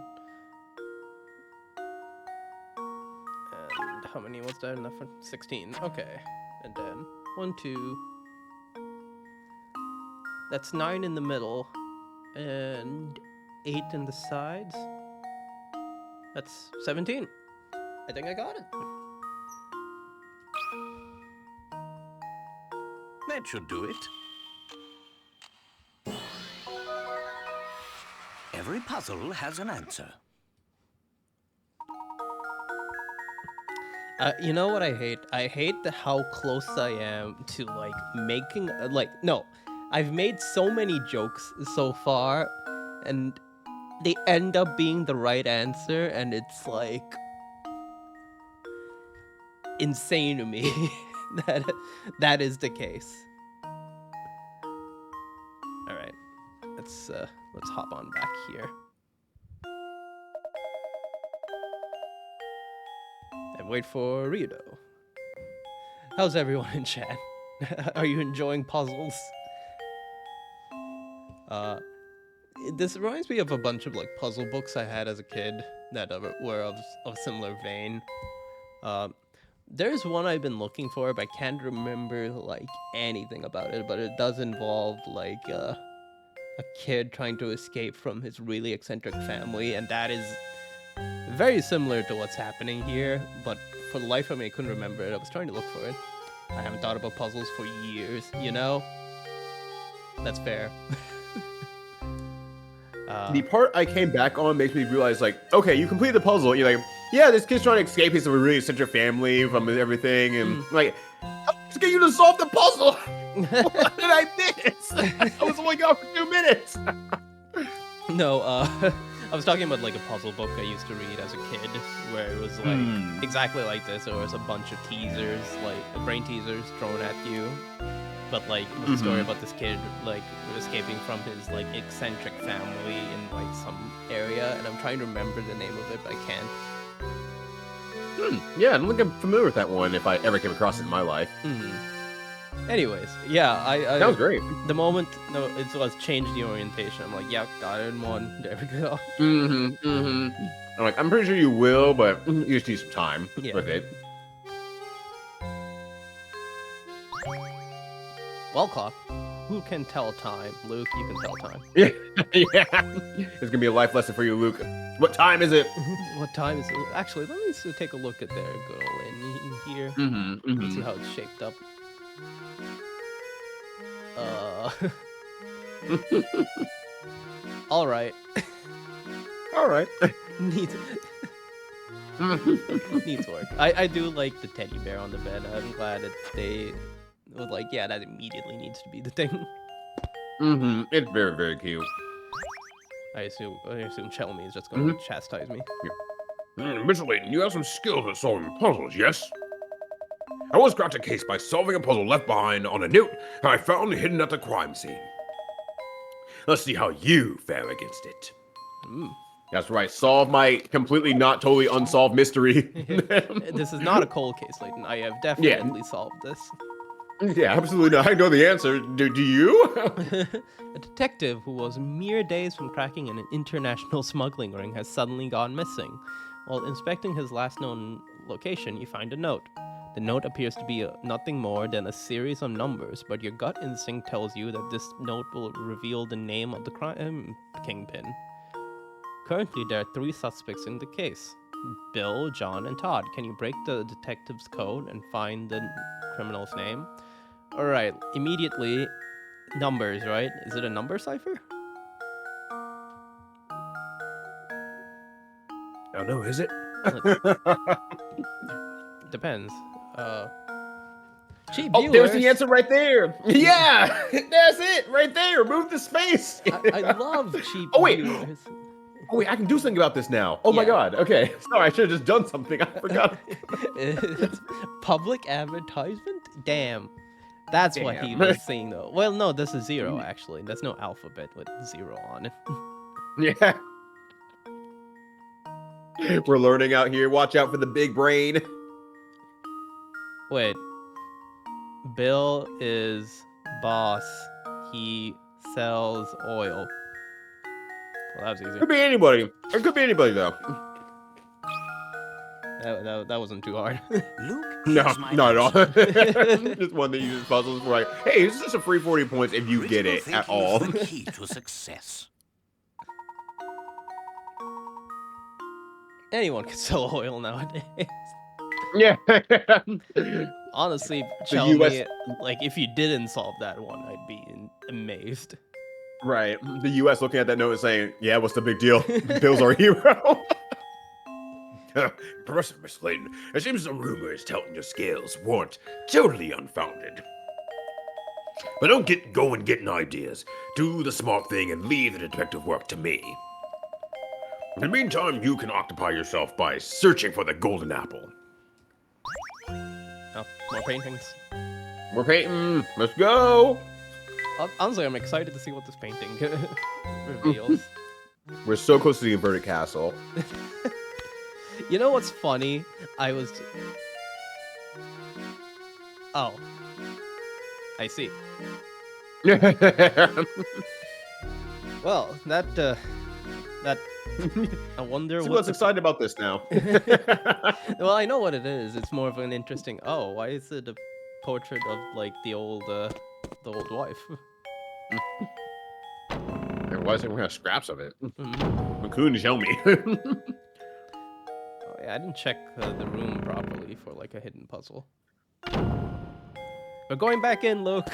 [SPEAKER 2] And how many was that in the front? 16. Okay. And then 1, 2. That's 9 in the middle. And 8 in the sides. That's 17. I think I got it.
[SPEAKER 3] That should do it. Every puzzle has an answer.
[SPEAKER 2] You know what I hate? I hate how close I am to like making no. I've made so many jokes so far, and they end up being the right answer, and it's like insane to me that is the case. All right, let's hop on back here. And wait for Ryudo. How's everyone in chat? Are you enjoying puzzles? This reminds me of a bunch of like puzzle books I had as a kid that were of a similar vein. There's one I've been looking for, but I can't remember like anything about it. But it does involve like a kid trying to escape from his really eccentric family, and that is very similar to what's happening here, but for the life of me, I couldn't remember it. I was trying to look for it. I haven't thought about puzzles for years, you know? That's fair.
[SPEAKER 5] The part I came back on makes me realize, like, okay, you complete the puzzle. You're like, yeah, this kid's trying to escape his really eccentric family from everything, and like, how to get you to solve the puzzle? What did I miss? I was only gone for 2 minutes.
[SPEAKER 2] No, I was talking about like a puzzle book I used to read as a kid, where it was like exactly like this. There was a bunch of teasers, like brain teasers thrown at you, but like it was a story about this kid like escaping from his like eccentric family in like some area, and I'm trying to remember the name of it, but I can't.
[SPEAKER 5] Yeah, I don't think I'm familiar with that one if I ever came across it in my life.
[SPEAKER 2] Anyways, yeah, I
[SPEAKER 5] That was great.
[SPEAKER 2] The moment it was change the orientation, I'm like, yeah, got it in one. There we go.
[SPEAKER 5] I'm like, I'm pretty sure you will, but you just need some time with it.
[SPEAKER 2] Well, clock. Who can tell time? Luke, you can tell time.
[SPEAKER 5] Yeah, it's gonna be a life lesson for you, Luke. What time is it?
[SPEAKER 2] What time is it? Actually, let me take a look at their good old in here. Let's see how it's shaped up. All right.
[SPEAKER 5] All right.
[SPEAKER 2] Needs work. I do like the teddy bear on the bed. I'm glad that they was like, yeah, that immediately needs to be the thing.
[SPEAKER 5] It's very, very cute.
[SPEAKER 2] I assume Chelmy is just going to chastise me.
[SPEAKER 1] Mr. Layton, you have some skills at solving puzzles, yes? I once cracked a case by solving a puzzle left behind on a note I found hidden at the crime scene. Let's see how you fare against it.
[SPEAKER 5] That's right. Solve my completely not totally unsolved mystery.
[SPEAKER 2] This is not a cold case, Layton. I have definitely solved this.
[SPEAKER 5] Yeah, absolutely not. I know the answer. Do you?
[SPEAKER 2] A detective who was mere days from cracking an international smuggling ring has suddenly gone missing. While inspecting his last known location, you find a note. The note appears to be nothing more than a series of numbers, but your gut instinct tells you that this note will reveal the name of the crime kingpin. Currently, there are 3 suspects in the case: Bill, John, and Todd. Can you break the detective's code and find the criminal's name? Alright, immediately, numbers, right? Is it a number cipher?
[SPEAKER 1] Oh no, is it?
[SPEAKER 2] Depends. Cheap
[SPEAKER 5] Oh, there's the
[SPEAKER 2] viewers.
[SPEAKER 5] answer right there. Yeah, that's it right there. Remove the space.
[SPEAKER 2] I love cheap
[SPEAKER 5] Oh, wait.
[SPEAKER 2] viewers.
[SPEAKER 5] Oh wait, I can do something about this now. Oh my
[SPEAKER 2] Yeah.
[SPEAKER 5] god. Okay. Sorry, I should have just done something. I forgot.
[SPEAKER 2] It's public advertisement? Damn. That's what he
[SPEAKER 5] Damn.
[SPEAKER 2] was saying, though. Well, no, this is 0, actually. That's no alphabet with 0 on it.
[SPEAKER 5] Yeah. We're learning out here. Watch out for the big brain.
[SPEAKER 2] Wait. Bill is boss. He sells oil. Well, that was easy.
[SPEAKER 5] Could be anybody. It could be anybody though.
[SPEAKER 2] That wasn't too hard.
[SPEAKER 3] Luke,
[SPEAKER 5] No,
[SPEAKER 3] here's my
[SPEAKER 5] not at all.
[SPEAKER 3] answer.
[SPEAKER 5] Just one that uses puzzles. We're like, hey, this is just a free 40 points if you get
[SPEAKER 3] Critical
[SPEAKER 5] it at
[SPEAKER 3] thinking
[SPEAKER 5] all.
[SPEAKER 3] is the key to success.
[SPEAKER 2] Anyone can sell oil nowadays.
[SPEAKER 5] Yeah.
[SPEAKER 2] Honestly,
[SPEAKER 5] The
[SPEAKER 2] tell
[SPEAKER 5] US
[SPEAKER 2] me, like, if you didn't solve that one, I'd be amazed.
[SPEAKER 5] Right. The U.S. looking at that note and saying, yeah, what's the big deal? Bill's our hero.
[SPEAKER 1] Professor Miss Layton, it seems the rumors touting your skills weren't totally unfounded. But don't get going getting ideas. Do the smart thing and leave the detective work to me. In the meantime, you can occupy yourself by searching for the golden apple.
[SPEAKER 2] Oh, more paintings.
[SPEAKER 5] We're painting. Let's go.
[SPEAKER 2] Honestly, I'm excited to see what this painting reveals.
[SPEAKER 5] We're so close to the inverted castle.
[SPEAKER 2] You know what's funny? Oh. I see. Well, that I wonder
[SPEAKER 5] See
[SPEAKER 2] what
[SPEAKER 5] what's excited about this now.
[SPEAKER 2] Well, I know what it is. It's more of an interesting. Oh, why is it a portrait of like the old wife?
[SPEAKER 5] Why is it we have scraps of it?
[SPEAKER 2] Mhm.
[SPEAKER 5] Cocoon, show me.
[SPEAKER 2] Oh, yeah, I didn't check the room properly for like a hidden puzzle. We're going back in, Luke.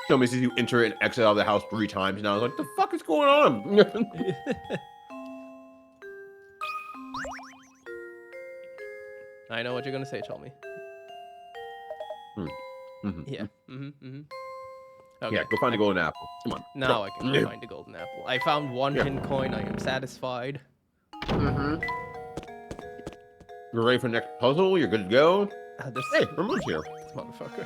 [SPEAKER 5] Show me, sees you enter and exit out of the house 3 times. Now I was like, the fuck is going on?
[SPEAKER 2] I know what you're gonna say, tell me.
[SPEAKER 5] Mhm.
[SPEAKER 2] Yeah. Okay.
[SPEAKER 5] Yeah, go find the golden apple. Come on.
[SPEAKER 2] Now I can go find a golden apple. I found 1 hidden coin. I am satisfied.
[SPEAKER 5] You're ready for the next puzzle? You're good to go?
[SPEAKER 2] There's
[SPEAKER 5] Hey, Ramon's here.
[SPEAKER 2] this motherfucker.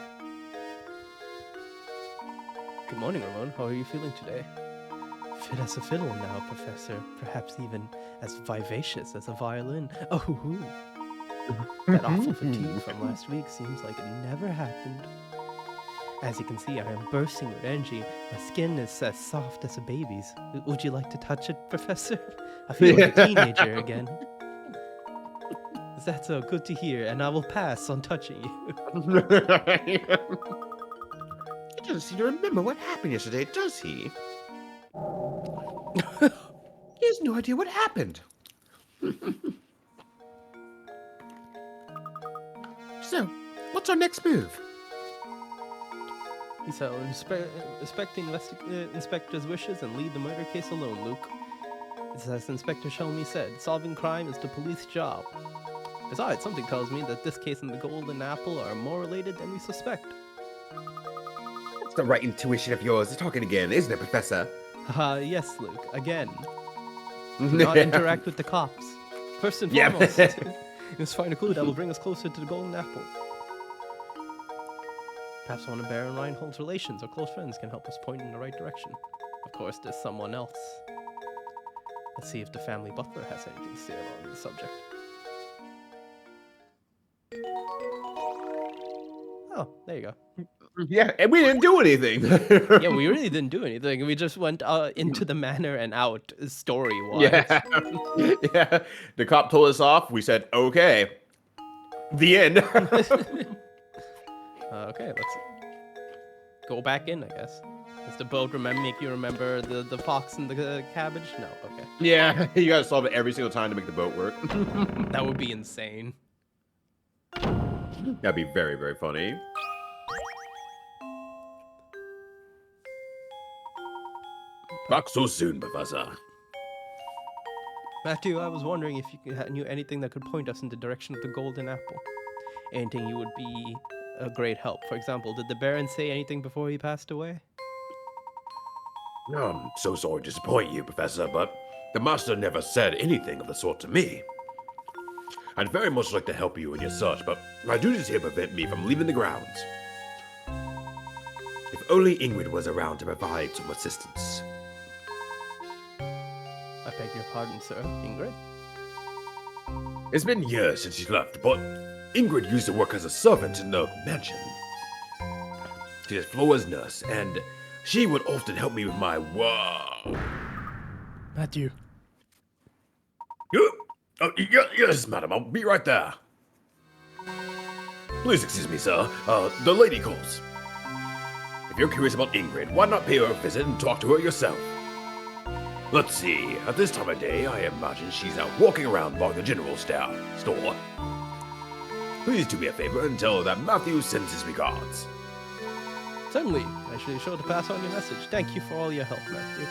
[SPEAKER 2] Good morning, Ramon. How are you feeling today? Fit as a fiddle now, Professor. Perhaps even as vivacious as a violin. Oh, hoo. That awful fatigue from last week seems like it never happened. As you can see, I am bursting with energy. My skin is as soft as a baby's. Would you like to touch it, Professor? I feel like a teenager again. That's so good to hear, and I will pass on touching you.
[SPEAKER 5] He doesn't seem to remember what happened yesterday, does he? He has no idea what happened. So, what's our next move?
[SPEAKER 2] He shall respect the inspector's wishes and lead the murder case alone, Luke. It's as Inspector Shelmy said, solving crime is the police job. Besides, something tells me that this case and the golden apple are more related than we suspect.
[SPEAKER 5] It's the right intuition of yours. It's talking again, isn't it, Professor?
[SPEAKER 2] Yes, Luke, again. Do not interact with the cops. First and foremost, you must find a clue that will bring us closer to the golden apple. Perhaps one of Baron and Reinhold's relations or close friends can help us point in the right direction. Of course, there's someone else. Let's see if the family butler has anything to say about the subject. Oh, there you go.
[SPEAKER 5] Yeah, and we didn't do anything.
[SPEAKER 2] Yeah, we really didn't do anything. We just went into the manor and out story-wise.
[SPEAKER 5] Yeah. Yeah. The cop told us off. We said, okay. The end.
[SPEAKER 2] Okay, let's go back in, I guess. Does the boat make you remember the fox and the cabbage? No, okay.
[SPEAKER 5] Yeah, you gotta solve it every single time to make the boat work.
[SPEAKER 2] That would be insane.
[SPEAKER 5] That'd be very, very funny.
[SPEAKER 1] Back so soon, Professor.
[SPEAKER 2] Matthew, I was wondering if you knew anything that could point us in the direction of the golden apple. Anything you would be a great help. For example, did the Baron say anything before he passed away?
[SPEAKER 1] I'm so sorry to disappoint you, Professor, but the Master never said anything of the sort to me. I'd very much like to help you in your search, but my duties here prevent me from leaving the grounds. If only Ingrid was around to provide some assistance.
[SPEAKER 2] I beg your pardon, sir. Ingrid?
[SPEAKER 1] It's been years since she left, but Ingrid used to work as a servant in the mansion. She is Flora's nurse, and she would often help me with my work.
[SPEAKER 2] Matthew.
[SPEAKER 1] Yes, madam, I'll be right there. Please excuse me, sir. The lady calls. If you're curious about Ingrid, why not pay her a visit and talk to her yourself? Let's see, at this time of day, I imagine she's out walking around by the general store. Please do me a favor and tell her that Matthew sends his regards.
[SPEAKER 2] Certainly. I should be sure to pass on your message. Thank you for all your help, Matthew.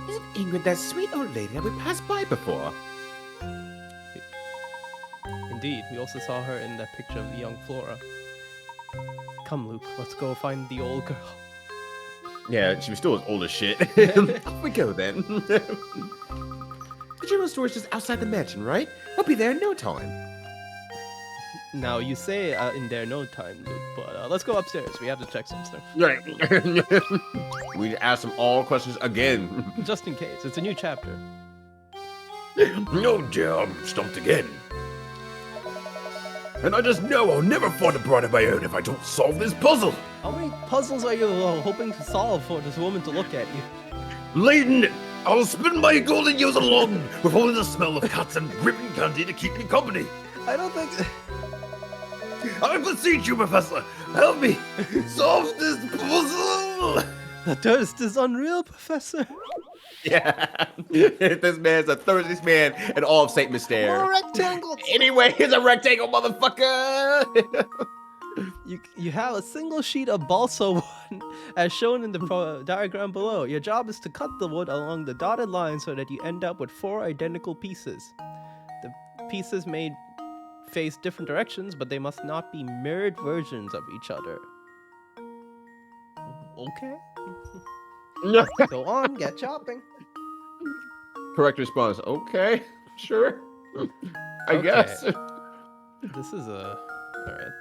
[SPEAKER 4] Isn't Ingrid that sweet old lady that we passed by before?
[SPEAKER 2] Indeed, we also saw her in that picture of the young Flora. Come, Luke, let's go find the old girl.
[SPEAKER 5] Yeah, she was still as old as shit.
[SPEAKER 4] Off we go then. The general store is just outside the mansion, right? We'll be there in no time.
[SPEAKER 2] Now, you say in there no time, Luke, but let's go upstairs. We have to check some stuff.
[SPEAKER 5] Right. We need to ask them all questions again.
[SPEAKER 2] Just in case. It's a new chapter.
[SPEAKER 1] No, dear, I'm stumped again. And I just know I'll never find a bride of my own if I don't solve this puzzle.
[SPEAKER 2] How many puzzles are you hoping to solve for this woman to look at you?
[SPEAKER 1] Layton, I'll spend my golden years alone with only the smell of cats and ribbon candy to keep me company.
[SPEAKER 2] I don't think...
[SPEAKER 1] I beseech you, Professor, help me solve this puzzle.
[SPEAKER 2] The thirst is unreal, Professor.
[SPEAKER 5] Yeah. This man's a thirsty man and all of St. Mystere.
[SPEAKER 2] More rectangles.
[SPEAKER 5] Anyway, here's a rectangle, motherfucker.
[SPEAKER 2] You have a single sheet of balsa wood as shown in the diagram below. Your job is to cut the wood along the dotted line so that you end up with 4 identical pieces. The pieces may face different directions, but they must not be mirrored versions of each other. Okay. Go on, get chopping.
[SPEAKER 5] Correct response. Okay, sure. I
[SPEAKER 2] Okay.
[SPEAKER 5] guess.
[SPEAKER 2] This is a... Alright.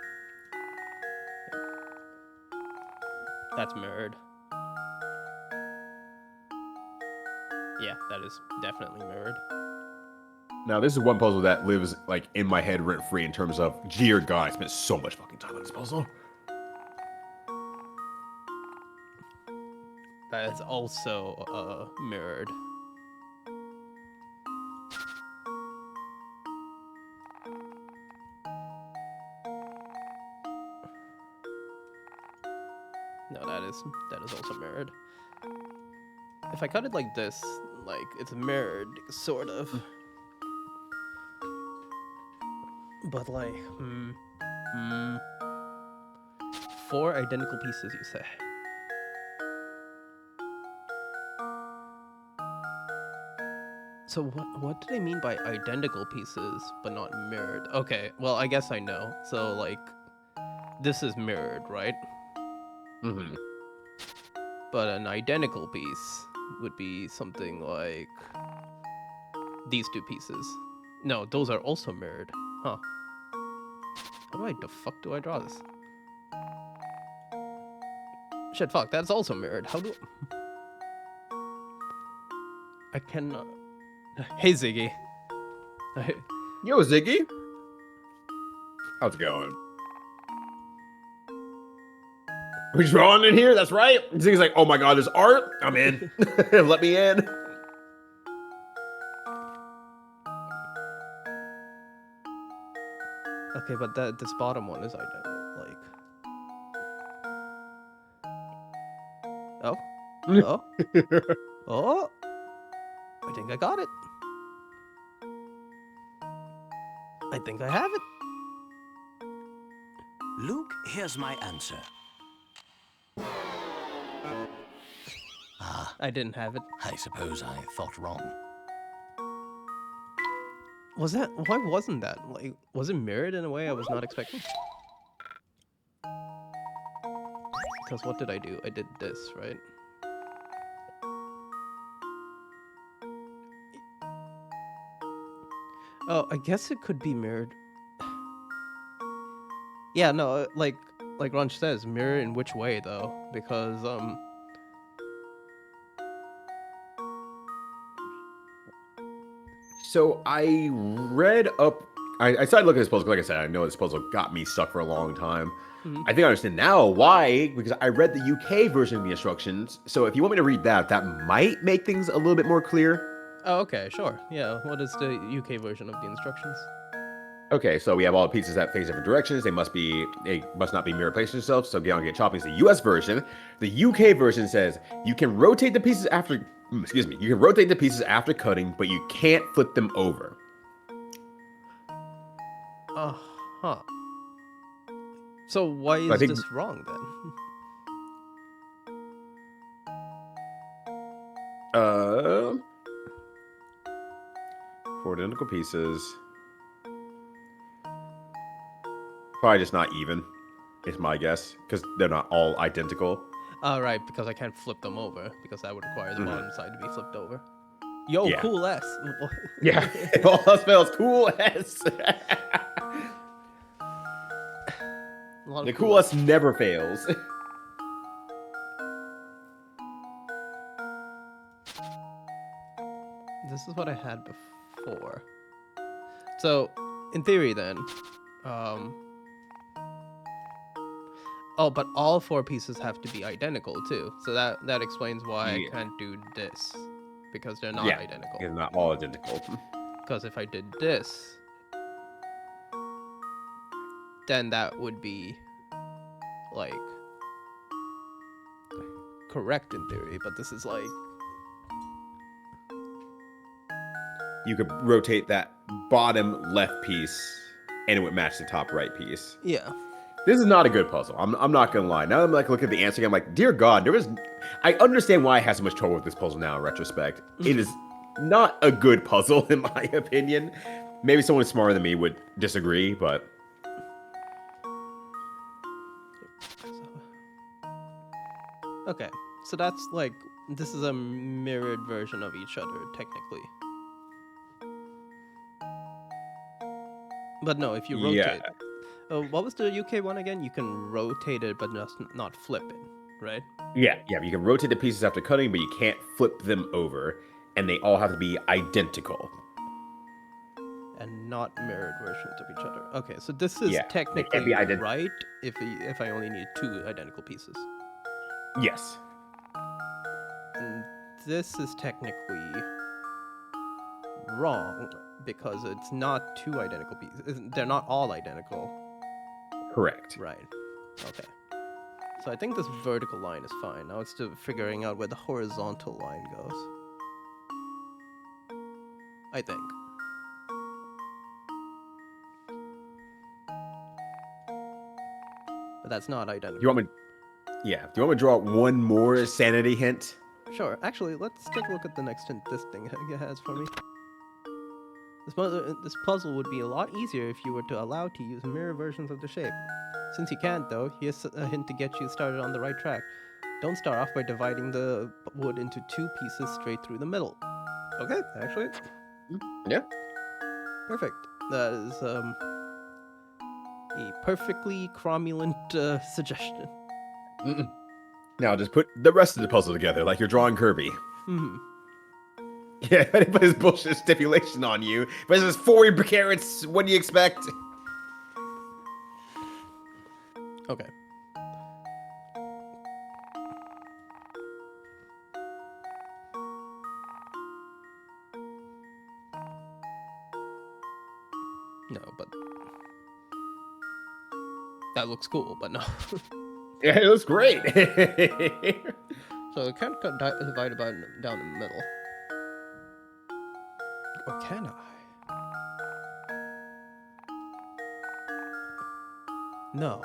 [SPEAKER 2] That's mirrored. Yeah, that is definitely mirrored.
[SPEAKER 5] Now, this is one puzzle that lives like in my head rent free in terms of, dear God, I spent so much fucking time on this puzzle.
[SPEAKER 2] That is also mirrored. No, that is also mirrored. If I cut it like this, like it's mirrored, sort of. But like, 4 identical pieces, you say? So what do they mean by identical pieces but not mirrored? Okay, well I guess I know. So like, this is mirrored, right?
[SPEAKER 5] Mm-hmm.
[SPEAKER 2] But an identical piece would be something like these 2 pieces. No, those are also mirrored. Huh. How the fuck do I draw this? Shit, fuck, that's also mirrored. How do... I cannot... Hey, Ziggy.
[SPEAKER 5] Yo, Ziggy. How's it going? We drawing in here? That's right. Ziggy's like, oh my God, there's art. I'm in. Let me in.
[SPEAKER 2] Okay, but this bottom one is identical, like... Oh? Oh? Oh? I think I got it. I think I have it.
[SPEAKER 3] Luke, here's my answer. Ah,
[SPEAKER 2] I didn't have it.
[SPEAKER 3] I suppose I thought wrong.
[SPEAKER 2] Was that? Why wasn't that? Like, was it mirrored in a way I was not expecting? Because what did I do? I did this, right? Oh, I guess it could be mirrored. Yeah, no, like Ronch says, mirror in which way though? Because
[SPEAKER 5] So I read up. I started looking at this puzzle. Like I said, I know this puzzle got me stuck for a long time.
[SPEAKER 2] Mhm.
[SPEAKER 5] I think I understand now why, because I read the UK version of the instructions. So if you want me to read that, that might make things a little bit more clear.
[SPEAKER 2] oh, okay, sure. Yeah, what is the UK version of the instructions?
[SPEAKER 5] Okay, so we have all the pieces that face different directions. They must not be mirror placing themselves. So get chopping is the US version. The UK version says you can rotate the pieces after. Excuse me. You can rotate the pieces after cutting, but you can't flip them over.
[SPEAKER 2] Uh-huh. So why
[SPEAKER 5] I
[SPEAKER 2] is
[SPEAKER 5] think-
[SPEAKER 2] this wrong then?
[SPEAKER 5] Four identical pieces. Probably just not even, is my guess, because they're not all identical.
[SPEAKER 2] Oh, right, because I can't flip them over, because that would require the bottom side to be flipped over. Yo,
[SPEAKER 5] Yeah.
[SPEAKER 2] cool S.
[SPEAKER 5] Yeah, if all else fails, cool S.
[SPEAKER 2] A lot of
[SPEAKER 5] The cool S never fails.
[SPEAKER 2] This is what I had before. So, in theory then, oh, but all four pieces have to be identical too. So that explains why
[SPEAKER 5] Yeah.
[SPEAKER 2] I can't do this, because they're not
[SPEAKER 5] Yeah,
[SPEAKER 2] identical.
[SPEAKER 5] They're not all identical.
[SPEAKER 2] Because if I did this, then that would be like correct in theory, but this is like
[SPEAKER 5] You could rotate that bottom left piece, and it would match the top right piece.
[SPEAKER 2] yeah.
[SPEAKER 5] This is not a good puzzle. I'm not gonna lie. Now that I'm like looking at the answer, I'm like, dear God, I understand why I had so much trouble with this puzzle now in retrospect. It is not a good puzzle in my opinion. Maybe someone smarter than me would disagree, but
[SPEAKER 2] Okay, so that's like, this is a mirrored version of each other, technically. But no, if you rotate...
[SPEAKER 5] Yeah.
[SPEAKER 2] What was the UK one again? You can rotate it, but just not flip it, right?
[SPEAKER 5] yeah, you can rotate the pieces after cutting, but you can't flip them over, and they all have to be identical.
[SPEAKER 2] And not mirrored versions of each other. Okay, so this is
[SPEAKER 5] Yeah, they can't
[SPEAKER 2] technically
[SPEAKER 5] be
[SPEAKER 2] right if I only need two identical pieces.
[SPEAKER 5] Yes.
[SPEAKER 2] And this is technically wrong because it's not two identical pieces. They're not all identical.
[SPEAKER 5] Correct.
[SPEAKER 2] Right. Okay. So I think this vertical line is fine. Now it's still figuring out where the horizontal line goes. I think. But that's not identical.
[SPEAKER 5] You want me? Yeah. Do you want me to draw one more sanity hint?
[SPEAKER 2] Sure. Actually, let's take a look at the next hint this thing has for me. This puzzle would be a lot easier if you were to allow to use mirror versions of the shape. Since you can't, though, here's a hint to get you started on the right track. Don't start off by dividing the wood into two pieces straight through the middle. Okay, actually.
[SPEAKER 5] Yeah.
[SPEAKER 2] Perfect. That is a perfectly cromulent suggestion.
[SPEAKER 5] Now just put the rest of the puzzle together like you're drawing Kirby.
[SPEAKER 2] Hmm.
[SPEAKER 5] Yeah, I didn't put his bullshit stipulation on you. But it's 40 carrots. What do you expect?
[SPEAKER 2] Okay. No, but that looks cool, but no.
[SPEAKER 5] Yeah, it looks great.
[SPEAKER 2] So I can't divide about down the middle. Or can I? No.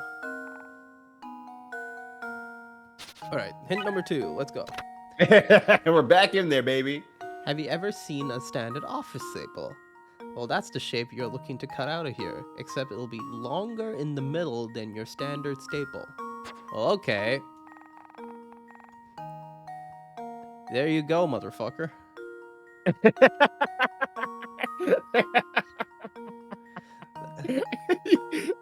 [SPEAKER 2] Alright, hint number 2, let's go.
[SPEAKER 5] We're back in there, baby.
[SPEAKER 2] Have you ever seen a standard office staple? Well, that's the shape you're looking to cut out of here, except it'll be longer in the middle than your standard staple. Well, okay. There you go, motherfucker.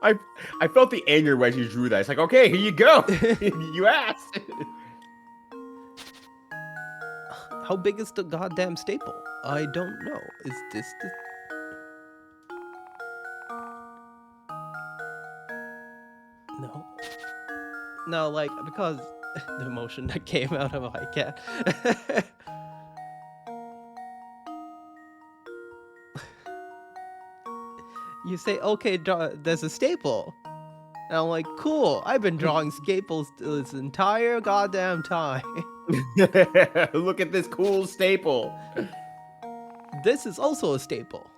[SPEAKER 5] I felt the anger when you drew that. It's like, okay, here you go. You asked.
[SPEAKER 2] How big is the goddamn staple? I don't know. Is this the... No. No, like, because the emotion that came out of my cat. You say, okay, there's a staple. And I'm like, cool, I've been drawing staples this entire goddamn time.
[SPEAKER 5] Look at this cool staple.
[SPEAKER 2] This is also a staple.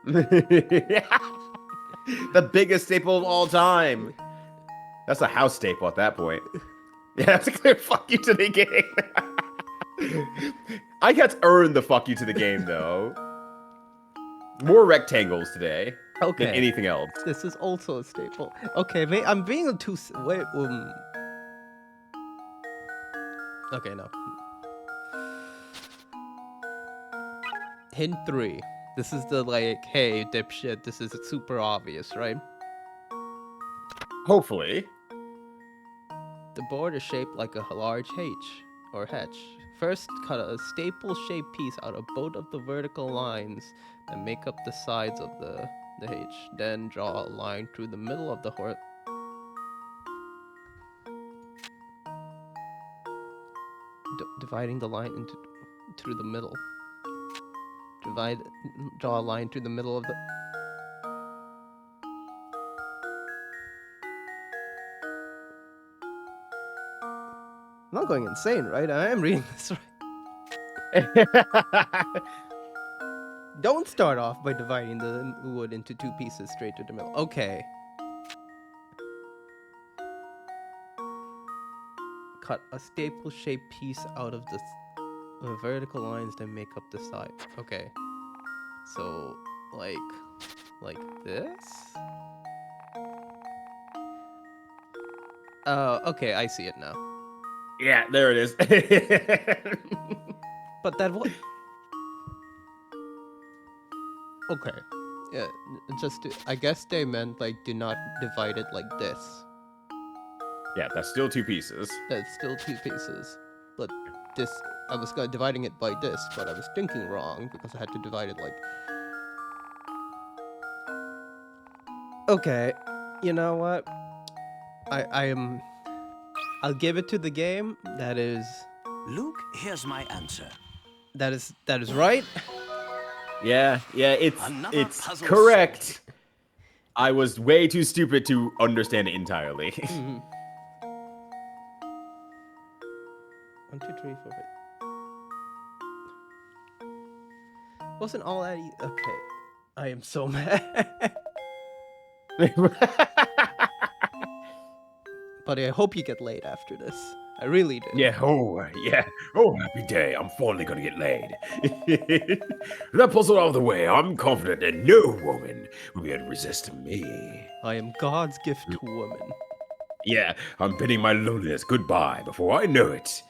[SPEAKER 5] The biggest staple of all time. That's a house staple at that point. Yeah, that's a clear fuck you to the game. I got to earn the fuck you to the game, though. More rectangles today
[SPEAKER 2] Okay.
[SPEAKER 5] than anything else.
[SPEAKER 2] This is also a staple. Okay, I'm being too... Wait, Okay, no. Hint 3. This is the, like, hey, dipshit, this is super obvious, right?
[SPEAKER 5] Hopefully.
[SPEAKER 2] The board is shaped like a large H, or hedge. First, cut a staple-shaped piece out of both of the vertical lines that make up the sides of the H. Then draw a line through the middle of the dividing the line through the middle. Draw a line through the middle of the... I'm not going insane, right? I am reading this right. Don't start off by dividing the wood into two pieces straight to the middle. Okay. Cut a staple-shaped piece out of the vertical lines that make up the side. Okay. So, like this? Okay, I see it now.
[SPEAKER 5] Yeah, there it is.
[SPEAKER 2] But that what? Okay. Yeah, I guess they meant, like, do not divide it like this.
[SPEAKER 5] Yeah, that's still two pieces.
[SPEAKER 2] That's still two pieces. But this, I was dividing it by this, but I was thinking wrong because I had to divide it like... Okay, you know what? I'll give it to the game. That is
[SPEAKER 3] Luke, here's my answer.
[SPEAKER 2] That is right.
[SPEAKER 5] Yeah,
[SPEAKER 3] Another
[SPEAKER 5] it's
[SPEAKER 3] puzzle
[SPEAKER 5] correct.
[SPEAKER 3] solved.
[SPEAKER 5] I was way too stupid to understand it entirely.
[SPEAKER 2] 1, 2, 3, 4, 5. Wasn't all that okay? I am so mad. But I hope you get laid after this. I really do.
[SPEAKER 1] Yeah, oh, happy day. I'm finally gonna get laid. That puzzle out of the way, I'm confident that no woman will be able to resist me.
[SPEAKER 2] I am God's gift to women.
[SPEAKER 1] Yeah, I'm bidding my loneliness goodbye before I know it.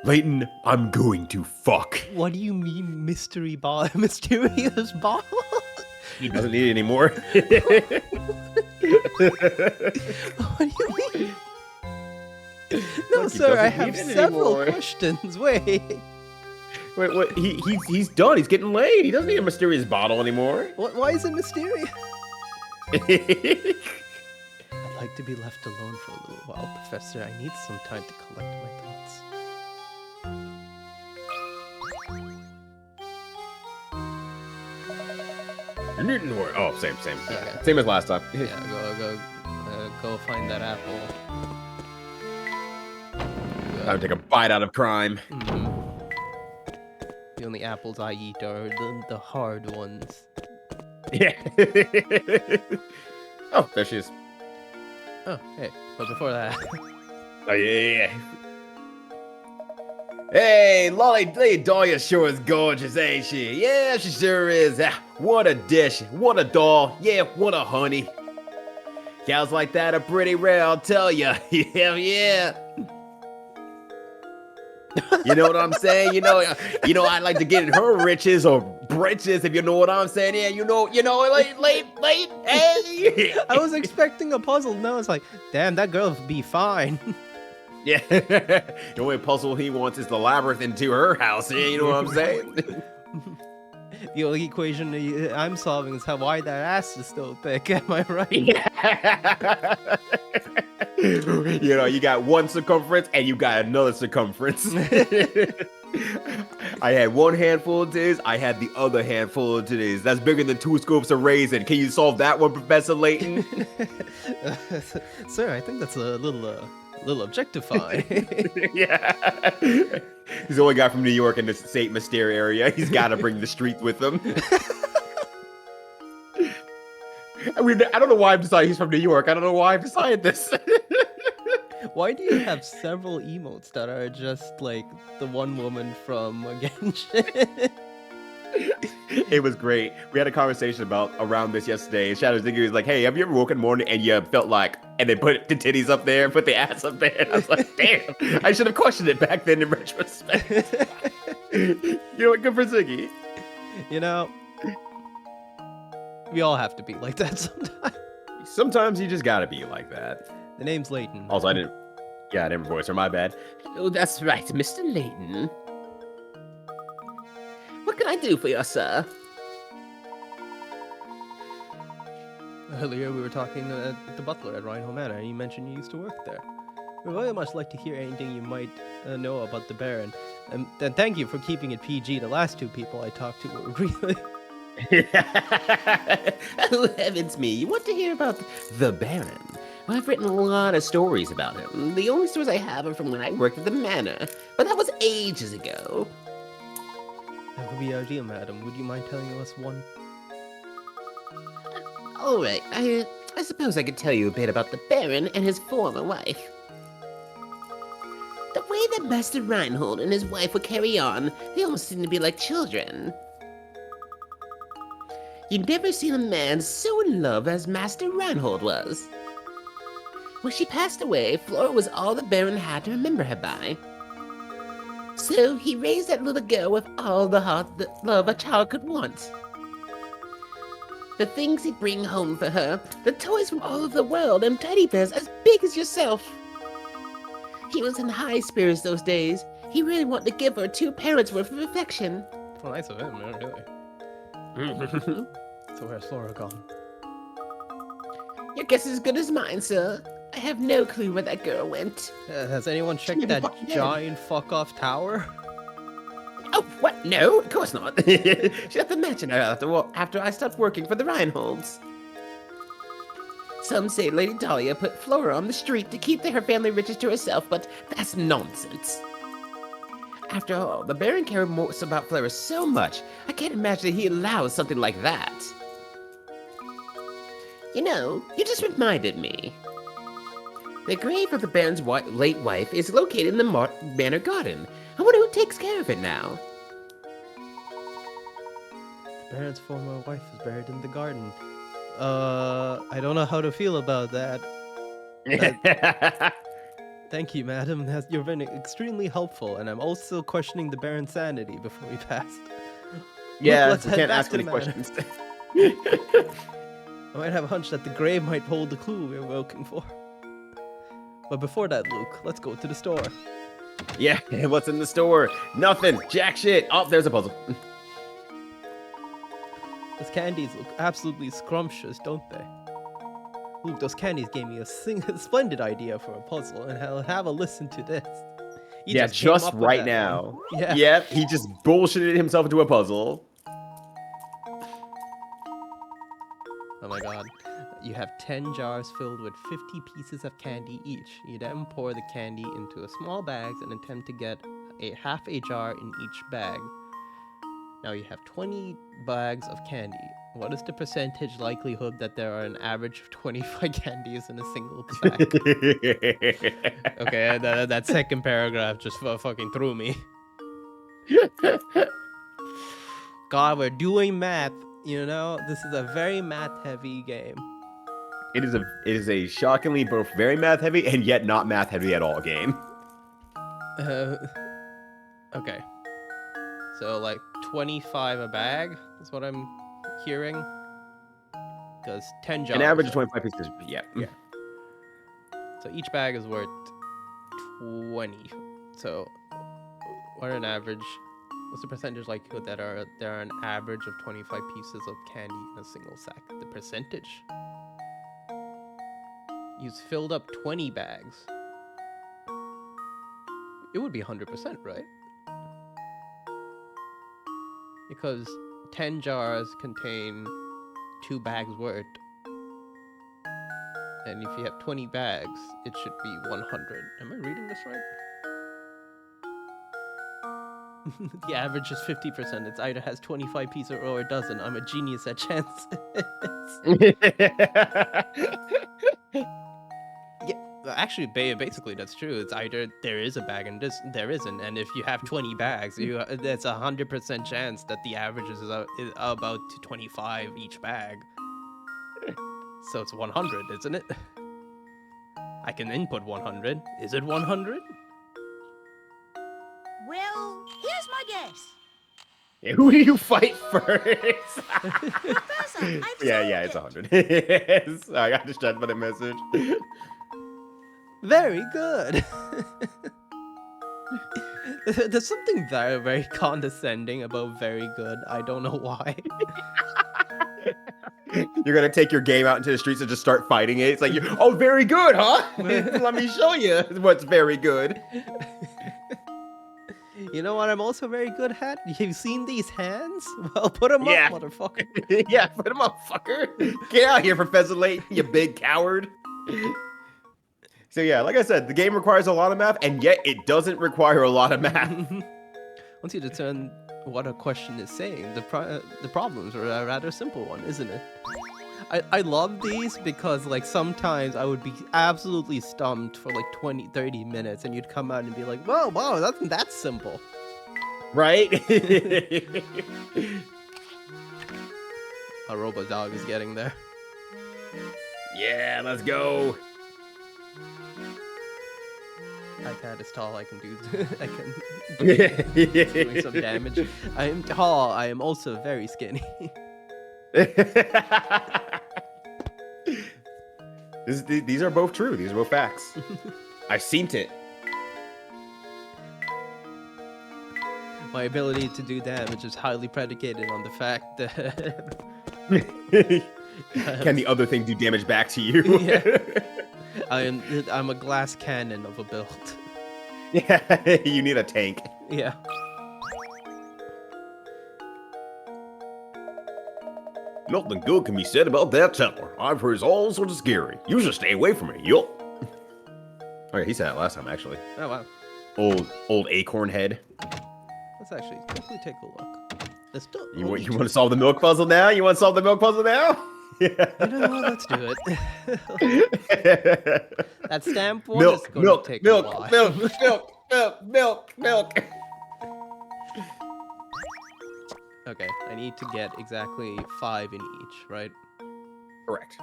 [SPEAKER 1] Layton, I'm going to fuck.
[SPEAKER 2] What do you mean, mystery ball? Mysterious ball?
[SPEAKER 5] He doesn't need it anymore.
[SPEAKER 2] What do you mean? No,
[SPEAKER 5] Look, he
[SPEAKER 2] sir, I
[SPEAKER 5] doesn't
[SPEAKER 2] have
[SPEAKER 5] need it
[SPEAKER 2] several
[SPEAKER 5] anymore.
[SPEAKER 2] questions. Wait.
[SPEAKER 5] Wait, what? He's done. He's getting laid. He doesn't need a mysterious bottle anymore.
[SPEAKER 2] Why is it mysterious? I'd like to be left alone for a little while, Professor. I need some time to collect my thoughts.
[SPEAKER 5] Newton or oh, same.
[SPEAKER 2] Okay.
[SPEAKER 5] Same as last time.
[SPEAKER 2] Yeah, go find that apple.
[SPEAKER 5] I would take a bite out of crime.
[SPEAKER 2] Mhm. The only apples I eat are the hard ones.
[SPEAKER 5] Yeah. Oh, there she is.
[SPEAKER 2] Oh, hey, but before that,
[SPEAKER 5] Oh yeah. Hey, Lady Dahlia sure is gorgeous, ain't she? Yeah, she sure is. Ah, what a dish. What a doll. Yeah, what a honey. Cows like that are pretty rare, I'll tell ya. Yeah, yeah. You know what I'm saying? I'd like to get in her riches or britches, if you know what I'm saying. Yeah, late, hey.
[SPEAKER 2] I was expecting a puzzle. No, it's like, damn, that girl would be fine.
[SPEAKER 5] Yeah. The only puzzle he wants is the labyrinth into her house. Yeah, you know what I'm saying?
[SPEAKER 2] The only equation I'm solving is why that ass is still thick. Am I right?
[SPEAKER 5] You got one circumference and you got another circumference. I had one handful of titties. I had the other handful of titties. That's bigger than 2 scoops of raisin. Can you solve that one, Professor Layton?
[SPEAKER 2] Sir, I think that's a little objectifying.
[SPEAKER 5] Yeah. He's the only guy from New York in the St. Mystere area. He's got to bring the streets with him. I mean, I don't know why I've decided he's from New York. I don't know why I've decided this.
[SPEAKER 2] Why do you have several emotes that are just like the one woman from Genshin?
[SPEAKER 5] It was great. We had a conversation around this yesterday. Shadow's thinking, he was like, hey, have you ever woken in the morning and you felt like, and they put the titties up there and put the ass up there? And I was like, damn, I should have questioned it back then in retrospect. You know what? Good for Ziggy.
[SPEAKER 2] We all have to be like that sometimes.
[SPEAKER 5] Sometimes you just gotta be like that.
[SPEAKER 2] The name's Layton.
[SPEAKER 5] Also, I didn't voice her, my bad.
[SPEAKER 4] Oh, that's right, Mr. Layton. What can I do for you, sir?
[SPEAKER 2] Earlier, we were talking at the butler at Rhinehole Manor, and you mentioned you used to work there. We'd very much like to hear anything you might know about the Baron. And thank you for keeping it PG. The last 2 people I talked to were really...
[SPEAKER 4] Oh, heavens me. You want to hear about the Baron? Well, I've written a lot of stories about him. The only stories I have are from when I worked at the manor, but that was ages ago.
[SPEAKER 2] That would be ideal, madam. Would you mind telling us one?
[SPEAKER 4] All right, I suppose I could tell you a bit about the Baron and his former wife. The way that Master Reinhold and his wife would carry on, they almost seemed to be like children. You'd never seen a man so in love as Master Reinhold was. When she passed away, Flora was all the Baron had to remember her by. So he raised that little girl with all the love a child could want. The things he'd bring home for her, the toys from all over the world, and teddy bears as big as yourself. He was in high spirits those days. He really wanted to give her 2 parents' worth of affection.
[SPEAKER 2] Well, nice of him, man, really. So where's Flora gone?
[SPEAKER 4] Your guess is as good as mine, sir. I have no clue where that girl went.
[SPEAKER 2] Has anyone checked
[SPEAKER 4] never
[SPEAKER 2] that
[SPEAKER 4] fucking did.
[SPEAKER 2] giant fuck-off tower?
[SPEAKER 4] Oh, what? No, of course not. She left the mansion after I stopped working for the Reinholds. Some say Lady Dahlia put Flora on the street to keep her family riches to herself, but that's nonsense. After all, the Baron cared most about Flora so much, I can't imagine he allows something like that. You know, you just reminded me. The grave of the Baron's late wife is located in the manor garden. I wonder who takes care of it now.
[SPEAKER 2] The Baron's former wife is buried in the garden. I don't know how to feel about that. Thank you, madam. You've been extremely helpful, and I'm also questioning the Baron's sanity before we passed.
[SPEAKER 5] Yeah,
[SPEAKER 2] let's
[SPEAKER 5] we
[SPEAKER 2] head
[SPEAKER 5] can't
[SPEAKER 2] back
[SPEAKER 5] ask
[SPEAKER 2] to
[SPEAKER 5] any
[SPEAKER 2] the manor.
[SPEAKER 5] questions.
[SPEAKER 2] I might have a hunch that the grave might hold the clue we were looking for. But before that, Luke, let's go to the store.
[SPEAKER 5] Yeah, what's in the store? Nothing. Jack shit. Oh, there's a puzzle.
[SPEAKER 2] Those candies look absolutely scrumptious, don't they? Luke, those candies gave me a splendid idea for a puzzle, and I'll have a listen to this. He
[SPEAKER 5] Yeah,
[SPEAKER 2] came
[SPEAKER 5] just
[SPEAKER 2] up with
[SPEAKER 5] right
[SPEAKER 2] that
[SPEAKER 5] now.
[SPEAKER 2] one. Yeah.
[SPEAKER 5] Yep, he just bullshitted himself into a puzzle.
[SPEAKER 2] Oh my god. You have 10 jars filled with 50 pieces of candy each. You then pour the candy into a small bags and attempt to get half a jar in each bag. Now you have 20 bags of candy. What is the percentage likelihood that there are an average of 25 candies in a single bag? Okay, that second paragraph just fucking threw me. God, we're doing math. You know, this is a very math-heavy game.
[SPEAKER 5] It is a shockingly both very math heavy and yet not math heavy at all game.
[SPEAKER 2] Okay. So like 25 a bag is what I'm hearing. Because 10 jars.
[SPEAKER 5] An average of
[SPEAKER 2] are-
[SPEAKER 5] 25 pieces. Yeah.
[SPEAKER 2] Yeah. So each bag is worth 20. So what an average? What's the percentage likelihood that there are an average of 25 pieces of candy in a single sack? The percentage? You filled up 20 bags. It would be 100%, right? Because 10 jars contain 2 bags worth. And if you have 20 bags, it should be 100. Am I reading this right? The average is 50%. It's either has 25 pieces or it doesn't. I'm a genius at chance. Yeah, actually, basically that's true. It's either there is a bag and there isn't. And if you have 20 bags, that's 100% chance that the average is about 25 each bag. So it's 100, isn't it? I can input 100. Is it 100?
[SPEAKER 6] Well, here's my guess.
[SPEAKER 5] Yeah, who do you fight first?
[SPEAKER 6] Professor, I've
[SPEAKER 5] Yeah,
[SPEAKER 6] solved
[SPEAKER 5] it's
[SPEAKER 6] it.
[SPEAKER 5] 100. Sorry, I got distracted by the message.
[SPEAKER 2] Very good. There's something very, very condescending about very good. I don't know why.
[SPEAKER 5] You're gonna take your game out into the streets and just start fighting it. It's like, oh, very good, huh? Let me show you what's very good.
[SPEAKER 2] You know what I'm also very good at? You've seen these hands? Well, put them
[SPEAKER 5] Yeah.
[SPEAKER 2] up, motherfucker.
[SPEAKER 5] Yeah, put him up, fucker. Get out here, Professor Layton, you big coward. So yeah, like I said, the game requires a lot of math, and yet it doesn't require a lot of math.
[SPEAKER 2] Once you determine what a question is saying, the problems are a rather simple one, isn't it? I love these because like sometimes I would be absolutely stumped for like 20-30 minutes and you'd come out and be like, whoa, wow, that's simple.
[SPEAKER 5] Right?
[SPEAKER 2] A robot dog is getting there.
[SPEAKER 5] Yeah, let's go.
[SPEAKER 2] My cat is tall, I can do I can doing some damage. I am tall, I am also very skinny.
[SPEAKER 5] These are both true. These are both facts. I've seen it.
[SPEAKER 2] My ability to do damage is highly predicated on the fact that
[SPEAKER 5] Can the other thing do damage back to you?
[SPEAKER 2] Yeah. I'm a glass cannon of a build.
[SPEAKER 5] Yeah, you need a tank.
[SPEAKER 2] Yeah.
[SPEAKER 1] Nothing good can be said about that tower. I've heard all sorts of scary. You should stay away from it, yup.
[SPEAKER 5] Okay, he said that last time, actually.
[SPEAKER 2] Oh wow.
[SPEAKER 5] Old acorn head.
[SPEAKER 2] Let's actually quickly take a look. There's still
[SPEAKER 5] You want to solve the milk puzzle now? You want to solve the milk puzzle now? Yeah.
[SPEAKER 2] You know what? Let's do it. That stamp one is
[SPEAKER 5] Milk,
[SPEAKER 2] going
[SPEAKER 5] milk,
[SPEAKER 2] to take
[SPEAKER 5] milk,
[SPEAKER 2] a while.
[SPEAKER 5] milk, milk, milk, milk, milk.
[SPEAKER 2] Okay, I need to get exactly 5 in each, right?
[SPEAKER 5] Correct.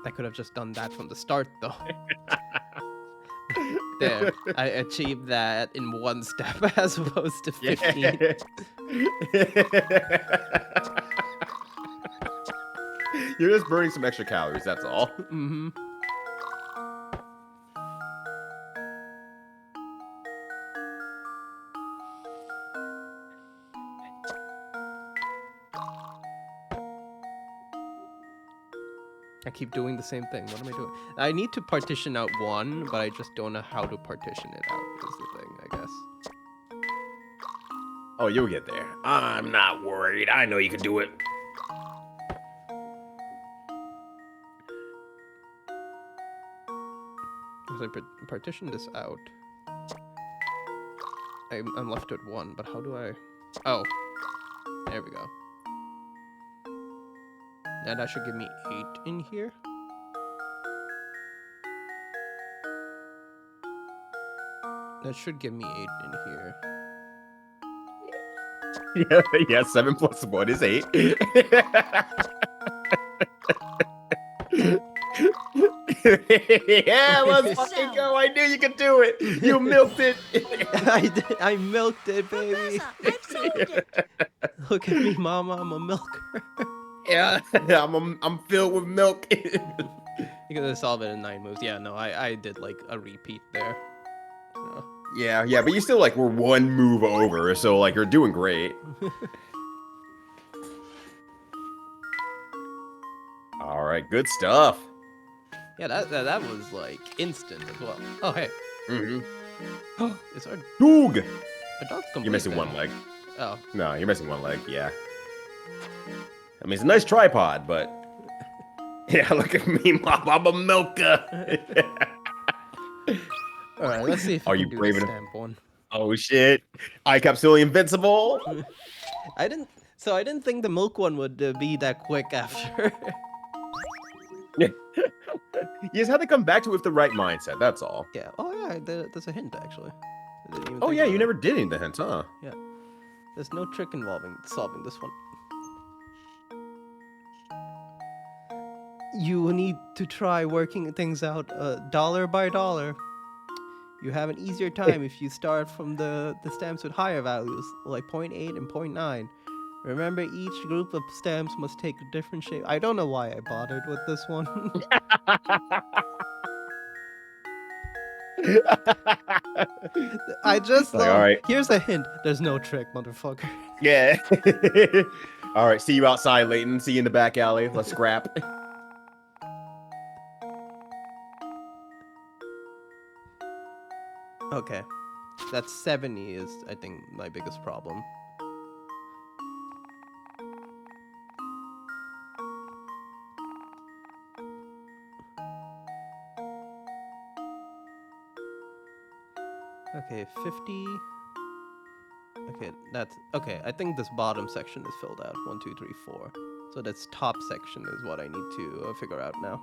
[SPEAKER 2] I could have just done that from the start, though. There, I achieved that in 1 step as opposed to 15.
[SPEAKER 5] You're just burning some extra calories, that's all.
[SPEAKER 2] Mm-hmm. I keep doing the same thing. What am I doing? I need to partition out 1, but I just don't know how to partition it out, is the thing, I guess.
[SPEAKER 5] Oh, you'll get there.
[SPEAKER 1] I'm not worried. I know you can do it.
[SPEAKER 2] As I partition this out, I'm left with 1, but how do I... Oh. There we go. Now that should give me 8 in here. That should give me 8 in here.
[SPEAKER 5] Yeah, 7 plus 1 is 8. Yeah, let's fucking go. I knew you could do it. You milked it.
[SPEAKER 2] I did. I milked it, baby.
[SPEAKER 6] Professor, I've solved it.
[SPEAKER 2] Look at me, Mama. I'm a milker.
[SPEAKER 5] Yeah, I'm filled with milk.
[SPEAKER 2] You could solve it in 9 moves. Yeah, no, I did like a repeat there. So.
[SPEAKER 5] Yeah, but you still like were 1 move over, so like you're doing great. All right, good stuff.
[SPEAKER 2] Yeah, that was like instant as well. Oh hey,
[SPEAKER 5] Mm-hmm.
[SPEAKER 2] is our
[SPEAKER 5] Doog.
[SPEAKER 2] dog's complete?
[SPEAKER 5] You're missing
[SPEAKER 2] then?
[SPEAKER 5] 1 leg.
[SPEAKER 2] Oh,
[SPEAKER 5] No, you're missing 1 leg. Yeah. I mean, it's a nice tripod, but yeah, look at me, Mom. I'm a milker.
[SPEAKER 2] all right. Let's see if
[SPEAKER 5] Are
[SPEAKER 2] we
[SPEAKER 5] you
[SPEAKER 2] can do
[SPEAKER 5] brave
[SPEAKER 2] the
[SPEAKER 5] enough?
[SPEAKER 2] stamp one.
[SPEAKER 5] Oh shit! I kept still invincible.
[SPEAKER 2] I didn't think the milk one would be that quick after.
[SPEAKER 5] You just have to come back to it with the right mindset. That's all.
[SPEAKER 2] Yeah. Oh yeah. There's a hint actually. I didn't even
[SPEAKER 5] Oh
[SPEAKER 2] think
[SPEAKER 5] yeah,
[SPEAKER 2] about
[SPEAKER 5] you
[SPEAKER 2] it.
[SPEAKER 5] never did any of the hints, huh?
[SPEAKER 2] Yeah. There's no trick involving solving this one. You need to try working things out dollar by dollar. You have an easier time if you start from the stamps with higher values, like 0.8 and 0.9. Remember, each group of stamps must take a different shape. I don't know why I bothered with this one. I just
[SPEAKER 5] Like,
[SPEAKER 2] love...
[SPEAKER 5] all right.
[SPEAKER 2] Here's a hint. There's no trick, motherfucker.
[SPEAKER 5] Yeah. All right. See you outside, Layton. See you in the back alley. Let's scrap.
[SPEAKER 2] Okay. That 70 is, I think, my biggest problem. Okay, 50. Okay, that's okay. I think this bottom section is filled out. 1, 2, 3, 4. So this top section is what I need to figure out now.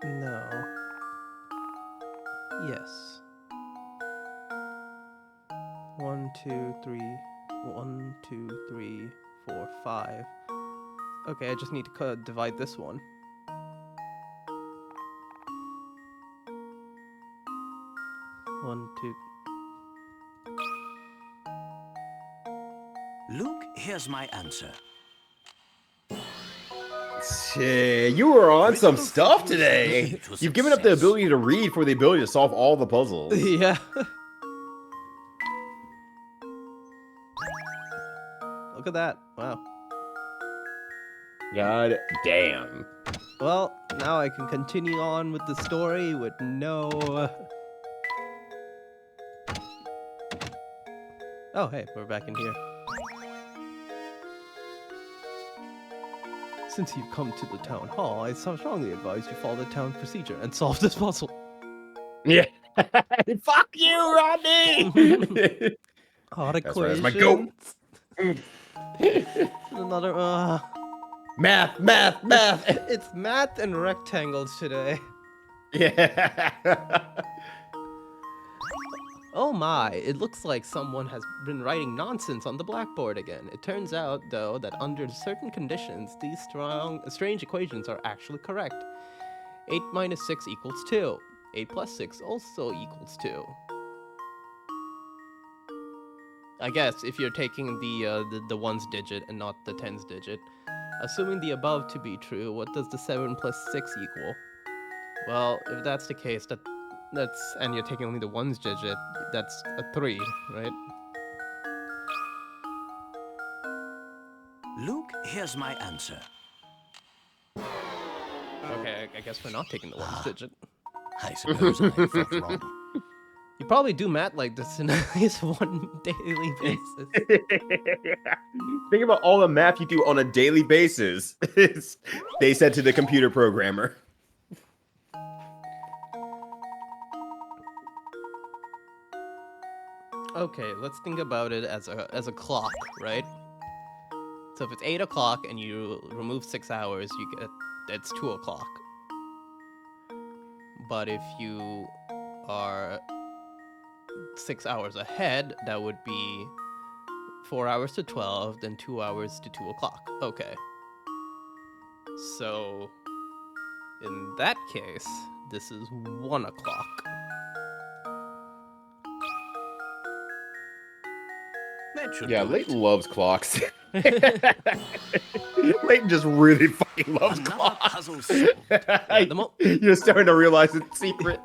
[SPEAKER 2] No. Yes. 1, 2, 3. 1, 2, 3, 4, 5. Okay, I just need to divide this one. One, two.
[SPEAKER 3] Luke, here's my answer.
[SPEAKER 5] Shit, you were on some stuff today. You've given up the ability to read for the ability to solve all the puzzles.
[SPEAKER 2] Yeah. Look at that. Wow.
[SPEAKER 5] God damn.
[SPEAKER 2] Well, now I can continue on with the story with no... Oh, hey, we're back in here. Since you've come to the town hall, I strongly advise you follow the town procedure and solve this puzzle.
[SPEAKER 5] Yeah. Fuck you, Rodney.
[SPEAKER 2] Odd
[SPEAKER 5] That's right,
[SPEAKER 2] equations.
[SPEAKER 5] that's my goat.
[SPEAKER 2] Another,
[SPEAKER 5] Math.
[SPEAKER 2] It's math and rectangles today.
[SPEAKER 5] Yeah.
[SPEAKER 2] Oh my, it looks like someone has been writing nonsense on the blackboard again. It turns out, though, that under certain conditions, these strange equations are actually correct. 8 minus 6 equals 2. 8 plus 6 also equals 2. I guess if you're taking the ones digit and not the tens digit. Assuming the above to be true, what does the 7 plus 6 equal? Well, if that's the case, that's and you're taking only the ones digit, that's a 3, right?
[SPEAKER 3] Luke, here's my answer.
[SPEAKER 2] Okay, I guess we're not taking the ones digit.
[SPEAKER 3] I suppose I thought wrong.
[SPEAKER 2] You probably do math like this in at least one daily basis.
[SPEAKER 5] Think about all the math you do on a daily basis. They said to the computer programmer.
[SPEAKER 2] Okay, let's think about it as a clock, right? So if it's 8 o'clock and you remove 6 hours, you get it's 2 o'clock. But if you are 6 hours ahead, that would be 4 hours to 12, then 2 hours to 2 o'clock. Okay. So in that case, this is 1 o'clock.
[SPEAKER 3] That should
[SPEAKER 5] Yeah,
[SPEAKER 3] do
[SPEAKER 5] Layton
[SPEAKER 3] it.
[SPEAKER 5] loves clocks. Layton just really fucking loves
[SPEAKER 3] Another
[SPEAKER 5] clocks.
[SPEAKER 3] puzzle solved.
[SPEAKER 2] Yeah, the mo-
[SPEAKER 5] You're starting to realize it's secret.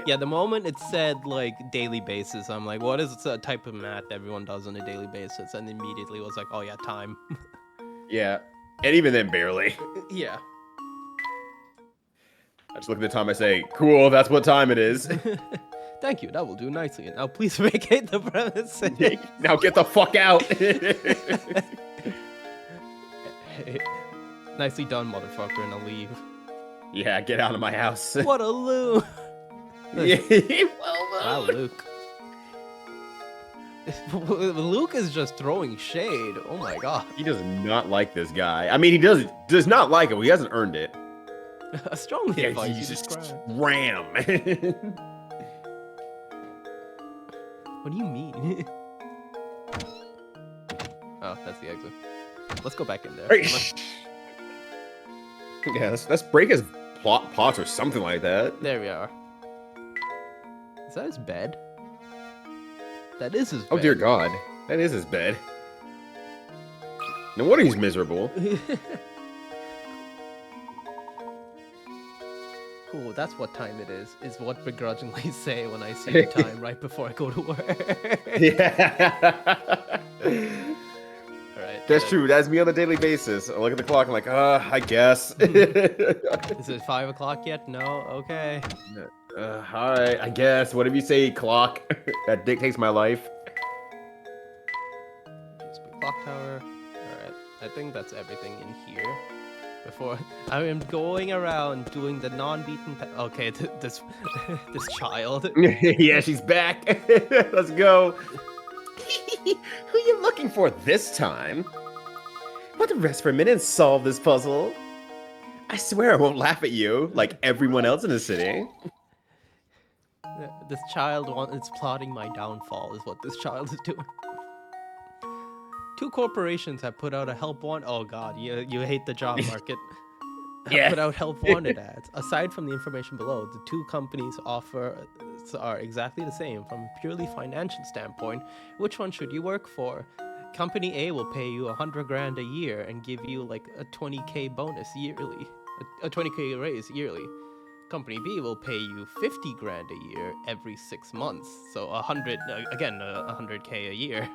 [SPEAKER 2] Yeah, the moment it said like daily basis, I'm like, what is a type of math everyone does on a daily basis? And immediately was like, oh yeah, time.
[SPEAKER 5] Yeah, and even then, barely.
[SPEAKER 2] Yeah.
[SPEAKER 5] I just look at the time. I say, "Cool, that's what time it is."
[SPEAKER 2] Thank you, that will do nicely. Now please vacate the premises.
[SPEAKER 5] Now get the fuck out.
[SPEAKER 2] Hey, nicely done, motherfucker, and I'll leave.
[SPEAKER 5] Yeah, get out of my house.
[SPEAKER 2] What a loon!
[SPEAKER 5] Yeah,
[SPEAKER 2] Wow, Luke. Luke is just throwing shade. Oh my god.
[SPEAKER 5] he does not like this guy. I mean, he does not like him. He hasn't earned it.
[SPEAKER 2] A strongly
[SPEAKER 5] Yeah,
[SPEAKER 2] advise
[SPEAKER 5] he's
[SPEAKER 2] you
[SPEAKER 5] just
[SPEAKER 2] describe.
[SPEAKER 5] ram.
[SPEAKER 2] What do you mean? Oh, that's the exit. Let's go back in there.
[SPEAKER 5] Hey, shh. Yeah, let's break his pots or something like that.
[SPEAKER 2] There we are. Is that his bed? That is his bed.
[SPEAKER 5] Oh dear God, that is his bed. No wonder he's miserable.
[SPEAKER 2] Cool, that's what time it is what begrudgingly say when I see the time right before I go to work.
[SPEAKER 5] Yeah.
[SPEAKER 2] Alright.
[SPEAKER 5] That's true. That's me on a daily basis. I look at the clock. I'm like, I guess.
[SPEAKER 2] Is it 5 o'clock yet? No? Okay.
[SPEAKER 5] All right, I guess. Whatever you say, clock. That dictates my life.
[SPEAKER 2] Just be clock tower. Alright. I think that's everything in here. Before I am going around doing the non-beaten okay, this this child.
[SPEAKER 5] Yeah, she's back. Let's go. Who are you looking for this time? Want to rest for a minute and solve this puzzle? I swear I won't laugh at you like everyone else in the city.
[SPEAKER 2] This child is plotting my downfall, is what this child is doing. 2 corporations have put out a help want. Oh god, you hate the job market.
[SPEAKER 5] Yeah.
[SPEAKER 2] Put out help wanted ads. Aside from the information below, the 2 companies offer are exactly the same from a purely financial standpoint. Which one should you work for? Company A will pay you 100 grand a year and give you like a 20k bonus yearly, a 20k raise yearly. Company B will pay you 50 grand a year every 6 months, so 100k a year,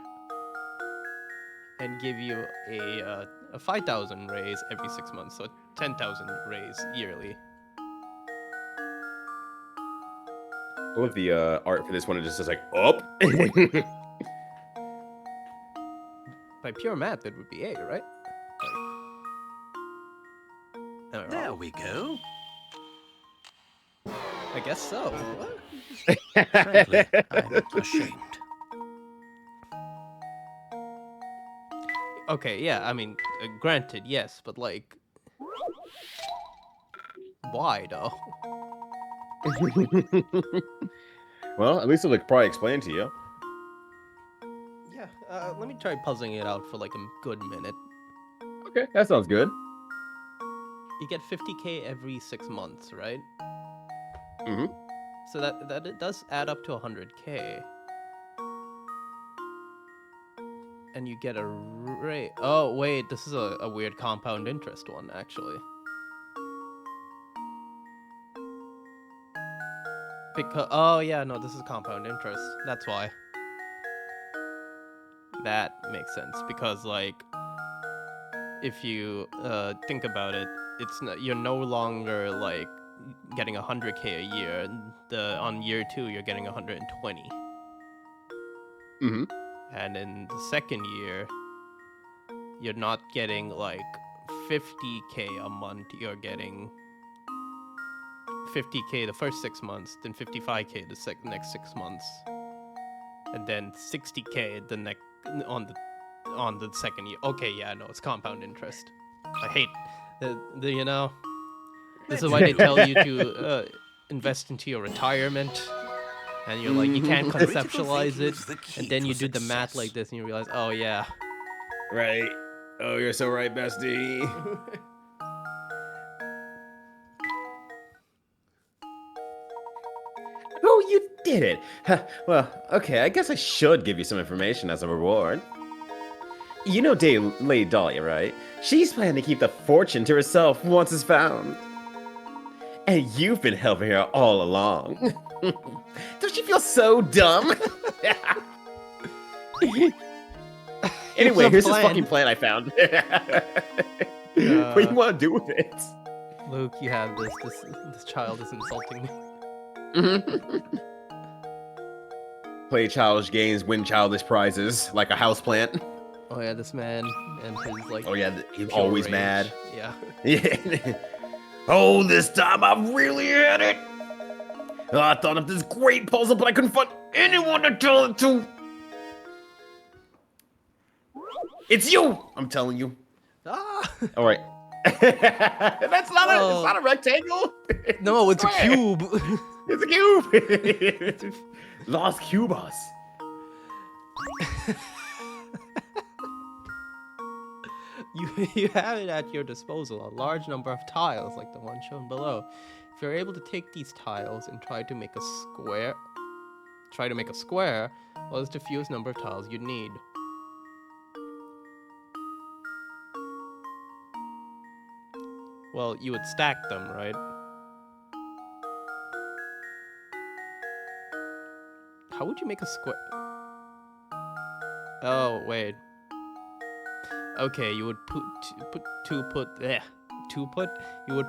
[SPEAKER 2] and give you a 5,000 raise every 6 months, so 10,000 raise yearly.
[SPEAKER 5] I love the art for this one. It just says like up.
[SPEAKER 2] By pure math, it would be A, right? Am I
[SPEAKER 3] There
[SPEAKER 2] wrong?
[SPEAKER 3] we go.
[SPEAKER 2] I guess so. What?
[SPEAKER 3] Frankly, I'm ashamed.
[SPEAKER 2] Okay, yeah, I mean, granted, yes, but like, why though?
[SPEAKER 5] Well, at least it'll probably explain to you.
[SPEAKER 2] Yeah, let me try puzzling it out for like a good minute.
[SPEAKER 5] Okay, that sounds good.
[SPEAKER 2] You get 50k every 6 months, right?
[SPEAKER 5] Mhm.
[SPEAKER 2] So that it does add up to 100k. And you get a rate. Oh wait, this is a weird compound interest one actually. Because oh yeah, no, this is compound interest. That's why. That makes sense because like if you think about it, it's you're no longer like getting 100k a year. And on year 2, you're getting 120.
[SPEAKER 5] Mm-hmm.
[SPEAKER 2] And in the second year, you're not getting like 50k a month. You're getting 50k the first 6 months, then 55k the next 6 months, and then 60k the next on the second year. Okay, yeah, no, it's compound interest. I hate the you know. This is why they tell you to invest into your retirement, and you're like you can't
[SPEAKER 3] Critical
[SPEAKER 2] conceptualize
[SPEAKER 3] thinking
[SPEAKER 2] it,
[SPEAKER 3] is the key
[SPEAKER 2] and then
[SPEAKER 3] to
[SPEAKER 2] you do the math
[SPEAKER 3] success.
[SPEAKER 2] like this, and you realize, oh yeah.
[SPEAKER 1] Right. Oh, you're so right, bestie.
[SPEAKER 5] Oh, you did it. Huh, well, okay, I guess I should give you some information as a reward. You know Lady Dahlia, right? She's planning to keep the fortune to herself once it's found. And you've been helping her all along. Don't you feel so dumb? Anyway, here's this fucking plan I found. What do you want to do with it?
[SPEAKER 2] Luke, you have this. This child is insulting me.
[SPEAKER 5] Play childish games, win childish prizes, like a houseplant.
[SPEAKER 2] Oh yeah, this man and his like.
[SPEAKER 5] Oh yeah, he's
[SPEAKER 2] pure
[SPEAKER 5] always
[SPEAKER 2] rage.
[SPEAKER 5] mad.
[SPEAKER 2] Yeah.
[SPEAKER 5] Yeah. Oh, this time I've really had it. Oh, I thought of this great puzzle, but I couldn't find anyone to tell it to. It's you! I'm telling you.
[SPEAKER 2] Ah.
[SPEAKER 5] All right. That's not it's not a rectangle.
[SPEAKER 2] No, it's a
[SPEAKER 5] square.
[SPEAKER 2] cube.
[SPEAKER 5] It's a cube. Lost Cubas.
[SPEAKER 2] You have it at your disposal, a large number of tiles like the one shown below. If you're able to take these tiles and try to make a square, what is the fewest number of tiles you'd need? Well, you would stack them, right? How would you make a square? Oh, wait. Okay, you would you would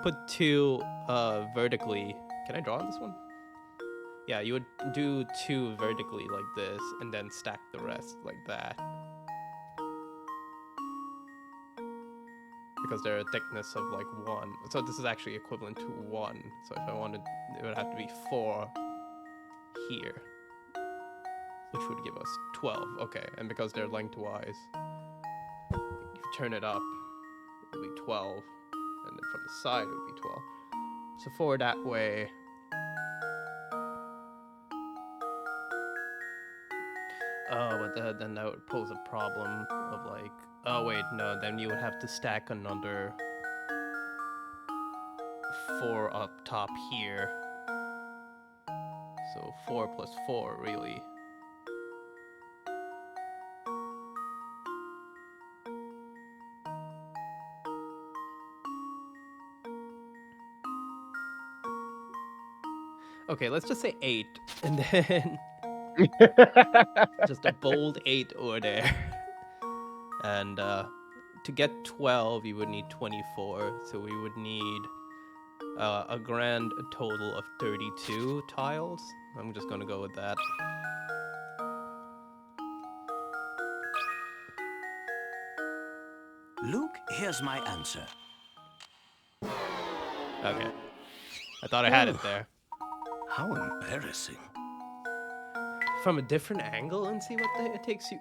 [SPEAKER 2] put two vertically. Can I draw on this one? Yeah, you would do two vertically like this and then stack the rest like that. Because they're a thickness of like 1. So this is actually equivalent to 1. So if I wanted, it would have to be 4 here. Which would give us 12. Okay, and because they're lengthwise, if you turn it up, it would be 12. And then from the side, it would be 12. So 4 that way. Oh, but then that would pose a problem of like, oh wait, no, then you would have to stack another 4 up top here. So 4 plus 4, really. Okay, let's just say 8, and then just a bold 8 over there. And to get 12, you would need 24, so we would need a grand total of 32 tiles. I'm just gonna go with that.
[SPEAKER 3] Luke, here's my answer.
[SPEAKER 2] Okay. I thought I had it there.
[SPEAKER 3] How embarrassing.
[SPEAKER 2] From a different angle and see what it takes you.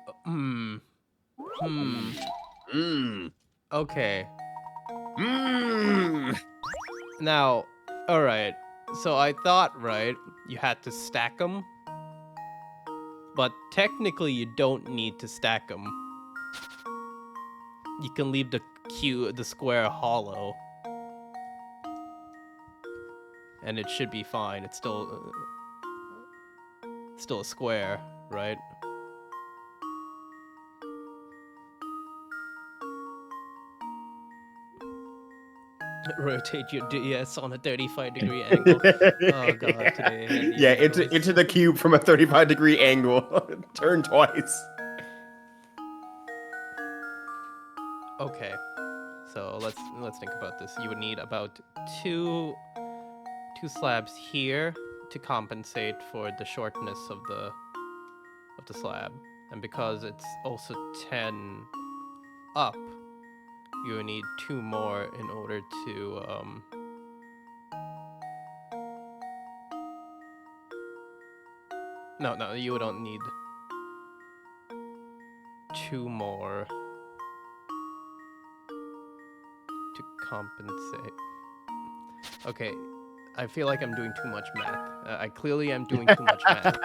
[SPEAKER 2] Okay. Now, all right. So I thought, right, you had to stack them, but technically you don't need to stack them. You can leave the square hollow, and it should be fine. It's still a square, right? Rotate your DS on a 35-degree angle. Oh god, today.
[SPEAKER 5] Yeah, into the cube from a 35-degree angle. Turn twice.
[SPEAKER 2] Okay, so let's think about this. You would need about 2 2 slabs here to compensate for the shortness of the slab, and because it's also 10 up, you need 2 more in order to no, you don't need 2 more to compensate. Okay, I feel like I'm doing too much math. I clearly am doing too much math.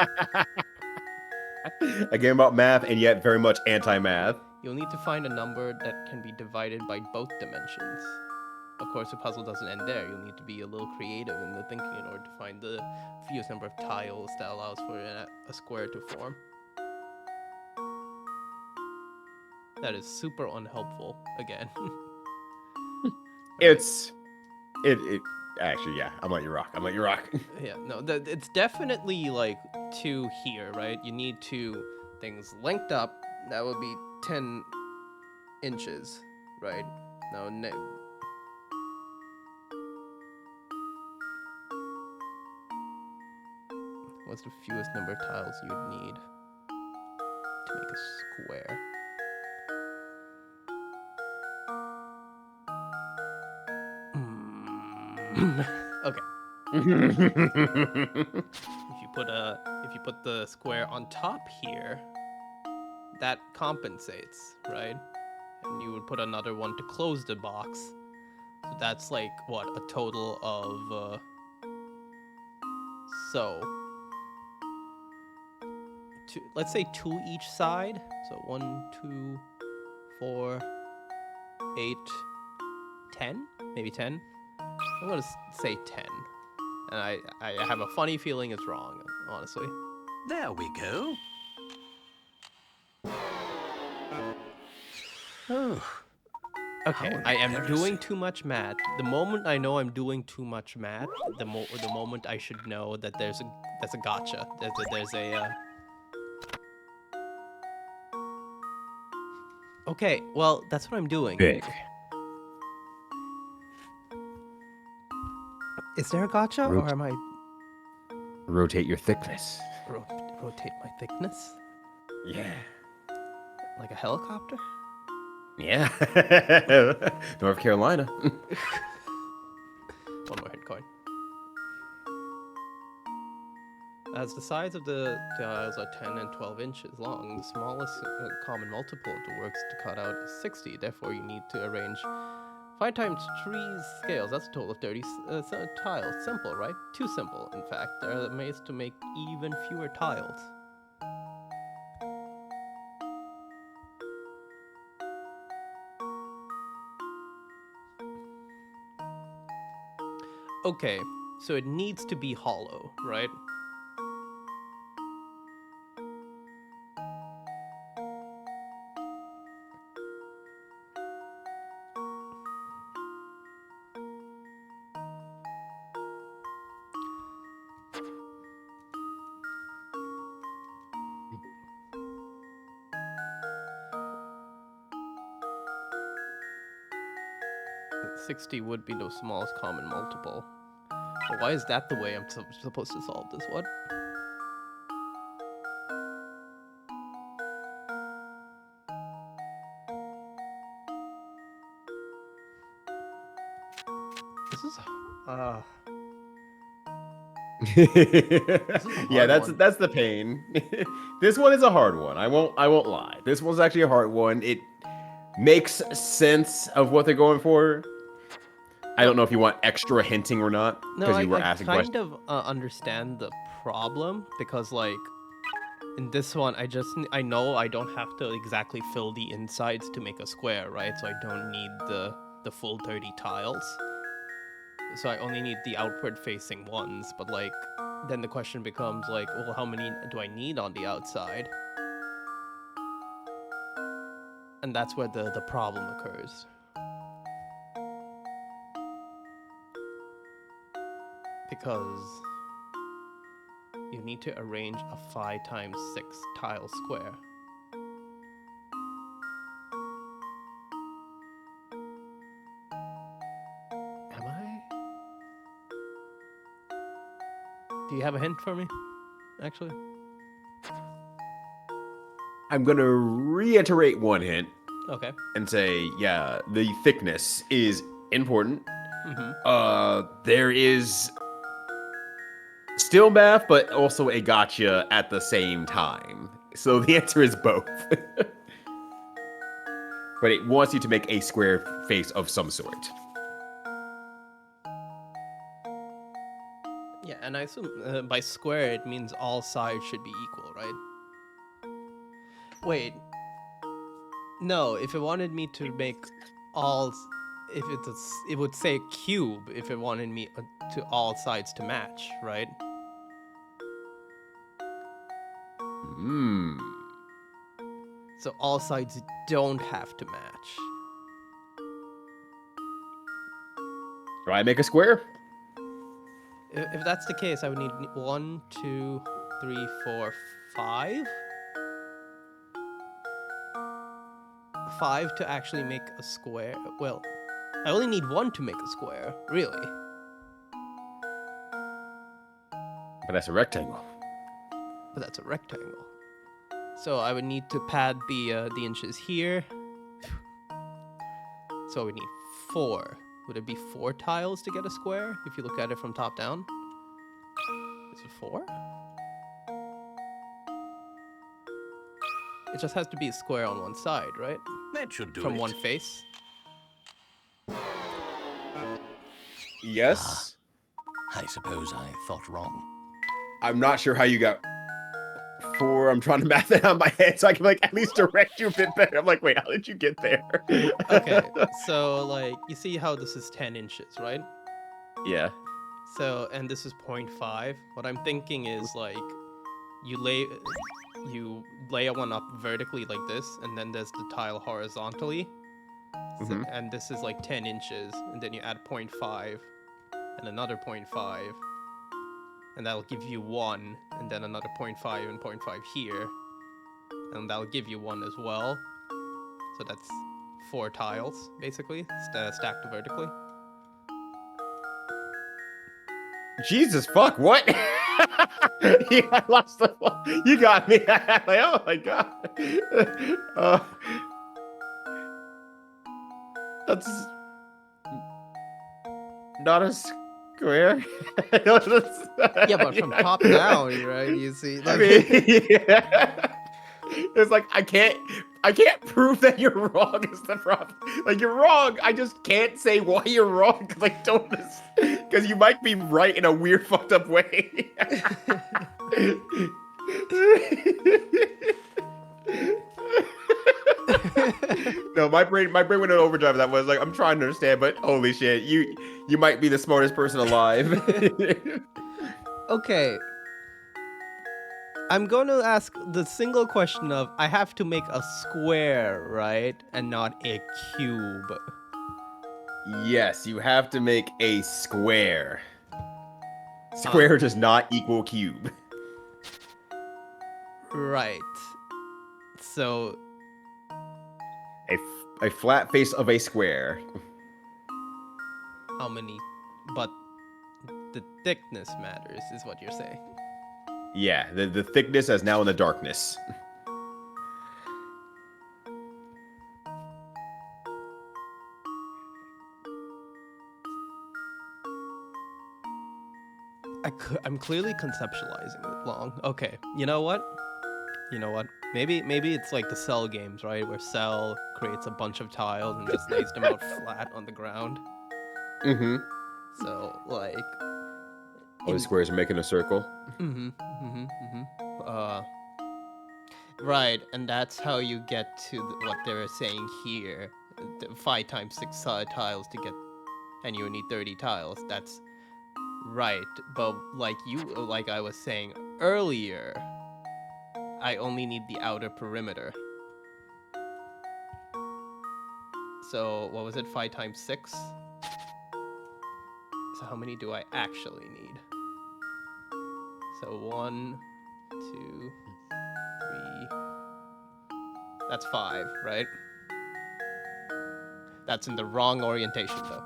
[SPEAKER 5] A game about math and yet very much anti-math.
[SPEAKER 2] You'll need to find a number that can be divided by both dimensions. Of course, the puzzle doesn't end there. You'll need to be a little creative in the thinking in order to find the fewest number of tiles that allows for a square to form. That is super unhelpful, again.
[SPEAKER 5] It actually, yeah, I'm let you rock.
[SPEAKER 2] Yeah, no, it's definitely like 2 here, right? You need 2 things linked up. That would be 10 inches, right? No, what's the fewest number of tiles you'd need to make a square? Okay. If you put the square on top here, that compensates, right? And you would put another one to close the box. So that's like what, a total of let's say 2 each side. So 1, 2, 4, 8, 10, maybe 10. I'm gonna say 10. And I have a funny feeling it's wrong, honestly.
[SPEAKER 3] There we go.
[SPEAKER 2] Okay,
[SPEAKER 3] How
[SPEAKER 2] I am
[SPEAKER 3] embarrassing.
[SPEAKER 2] doing too much math. The moment I know I'm doing too much math, the moment I should know that that's a gotcha. There's a Okay, well, that's what I'm doing.
[SPEAKER 5] Big.
[SPEAKER 2] Is there a gotcha, or am I
[SPEAKER 5] Rotate your thickness.
[SPEAKER 2] rotate my thickness
[SPEAKER 5] Yeah.
[SPEAKER 2] like a helicopter?
[SPEAKER 5] Yeah. North Carolina.
[SPEAKER 2] One more hit coin. As the sides of the tiles are 10 and 12 inches long, the smallest common multiple of the works to cut out is 60. Therefore, you need to arrange 5 times 3 scales. That's a total of 30 tiles. Simple, right? Too simple, in fact. There are ways to make even fewer tiles. Okay, so it needs to be hollow, right? And 60 would be the smallest common multiple. But why is that the way I'm supposed to solve this? What? This is
[SPEAKER 5] Yeah,
[SPEAKER 2] hard one.
[SPEAKER 5] that's the pain. This one is a hard one. I won't lie. This one's actually a hard one. It makes sense of what they're going for. I don't know if you want extra hinting or not
[SPEAKER 2] No,
[SPEAKER 5] because you were
[SPEAKER 2] I
[SPEAKER 5] asking
[SPEAKER 2] kind
[SPEAKER 5] questions.
[SPEAKER 2] of understand the problem because, like, in this one, I know I don't have to exactly fill the insides to make a square, right? So I don't need the full 30 tiles. So I only need the outward-facing ones. But like, then the question becomes like, well, how many do I need on the outside? And that's where the problem occurs. Because you need to arrange a 5 times 6 tile square. Am I? Do you have a hint for me? Actually.
[SPEAKER 5] I'm gonna reiterate one hint
[SPEAKER 2] Okay.
[SPEAKER 5] and say, yeah, the thickness is important.
[SPEAKER 2] Mm-hmm.
[SPEAKER 5] There is still math, but also a gotcha at the same time. So the answer is both. But it wants you to make a square face of some sort.
[SPEAKER 2] Yeah, and I assume by square it means all sides should be equal, right? Wait. No, if it wanted me to make if it would say cube if it wanted me to all sides to match, right?
[SPEAKER 5] Hmm.
[SPEAKER 2] So all sides don't have to match.
[SPEAKER 5] Do I make a square?
[SPEAKER 2] If that's the case, I would need 1, 2, 3, 4, 5. 5 to actually make a square. Well, I only need 1 to make a square, really.
[SPEAKER 5] But that's a rectangle.
[SPEAKER 2] But that's a rectangle. So I would need to pad the inches here. So I would need 4. Would it be 4 tiles to get a square if you look at it from top down? Is it 4? It just has to be a square on one side, right?
[SPEAKER 3] That should do
[SPEAKER 2] From
[SPEAKER 3] it.
[SPEAKER 2] one face.
[SPEAKER 5] Yes.
[SPEAKER 3] I suppose I thought wrong.
[SPEAKER 5] I'm not sure how you got 4. I'm trying to math it out in my head so I can like at least direct you a bit better. I'm like, wait, how did you get there?
[SPEAKER 2] Okay, so like you see how this is 10 inches, right?
[SPEAKER 5] Yeah.
[SPEAKER 2] So and this is 0.5. What I'm thinking is like you lay one up vertically like this, and then there's the tile horizontally. So, and this is like 10 inches, and then you add 0.5 and another 0.5, and that'll give you 1, and then another 0.5 and 0.5 here, and that'll give you 1 as well. So that's 4 tiles, basically, stacked vertically.
[SPEAKER 5] Jesus fuck, what? Yeah, I lost the you got me. Like, oh my god. That's not a square.
[SPEAKER 2] Yeah, but from top down, right? You see,
[SPEAKER 5] I
[SPEAKER 2] like,
[SPEAKER 5] mean, yeah. It's like I can't prove that you're wrong is the problem. Like you're wrong. I just can't say why you're wrong because I don't because you might be right in a weird fucked up way. No, my brain went in overdrive. That was like I'm trying to understand, but holy shit, you might be the smartest person alive.
[SPEAKER 2] okay. I'm going to ask the single question of I have to make a square, right? And not a cube.
[SPEAKER 5] Yes, you have to make a square. Square does not equal cube.
[SPEAKER 2] Right. So,
[SPEAKER 5] A flat face of a square.
[SPEAKER 2] how many? But the thickness matters, is what you're saying.
[SPEAKER 5] Yeah, the thickness is now in the darkness.
[SPEAKER 2] I'm clearly conceptualizing it wrong. Okay, you know what? Maybe it's like the Cell games, right? Where Cell creates a bunch of tiles and just lays them out flat on the ground.
[SPEAKER 5] Mm-hmm.
[SPEAKER 2] So, like...
[SPEAKER 5] All the squares are making a circle.
[SPEAKER 2] Right, and that's how you get to what they're saying here. 5 times 6 tiles to get... And you need 30 tiles. That's right, but like I was saying earlier, I only need the outer perimeter. So, what was it? 5 times 6? So how many do I actually need? So 1, 2, 3... That's 5, right? That's in the wrong orientation, though.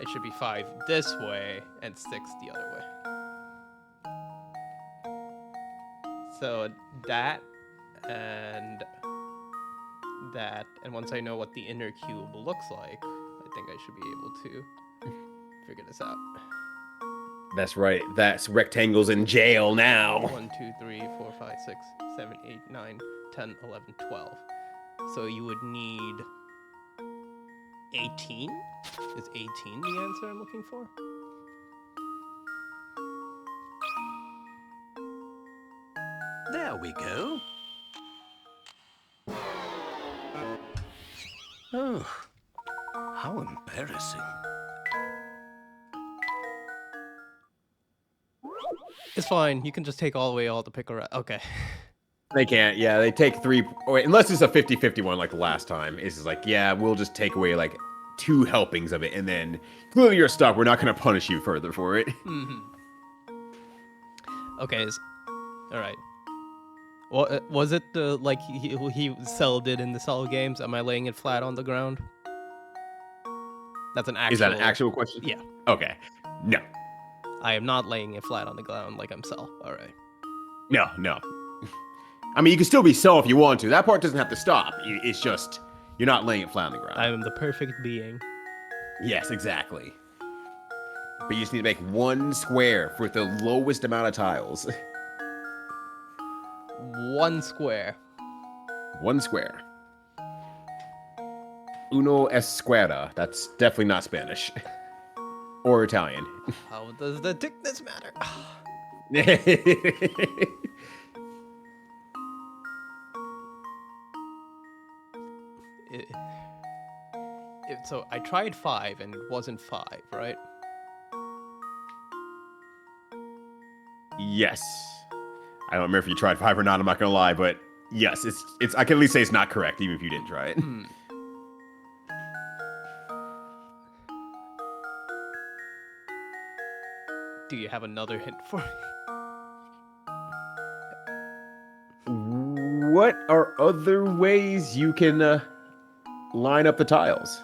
[SPEAKER 2] It should be 5 this way and 6 the other way. So that, and once I know what the inner cube looks like, I think I should be able to figure this out.
[SPEAKER 5] That's right. That's rectangles in jail now.
[SPEAKER 2] 1, 2, 3, 4, 5, 6, 7, 8, 9, 10, 11, 12. So you would need 18? Is 18 the answer I'm looking for?
[SPEAKER 3] There we go. Oh, how embarrassing.
[SPEAKER 2] It's fine. You can just take all the pick around. Okay.
[SPEAKER 5] They can't. Yeah, they take 3. Wait, unless it's a 50-50 one like the last time. It's just like, yeah, we'll just take away like 2 helpings of it, and then clearly you're stuck. We're not going to punish you further for it.
[SPEAKER 2] Okay. All right. Well, was it the like he sold it in the Cell games? Am I laying it flat on the ground? That's an actual.
[SPEAKER 5] Is that an actual question?
[SPEAKER 2] Yeah.
[SPEAKER 5] Okay. No.
[SPEAKER 2] I am not laying it flat on the ground like I'm Cell. All right.
[SPEAKER 5] No. I mean, you can still be Cell if you want to. That part doesn't have to stop. It's just you're not laying it flat on the ground.
[SPEAKER 2] I am the perfect being.
[SPEAKER 5] Yes, exactly. But you just need to make 1 square for the lowest amount of tiles.
[SPEAKER 2] 1 square.
[SPEAKER 5] 1 square. Uno escuera. That's definitely not Spanish. Or Italian.
[SPEAKER 2] How does the thickness matter? So I tried 5 and it wasn't 5, right?
[SPEAKER 5] Yes. I don't remember if you tried 5 or not, I'm not gonna lie, but yes, it's I can at least say it's not correct, even if you didn't try it.
[SPEAKER 2] Do you have another hint for me?
[SPEAKER 5] What are other ways you can line up the tiles?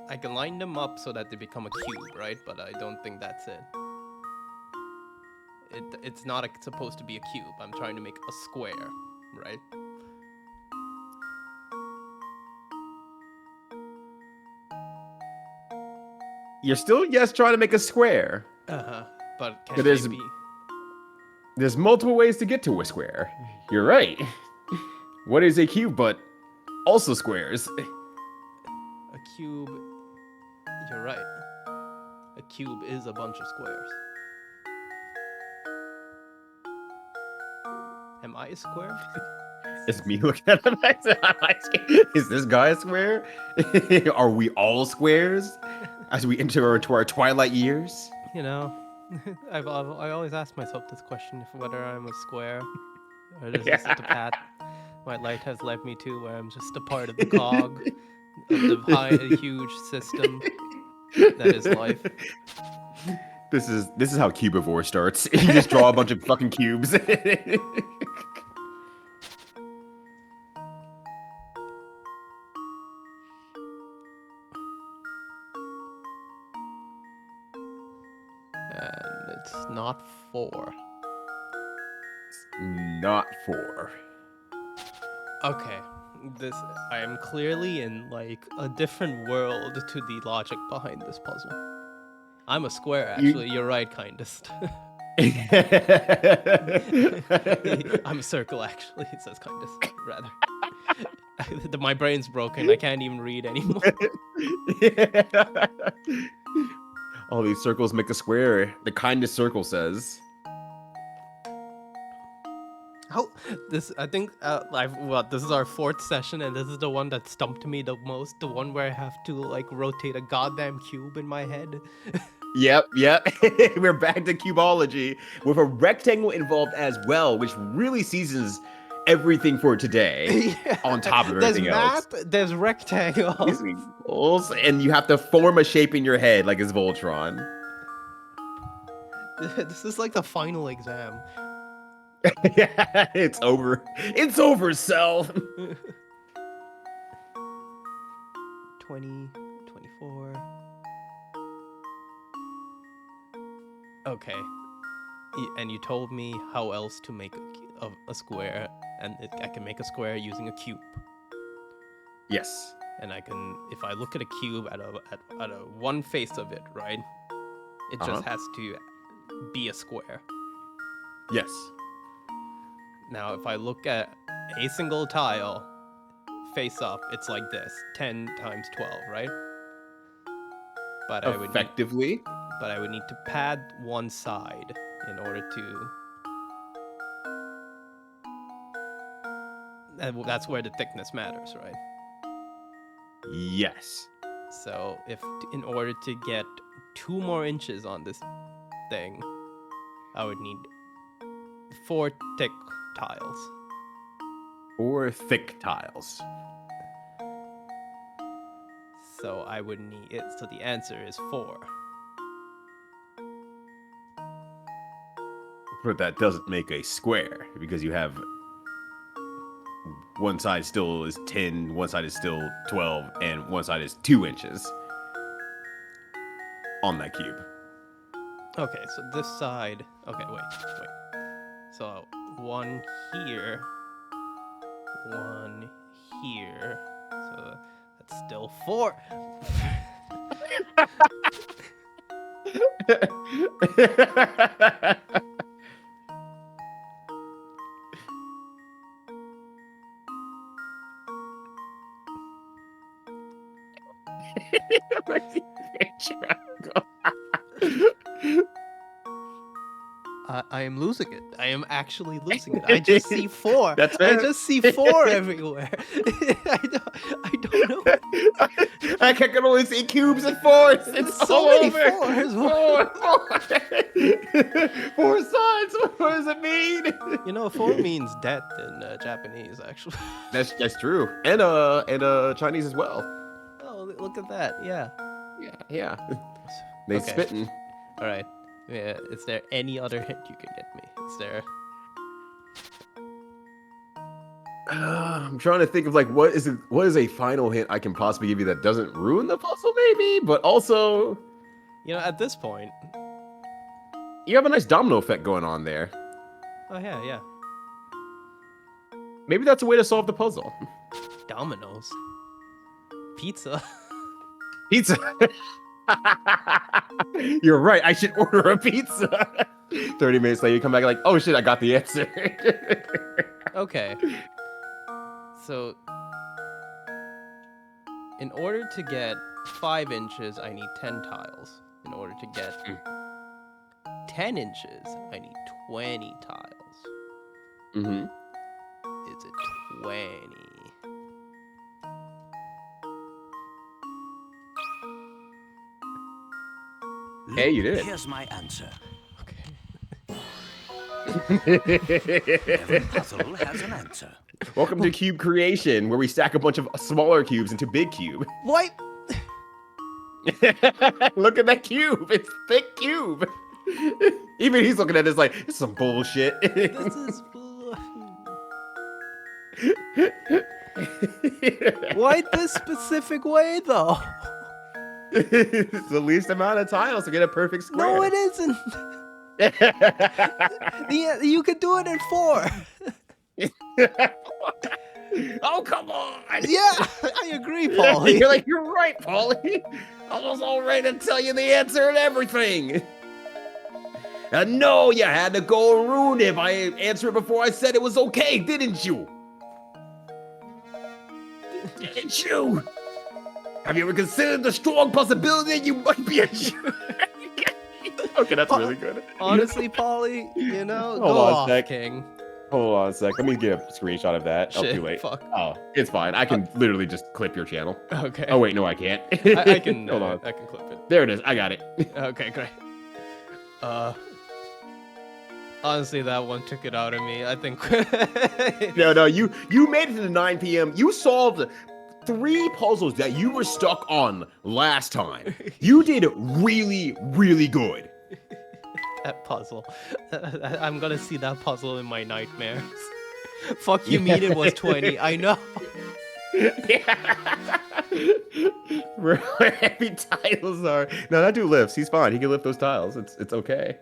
[SPEAKER 2] I can line them up so that they become a cube, right? But I don't think that's it. It's not supposed to be a cube. I'm trying to make a square, right?
[SPEAKER 5] You're still, yes, trying to make a square.
[SPEAKER 2] But can
[SPEAKER 5] But
[SPEAKER 2] they be...
[SPEAKER 5] There's multiple ways to get to a square. You're right. What is a cube but also squares?
[SPEAKER 2] A cube... You're right. A cube is a bunch of squares. Am I a square?
[SPEAKER 5] It's me looking at him. Is this guy a square? Are we all squares as we enter into our twilight years?
[SPEAKER 2] You know, I always ask myself this question: whether I'm a square or is this just a path my life has led me to, where I'm just a part of the cog of the huge system that is life.
[SPEAKER 5] This is how Cubivore starts. You just draw a bunch of fucking cubes.
[SPEAKER 2] And it's not 4.
[SPEAKER 5] Not 4.
[SPEAKER 2] Okay, I am clearly in like a different world to the logic behind this puzzle. I'm a square, actually. You're right, kindest. I'm a circle, actually. It says kindest, rather. My brain's broken. I can't even read anymore.
[SPEAKER 5] All these circles make a square. The kindest circle says.
[SPEAKER 2] I think this is our 4th session, and this is the one that stumped me the most. The one where I have to like rotate a goddamn cube in my head.
[SPEAKER 5] Yep. We're back to cubology with a rectangle involved as well, which really seasons everything for today. Yeah. On top of everything else.
[SPEAKER 2] There's map, there's rectangles.
[SPEAKER 5] And you have to form a shape in your head like it's Voltron.
[SPEAKER 2] This is like the final exam.
[SPEAKER 5] Yeah, it's over. It's over, Cell.
[SPEAKER 2] 20, 24, Okay. And you told me how else to make a square, and I can make a square using a cube.
[SPEAKER 5] Yes.
[SPEAKER 2] And I can, if I look at a cube at a one face of it, right? It just has to be a square.
[SPEAKER 5] Yes.
[SPEAKER 2] Now, if I look at a single tile face up, it's like this: 10 times 12, right? But
[SPEAKER 5] Effectively.
[SPEAKER 2] I would need to pad one side in order to. And that's where the thickness matters, right?
[SPEAKER 5] Yes.
[SPEAKER 2] So in order to get 2 more inches on this thing, I would need 4 thick tiles.
[SPEAKER 5] 4 thick tiles.
[SPEAKER 2] So I would need it. So the answer is 4.
[SPEAKER 5] But that doesn't make a square because you have one side still is 10, one side is still 12, and one side is 2 inches on that cube.
[SPEAKER 2] Okay, so this side. Okay, wait. So 1 here, 1 here. So that's still 4. I am losing it. I am actually losing it. I just see 4.
[SPEAKER 5] That's fair.
[SPEAKER 2] I just see 4 everywhere. I don't know.
[SPEAKER 5] I can only see cubes and 4s. It's
[SPEAKER 2] So
[SPEAKER 5] all
[SPEAKER 2] many
[SPEAKER 5] over.
[SPEAKER 2] 4s.
[SPEAKER 5] 4 sides. What does it mean?
[SPEAKER 2] You know, 4 means death in Japanese, actually.
[SPEAKER 5] That's true, and Chinese as well.
[SPEAKER 2] Oh, look at that. Yeah.
[SPEAKER 5] Yeah. They
[SPEAKER 2] Okay.
[SPEAKER 5] spitting.
[SPEAKER 2] All right. Yeah. Is there any other hint you can get me? Is there?
[SPEAKER 5] I'm trying to think of like what is a final hint I can possibly give you that doesn't ruin the puzzle, maybe, but also
[SPEAKER 2] You know, at this point.
[SPEAKER 5] you have a nice domino effect going on there.
[SPEAKER 2] Oh yeah.
[SPEAKER 5] Maybe that's a way to solve the puzzle.
[SPEAKER 2] Dominoes. Pizza.
[SPEAKER 5] Pizza. You're right. I should order a pizza. 30 minutes later, you come back like, oh shit, I got the answer.
[SPEAKER 2] Okay. So, in order to get 5 inches, I need 10 tiles. In order to get 10 inches, I need 20 tiles.
[SPEAKER 5] Mm-hmm.
[SPEAKER 2] Is it 20?
[SPEAKER 5] Hey, you did it.
[SPEAKER 3] Here's my answer.
[SPEAKER 2] Okay.
[SPEAKER 3] Every puzzle has an answer.
[SPEAKER 5] Welcome to cube creation, where we stack a bunch of smaller cubes into big cube.
[SPEAKER 2] What?
[SPEAKER 5] Look at that cube. It's thick cube. Even he's looking at this like, this is some bullshit.
[SPEAKER 2] This is. Why this specific way, though?
[SPEAKER 5] It's the least amount of tiles to get a perfect square.
[SPEAKER 2] No, it isn't. You could do it in 4.
[SPEAKER 5] Oh, come on.
[SPEAKER 2] Yeah, I agree, Paulie.
[SPEAKER 5] You're like, you're right, Paulie. I was all ready to tell you the answer and everything. No, you had to go and ruin it by answering before I said it was okay, didn't you? Didn't you? Have you ever considered the strong possibility that you might be a Jew? Okay, that's really good.
[SPEAKER 2] Honestly, Paulie, you know,
[SPEAKER 5] Hold
[SPEAKER 2] go
[SPEAKER 5] on a
[SPEAKER 2] off,
[SPEAKER 5] sec.
[SPEAKER 2] King.
[SPEAKER 5] Hold on a sec. Let me get a screenshot of that. Oh,
[SPEAKER 2] Shit,
[SPEAKER 5] too late.
[SPEAKER 2] fuck.
[SPEAKER 5] Oh, it's fine. I can literally just clip your channel.
[SPEAKER 2] Okay.
[SPEAKER 5] Oh, wait, no, I can't.
[SPEAKER 2] I can.
[SPEAKER 5] Hold on.
[SPEAKER 2] I can clip it.
[SPEAKER 5] There it is. I got it.
[SPEAKER 2] Okay, great. Honestly, that one took it out of me. I think.
[SPEAKER 5] No, you made it to the 9 p.m. You solved 3 puzzles that you were stuck on last time. You did really, really good.
[SPEAKER 2] That puzzle. I'm gonna see that puzzle in my nightmares. Fuck you, mean it was 20. I know.
[SPEAKER 5] Where heavy tiles are. No, that dude lifts. He's fine. He can lift those tiles. It's okay.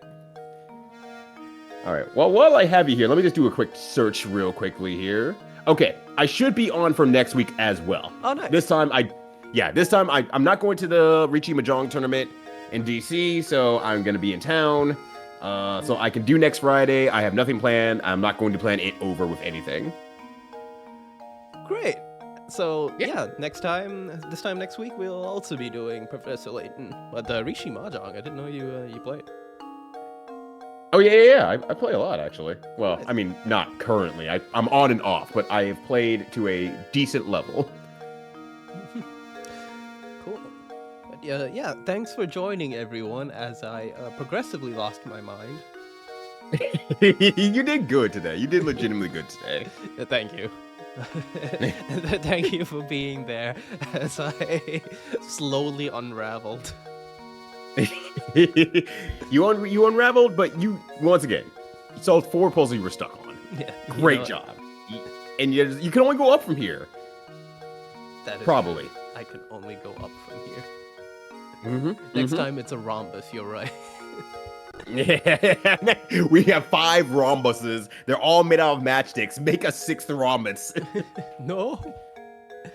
[SPEAKER 5] All right. Well, while I have you here, let me just do a quick search real quickly here. Okay, I should be on for next week as well.
[SPEAKER 2] Oh, nice.
[SPEAKER 5] This time I'm not going to the Richie Mahjong tournament in DC, so I'm gonna be in town. So I can do next Friday. I have nothing planned. I'm not going to plan it over with anything.
[SPEAKER 2] Great. So yeah, this time next week we'll also be doing Professor Layton, but the Rishi Mahjong. I didn't know you played.
[SPEAKER 5] Oh yeah. I play a lot actually. Well, I mean, not currently. I'm on and off, but I have played to a decent level.
[SPEAKER 2] Cool. But yeah. Thanks for joining everyone as I progressively lost my mind.
[SPEAKER 5] You did good today. You did legitimately good today.
[SPEAKER 2] Thank you. Thank you for being there as I slowly unraveled.
[SPEAKER 5] you unraveled, but you once again solved 4 puzzles you were stuck on.
[SPEAKER 2] Yeah,
[SPEAKER 5] Great job. And you can only go up from here.
[SPEAKER 2] That is
[SPEAKER 5] Probably.
[SPEAKER 2] true. I can only go up from here. Next time it's a rhombus. You're right.
[SPEAKER 5] Yeah. We have 5 rhombuses. They're all made out of matchsticks. Make a 6th rhombus.
[SPEAKER 2] No.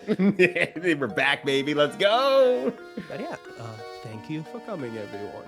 [SPEAKER 5] We're back, baby. Let's go.
[SPEAKER 2] But yeah, thank you for coming, everyone.